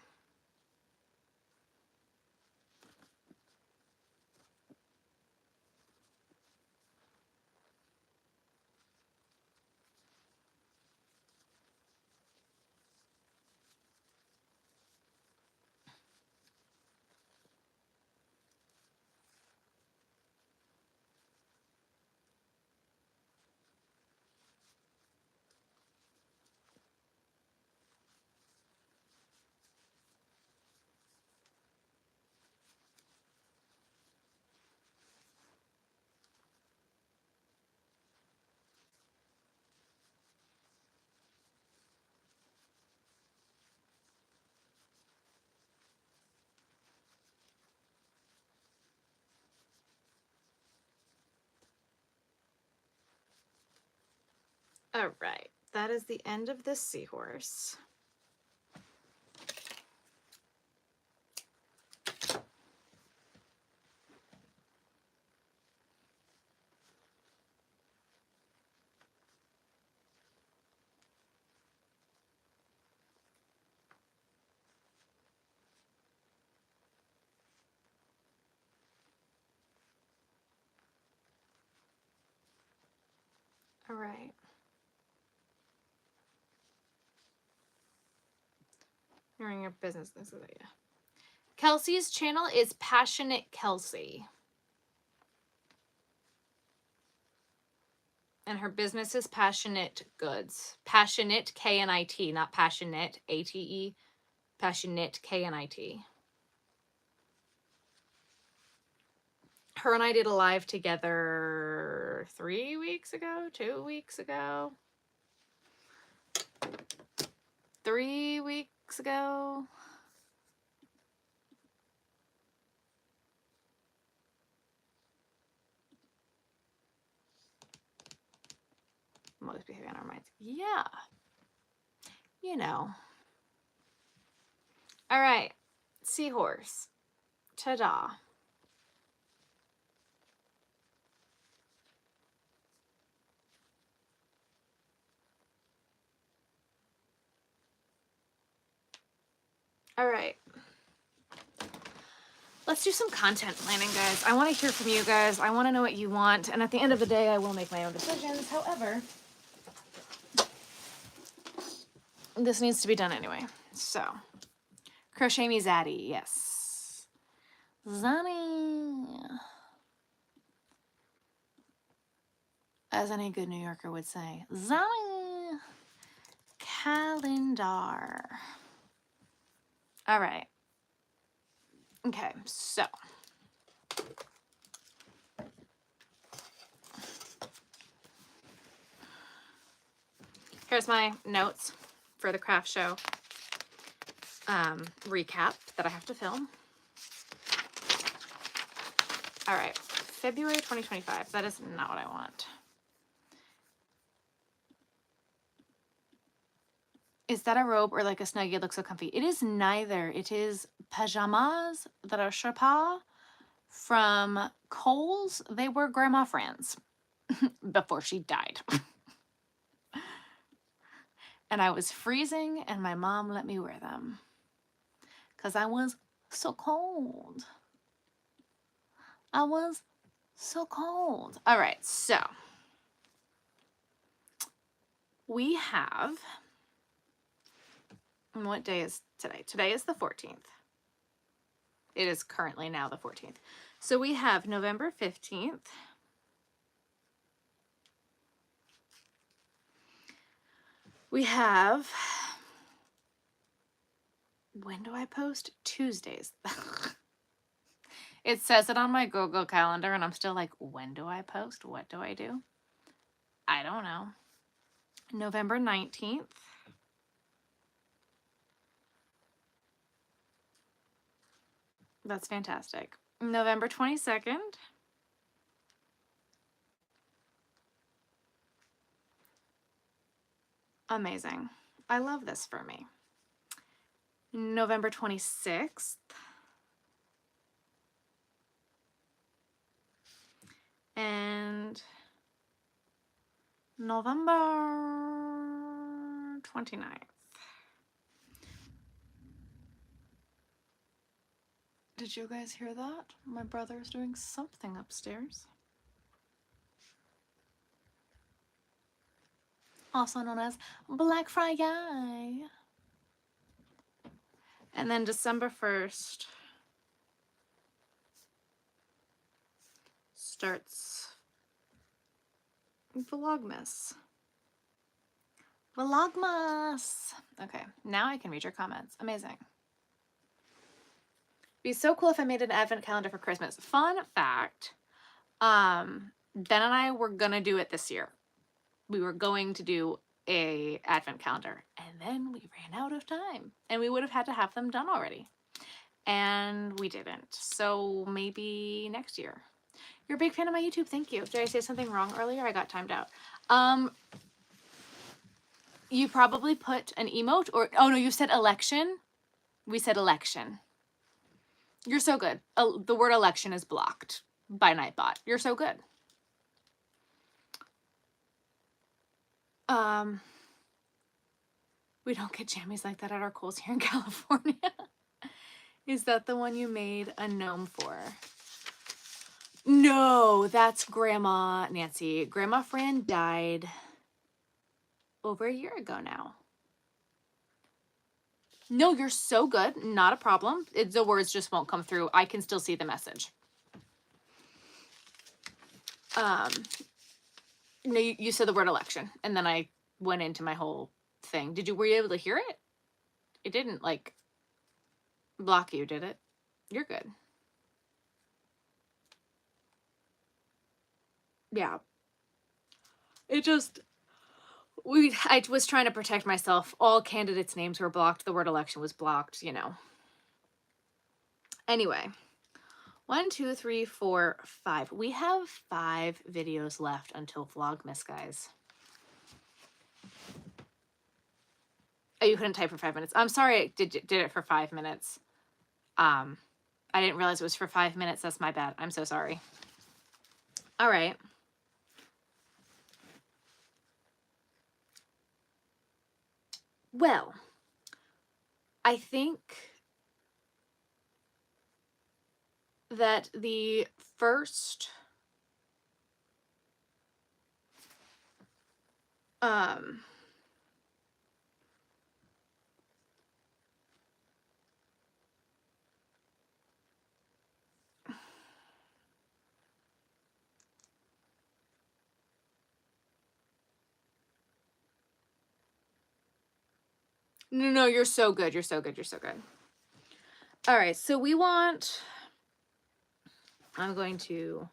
Speaker 1: All right. That is the end of this seahorse. All right. You're in your business. This is it, yeah. Kelsey's channel is Passionate Kelsey. And her business is Passionate Goods. Passionate, K-N-I-T, not Passionate, A-T-E. Passionate, K-N-I-T. Her and I did a live together 3 weeks ago, 2 weeks ago. 3 weeks ago. Most behavior on our minds. Yeah. You know. All right. Seahorse. Ta-da. All right. Let's do some content planning, guys. I want to hear from you guys. I want to know what you want. And at the end of the day, I will make my own decisions. However, this needs to be done anyway. So, crochet me Zaddy. Yes. Zaddy. As any good New Yorker would say. Zaddy. Calendar. All right. Okay, so. Here's my notes for the craft show recap that I have to film. All right, February 2025. That is not what I want. Is that a robe or like a snuggie? It looks so comfy. It is neither. It is pajamas that are Sherpa from Kohl's. They were Grandma Fran's before she died. And I was freezing and my mom let me wear them because I was so cold. I was so cold. All right, so we have, what day is today? Today is the 14th. It is currently now the 14th. So we have November 15th. We have, when do I post? Tuesdays. It says it on my Google Calendar and I'm still like, when do I post? What do I do? I don't know. November 19th. That's fantastic. November 22nd. Amazing. I love this for me. November 26th. And November 29th. Did you guys hear that? My brother is doing something upstairs. Also known as Black Friday. And then December 1st starts Vlogmas. Vlogmas. Okay, now I can read your comments. Amazing. Be so cool if I made an advent calendar for Christmas. Fun fact, Ben and I were gonna do it this year. We were going to do a advent calendar and then we ran out of time and we would have had to have them done already. And we didn't. So maybe next year. You're a big fan of my YouTube. Thank you. Did I say something wrong earlier? I got timed out. You probably put an emote or, oh no, you said election. We said election. You're so good. The word election is blocked by Nightbot. You're so good. We don't get jammies like that at our Kohl's here in California. Is that the one you made a gnome for? No, that's Grandma Nancy. Grandma Fran died over a year ago now. No, you're so good. Not a problem. The words just won't come through. I can still see the message. No, you said the word election, and then I went into my whole thing. Were you able to hear it? It didn't, like, block you, did it? You're good. Yeah. It just... I was trying to protect myself. All candidates' names were blocked. The word election was blocked, you know. Anyway. 1, 2, 3, 4, 5. We have 5 videos left until Vlogmas, guys. Oh, you couldn't type for 5 minutes. I'm sorry I did it for 5 minutes. I didn't realize it was for 5 minutes. That's my bad. I'm so sorry. All right. Well, I think that the first no, you're so good. You're so good. You're so good. All right, so we want, I'm going to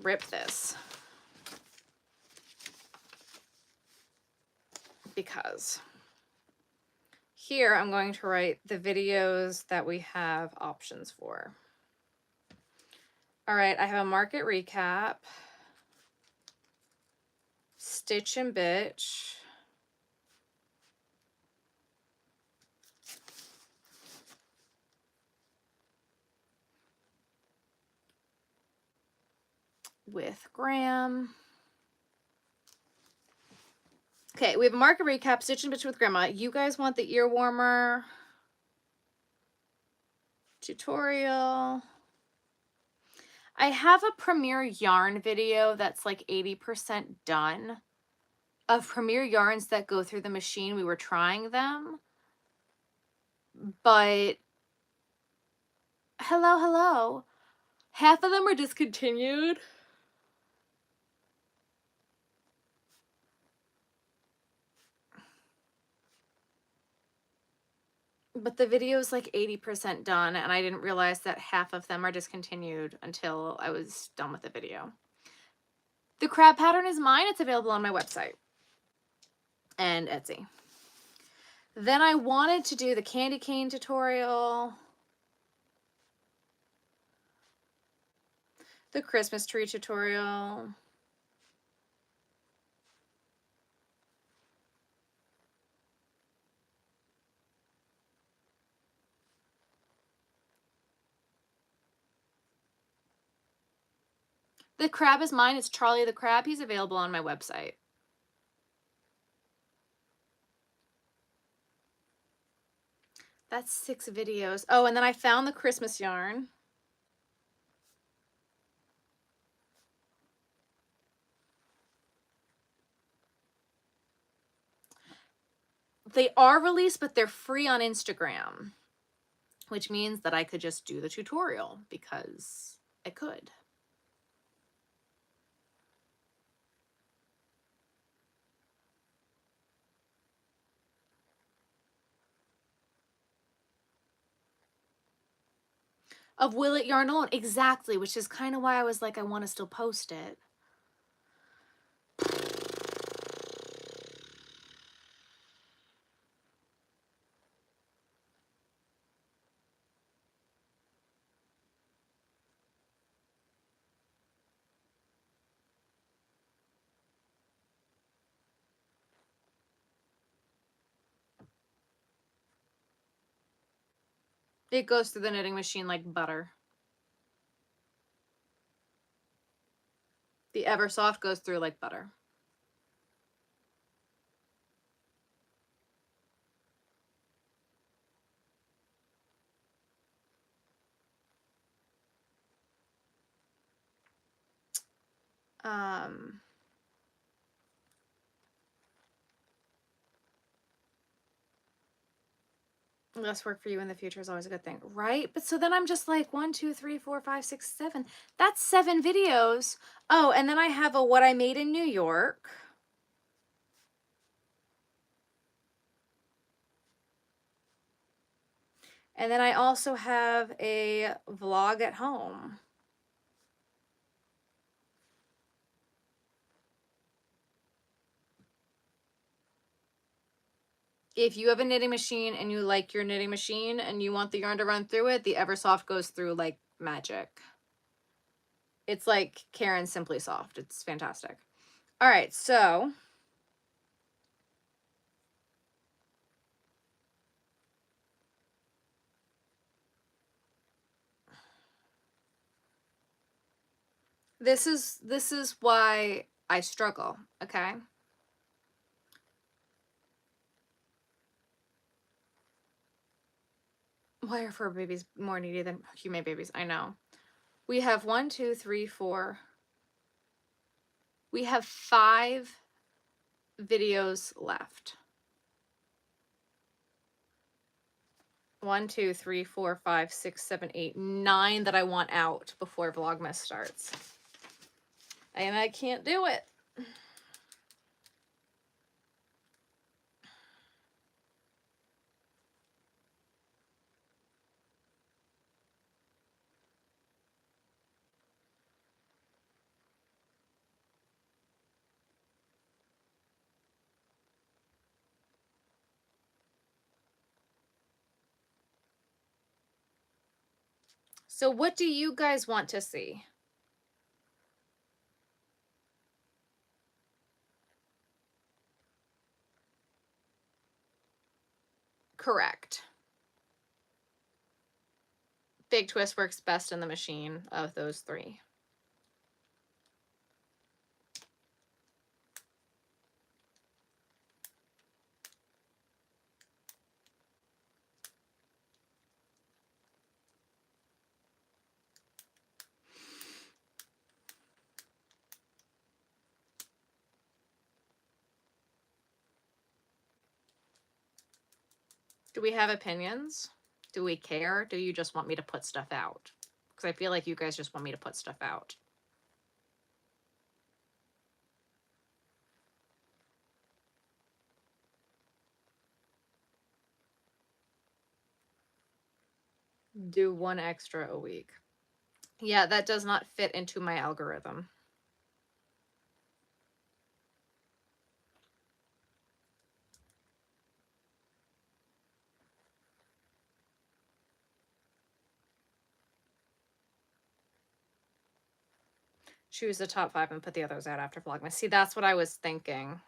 Speaker 1: rip this because here I'm going to write the videos that we have options for. All right, I have a market recap, stitch and bitch, with Graham. Okay, we have a market recap, stitch and bitch with grandma. You guys want the ear warmer tutorial. I have a Premier yarn video that's like 80% done of Premier yarns that go through the machine. We were trying them, but hello. Half of them are discontinued. But the video is like 80% done, and I didn't realize that half of them are discontinued until I was done with the video. The crab pattern is mine. It's available on my website and Etsy. Then I wanted to do the candy cane tutorial, the Christmas tree tutorial, the crab is mine. It's Charlie the Crab. He's available on my website. That's 6 videos. Oh, and then I found the Christmas yarn. They are released, but they're free on Instagram, which means that I could just do the tutorial because I could. Of Will It Yarn Alone, exactly, which is kind of why I was like, I want to still post it. It goes through the knitting machine like butter. The Eversoft goes through like butter. Less work for you in the future is always a good thing, right? But so then I'm just like 1, 2, 3, 4, 5, 6, 7. That's 7 videos. Oh, and then I have a what I made in New York. And then I also have a vlog at home. If you have a knitting machine and you like your knitting machine and you want the yarn to run through it, the Eversoft goes through like magic. It's like Karen's Simply Soft. It's fantastic. All right, so this is why I struggle, okay? Why are fur babies more needy than human babies? I know. We have 1, 2, 3, 4. We have 5 videos left. 1, 2, 3, 4, 5, 6, 7, 8, 9 that I want out before Vlogmas starts. And I can't do it. So what do you guys want to see? Correct. Big Twist works best in the machine of those 3. Do we have opinions? Do we care? Do you just want me to put stuff out? Because I feel like you guys just want me to put stuff out. Do 1 extra a week. Yeah, that does not fit into my algorithm. Choose the top 5 and put the others out after Vlogmas. See, that's what I was thinking.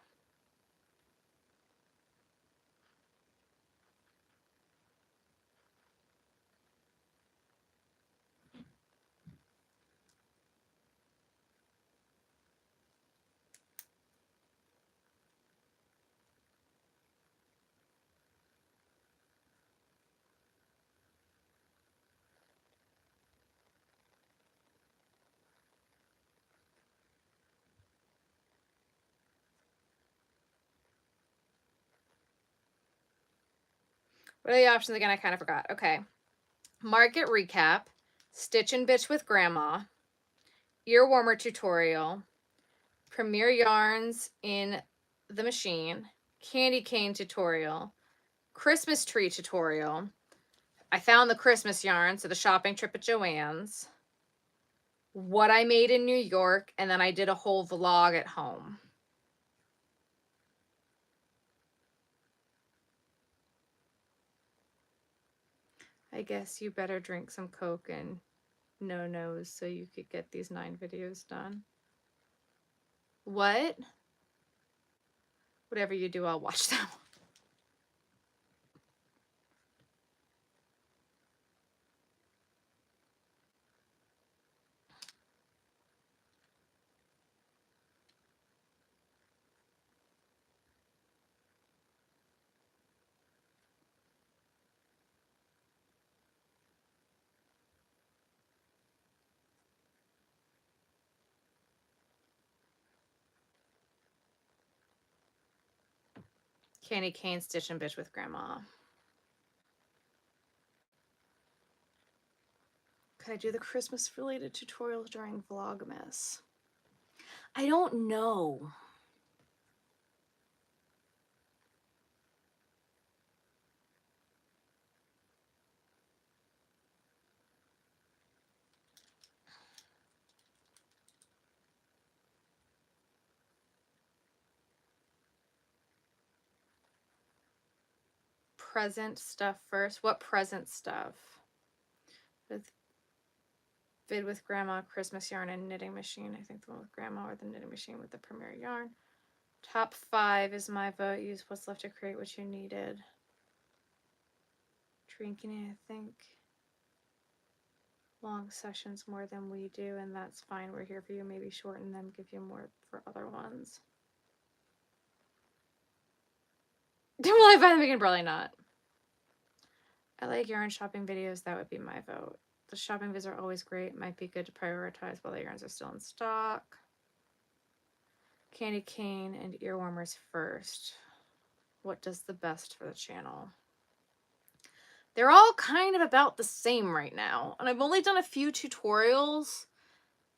Speaker 1: What are the options again? I kind of forgot. Okay. Market recap, Stitch and Bitch with Grandma, ear warmer tutorial, Premier yarns in the machine, candy cane tutorial, Christmas tree tutorial. I found the Christmas yarn, so the shopping trip at Joann's, what I made in New York, and then I did a whole vlog at home. I guess you better drink some Coke and no-nos so you could get these 9 videos done. What? Whatever you do, I'll watch them. Candy cane, Stitch and Bitch with Grandma. Could I do the Christmas related tutorials during Vlogmas? I don't know. Present stuff first. What present stuff? With vid with Grandma, Christmas yarn, and knitting machine. I think the one with Grandma or the knitting machine with the Premier yarn. Top 5 is my vote. Use what's left to create what you needed. Drinking, I think. Long sessions more than we do, and that's fine. We're here for you. Maybe shorten them, give you more for other ones. Well, I find the beginning probably not. I like yarn shopping videos. That would be my vote. The shopping videos are always great. Might be good to prioritize while the yarns are still in stock. Candy cane and earwarmers first. What does the best for the channel? They're all kind of about the same right now. And I've only done a few tutorials.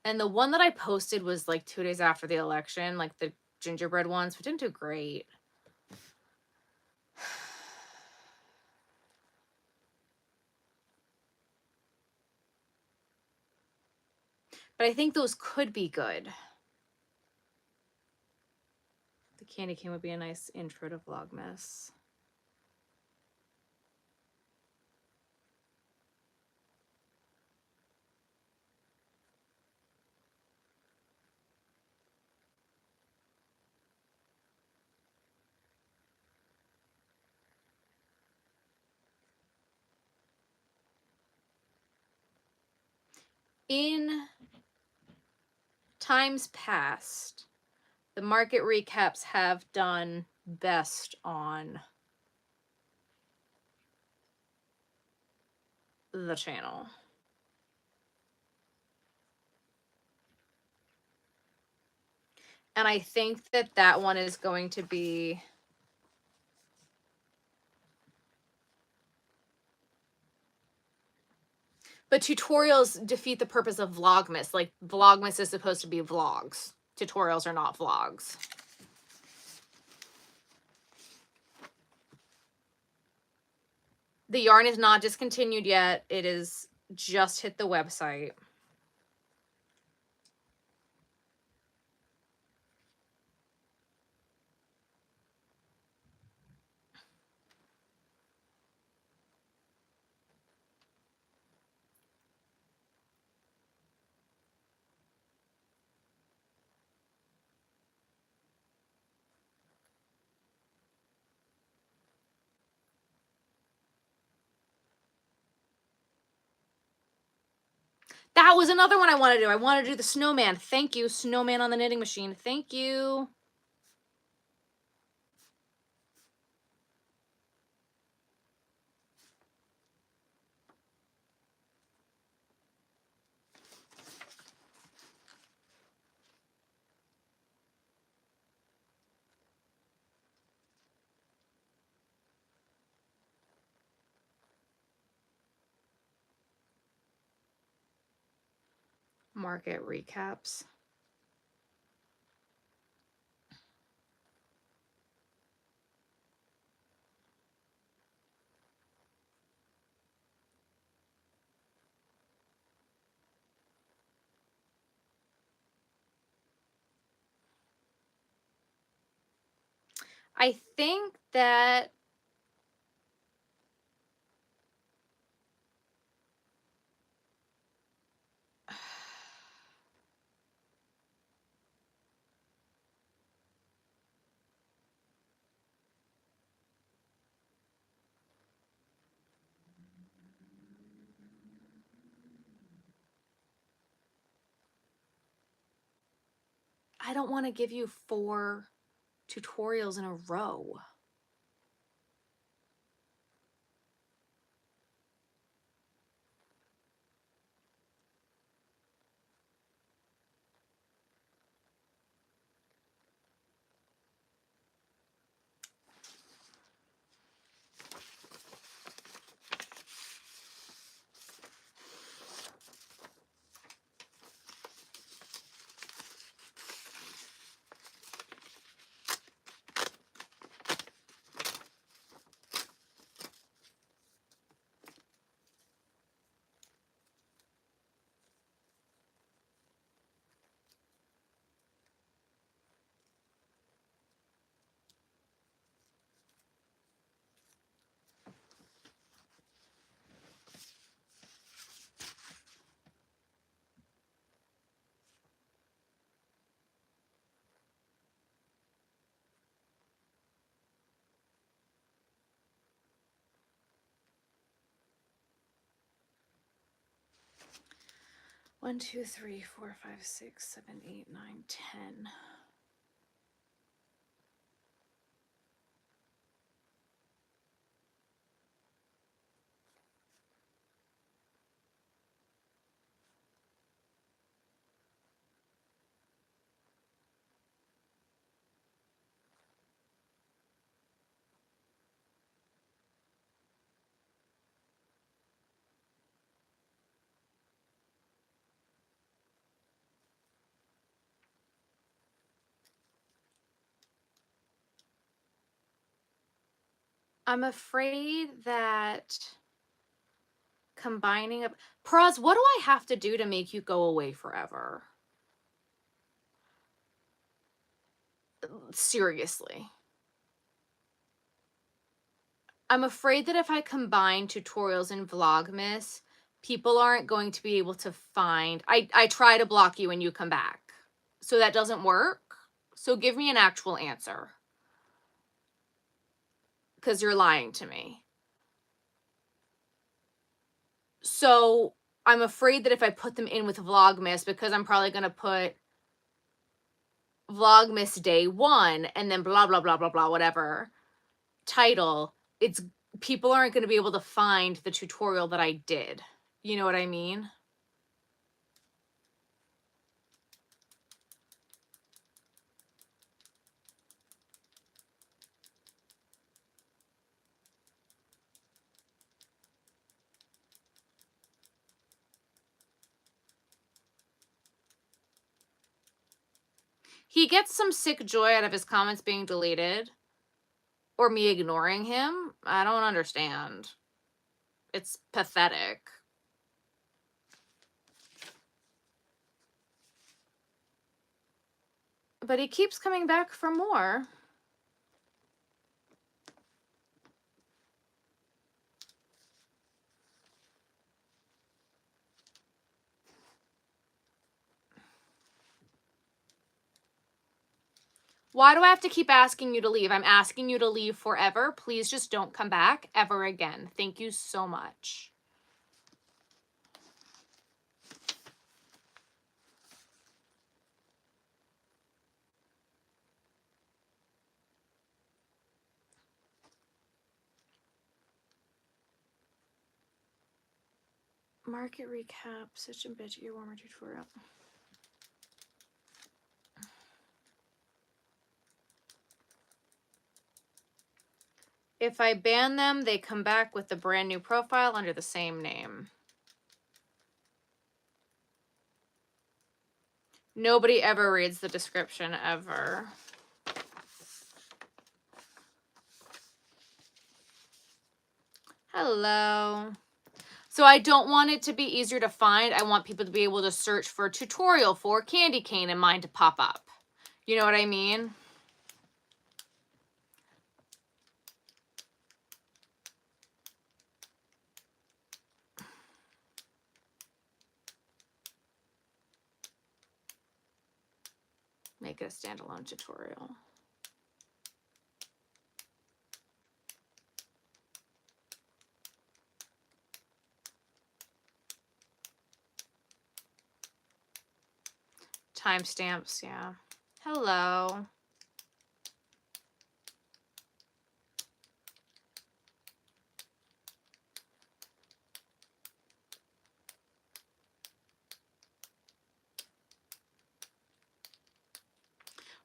Speaker 1: And the one that I posted was like 2 days after the election, like the gingerbread ones, which didn't do great. But I think those could be good. The candy cane would be a nice intro to Vlogmas. In times past, the market recaps have done best on the channel. And I think that that one is going to be... But tutorials defeat the purpose of Vlogmas. Like, Vlogmas is supposed to be vlogs. Tutorials are not vlogs. The yarn is not discontinued yet. It is just hit the website. That was another one I want to do. I want to do the snowman. Thank you, snowman on the knitting machine. Thank you. Market recaps. I think that I don't want to give you 4 tutorials in a row. One, two, three, four, five, six, 7, 8, 9, 10. I'm afraid that combining up. Praz, what do I have to do to make you go away forever? Seriously. I'm afraid that if I combine tutorials and Vlogmas, people aren't going to be able to find. I try to block you and you come back. So that doesn't work. So give me an actual answer. Because you're lying to me. So I'm afraid that if I put them in with Vlogmas, because I'm probably going to put Vlogmas day 1 and then blah, blah, blah, blah, blah, whatever title, it's people aren't going to be able to find the tutorial that I did. You know what I mean? He gets some sick joy out of his comments being deleted or me ignoring him. I don't understand. It's pathetic. But he keeps coming back for more. Why do I have to keep asking you to leave? I'm asking you to leave forever. Please just don't come back ever again. Thank you so much. Market recap, such a bitch, earwarmer tutorial. If I ban them, they come back with a brand new profile under the same name. Nobody ever reads the description ever. Hello. So I don't want it to be easier to find. I want people to be able to search for a tutorial for candy cane and mine to pop up. You know what I mean? Make it a standalone tutorial. Timestamps, yeah. Hello.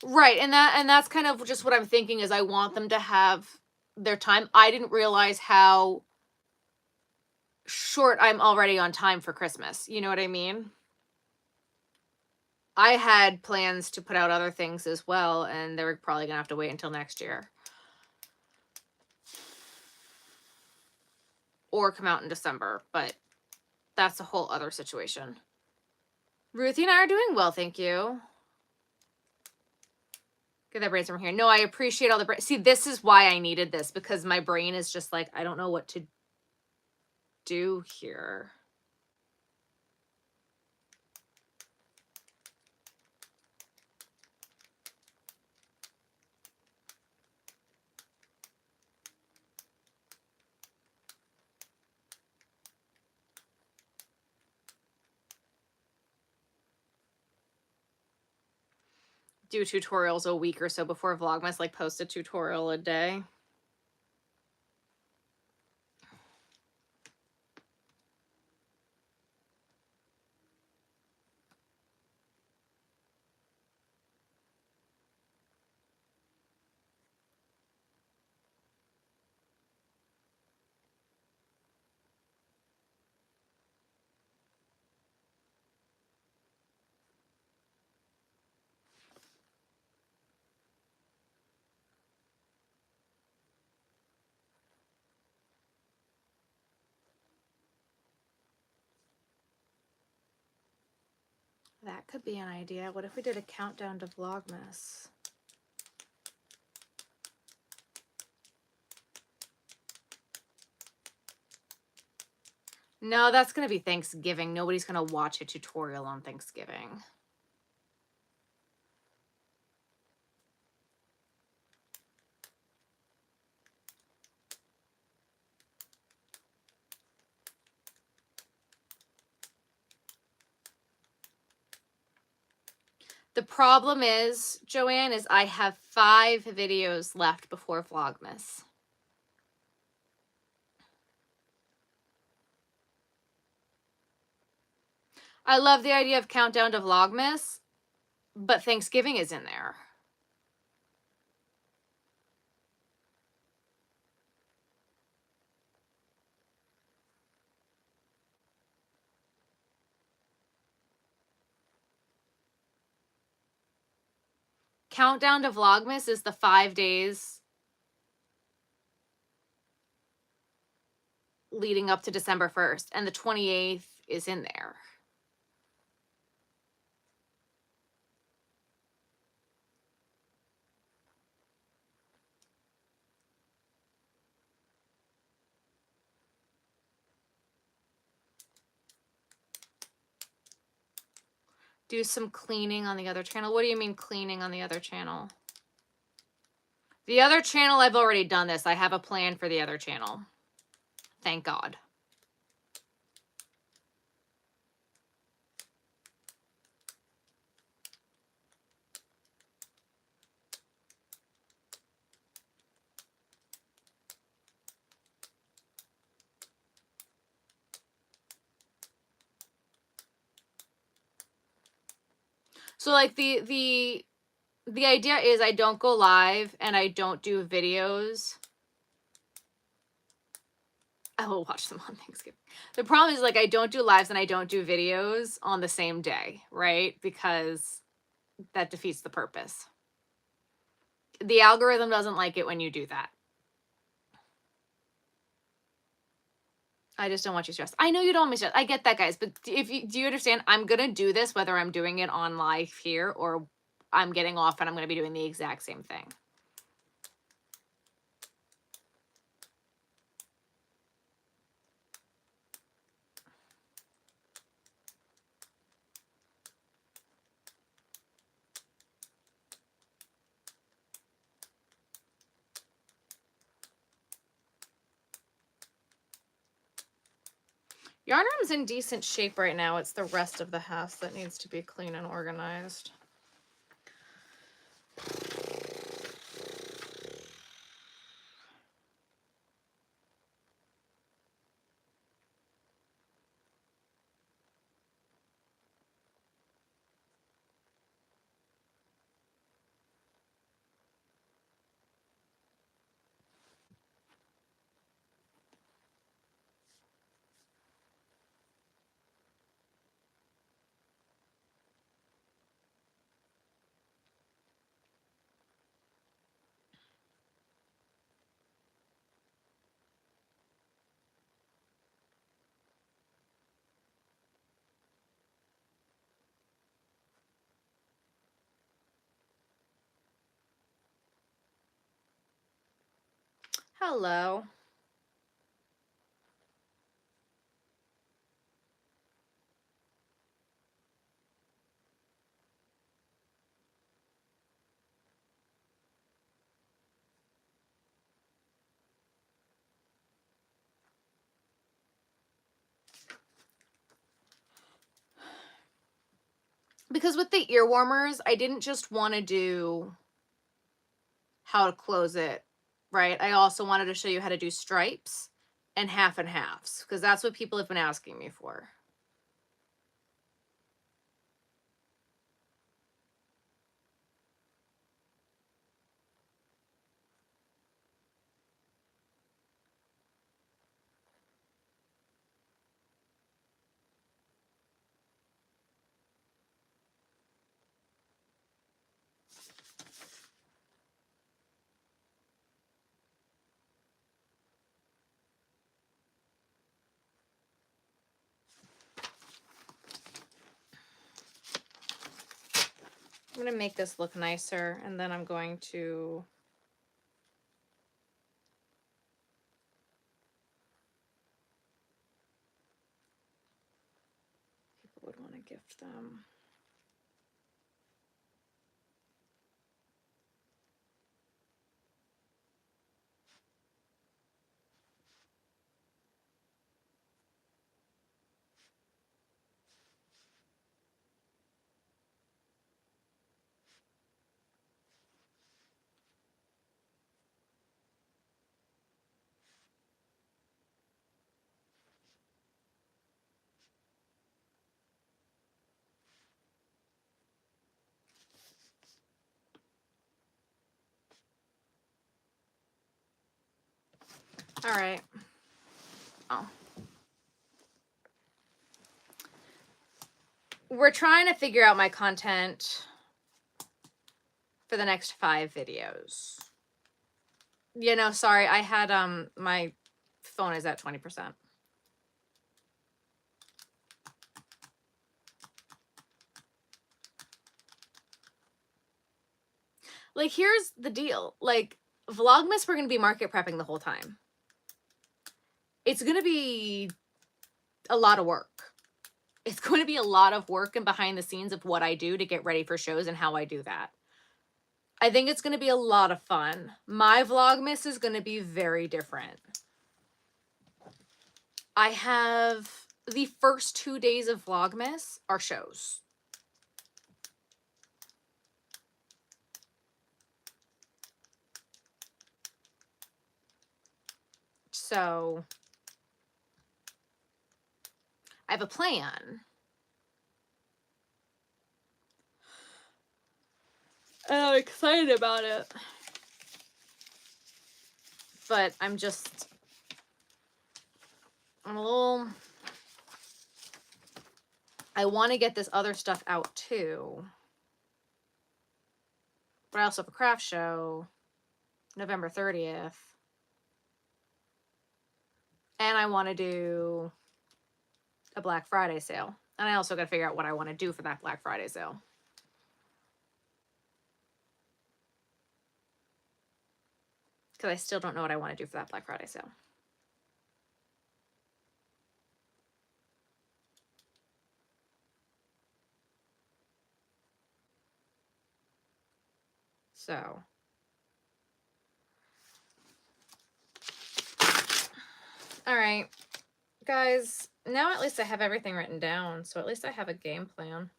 Speaker 1: Right, and that's kind of just what I'm thinking is I want them to have their time. I didn't realize how short I'm already on time for Christmas. You know what I mean? I had plans to put out other things as well, and they're probably gonna have to wait until next year. Or come out in December, but that's a whole other situation. Ruthie and I are doing well, thank you. Get that brainstorm here. No, I appreciate all the see, this is why I needed this, because my brain is just like, I don't know what to do here. Do tutorials a week or so before Vlogmas, like post a tutorial a day. That could be an idea. What if we did a countdown to Vlogmas? No, that's going to be Thanksgiving. Nobody's going to watch a tutorial on Thanksgiving. The problem is, Joanne, is I have 5 videos left before Vlogmas. I love the idea of countdown to Vlogmas, but Thanksgiving is in there. Countdown to Vlogmas is the 5 days leading up to December 1st, and the 28th is in there. Do some cleaning on the other channel. What do you mean cleaning on the other channel? The other channel, I've already done this. I have a plan for the other channel. Thank God. So like the idea is I don't go live and I don't do videos. I will watch them on Thanksgiving. The problem is like I don't do lives and I don't do videos on the same day, right? Because that defeats the purpose. The algorithm doesn't like it when you do that. I just don't want you stressed. I know you don't want me stressed. I get that, guys. But do you understand? I'm going to do this whether I'm doing it on live here or I'm getting off and I'm going to be doing the exact same thing. Yarn room's in decent shape right now. It's the rest of the house that needs to be clean and organized. Hello. Because with the ear warmers, I didn't just want to do how to close it, right? I also wanted to show you how to do stripes and halves, because that's what people have been asking me for. I'm going to make this look nicer, and then I'm going to people would want to gift them. All right. Oh. We're trying to figure out my content for the next 5 videos. You know, sorry, I had my phone is at 20%. Like, here's the deal. Like, Vlogmas, we're going to be market prepping the whole time. It's going to be a lot of work. It's going to be a lot of work and behind the scenes of what I do to get ready for shows and how I do that. I think it's going to be a lot of fun. My Vlogmas is going to be very different. I have the first 2 days of Vlogmas are shows. So I have a plan. And I'm excited about it. But I'm a little, I want to get this other stuff out too. But I also have a craft show November 30th. And I want to do a Black Friday sale. And I also got to figure out what I want to do for that Black Friday sale. Because I still don't know what I want to do for that Black Friday sale. So. All right. Guys, now at least I have everything written down. So at least I have a game plan.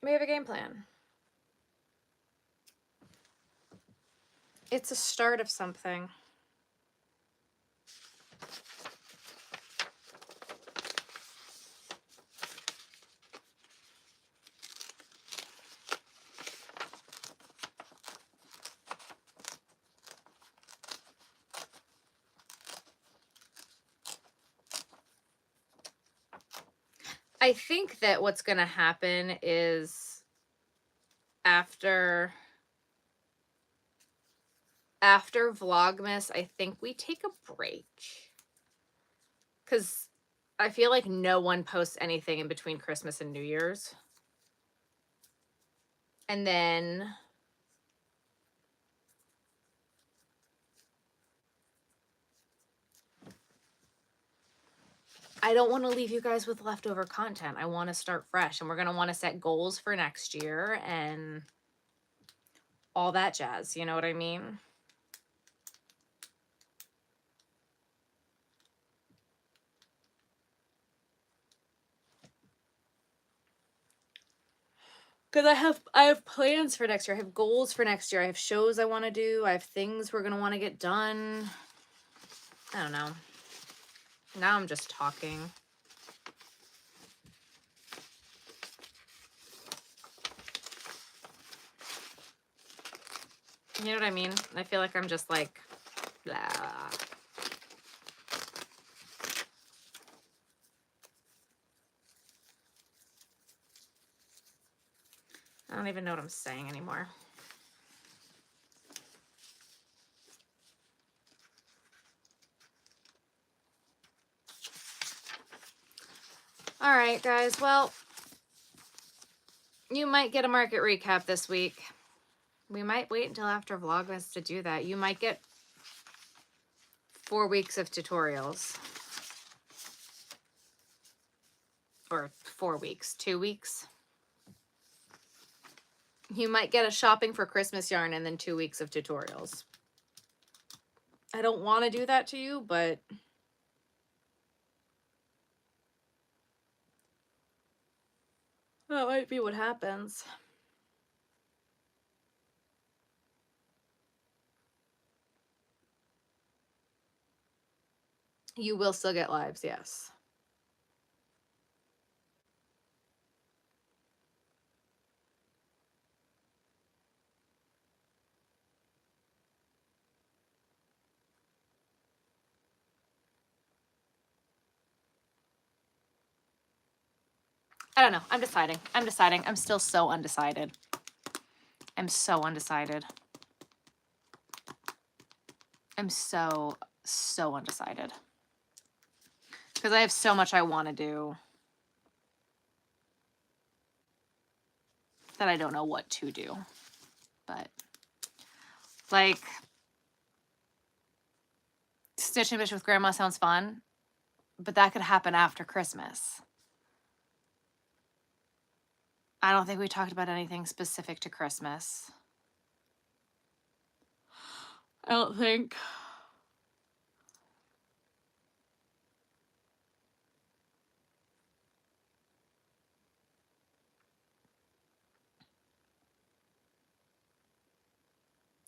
Speaker 1: We have a game plan. It's a start of something. I think that what's going to happen is after Vlogmas, I think we take a break. Because I feel like no one posts anything in between Christmas and New Year's. And then I don't want to leave you guys with leftover content. I want to start fresh, and we're going to want to set goals for next year and all that jazz. You know what I mean? Because I have plans for next year. I have goals for next year. I have shows I want to do. I have things we're going to want to get done. I don't know. Now I'm just talking. You know what I mean? I feel like I'm just like, blah. I don't even know what I'm saying anymore. All right, guys. Well, you might get a market recap this week. We might wait until after Vlogmas to do that. You might get 4 weeks of tutorials. Or 4 weeks, 2 weeks. You might get a shopping for Christmas yarn and then 2 weeks of tutorials. I don't want to do that to you, but that might be what happens. You will still get lives, yes. I don't know. I'm deciding. I'm still so undecided. I'm so undecided. I'm so undecided. Because I have so much I want to do that I don't know what to do. But, like, Stitch and Bitch with Grandma sounds fun, but that could happen after Christmas. I don't think we talked about anything specific to Christmas. I don't think.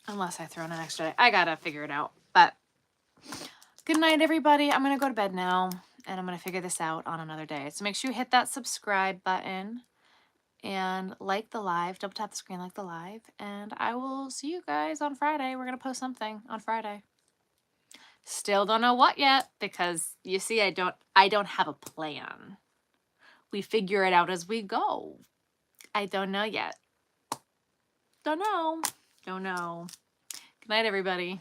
Speaker 1: Unless I throw in an extra day. I gotta figure it out. But good night, everybody. I'm gonna go to bed now, and I'm gonna figure this out on another day. So make sure you hit that subscribe button and like the live. Double tap the screen, like the live, and I will see you guys on Friday. We're gonna post something on Friday. Still don't know what yet, because you see, I don't have a plan. We figure it out as we go. I don't know yet. Don't know. Good night, everybody.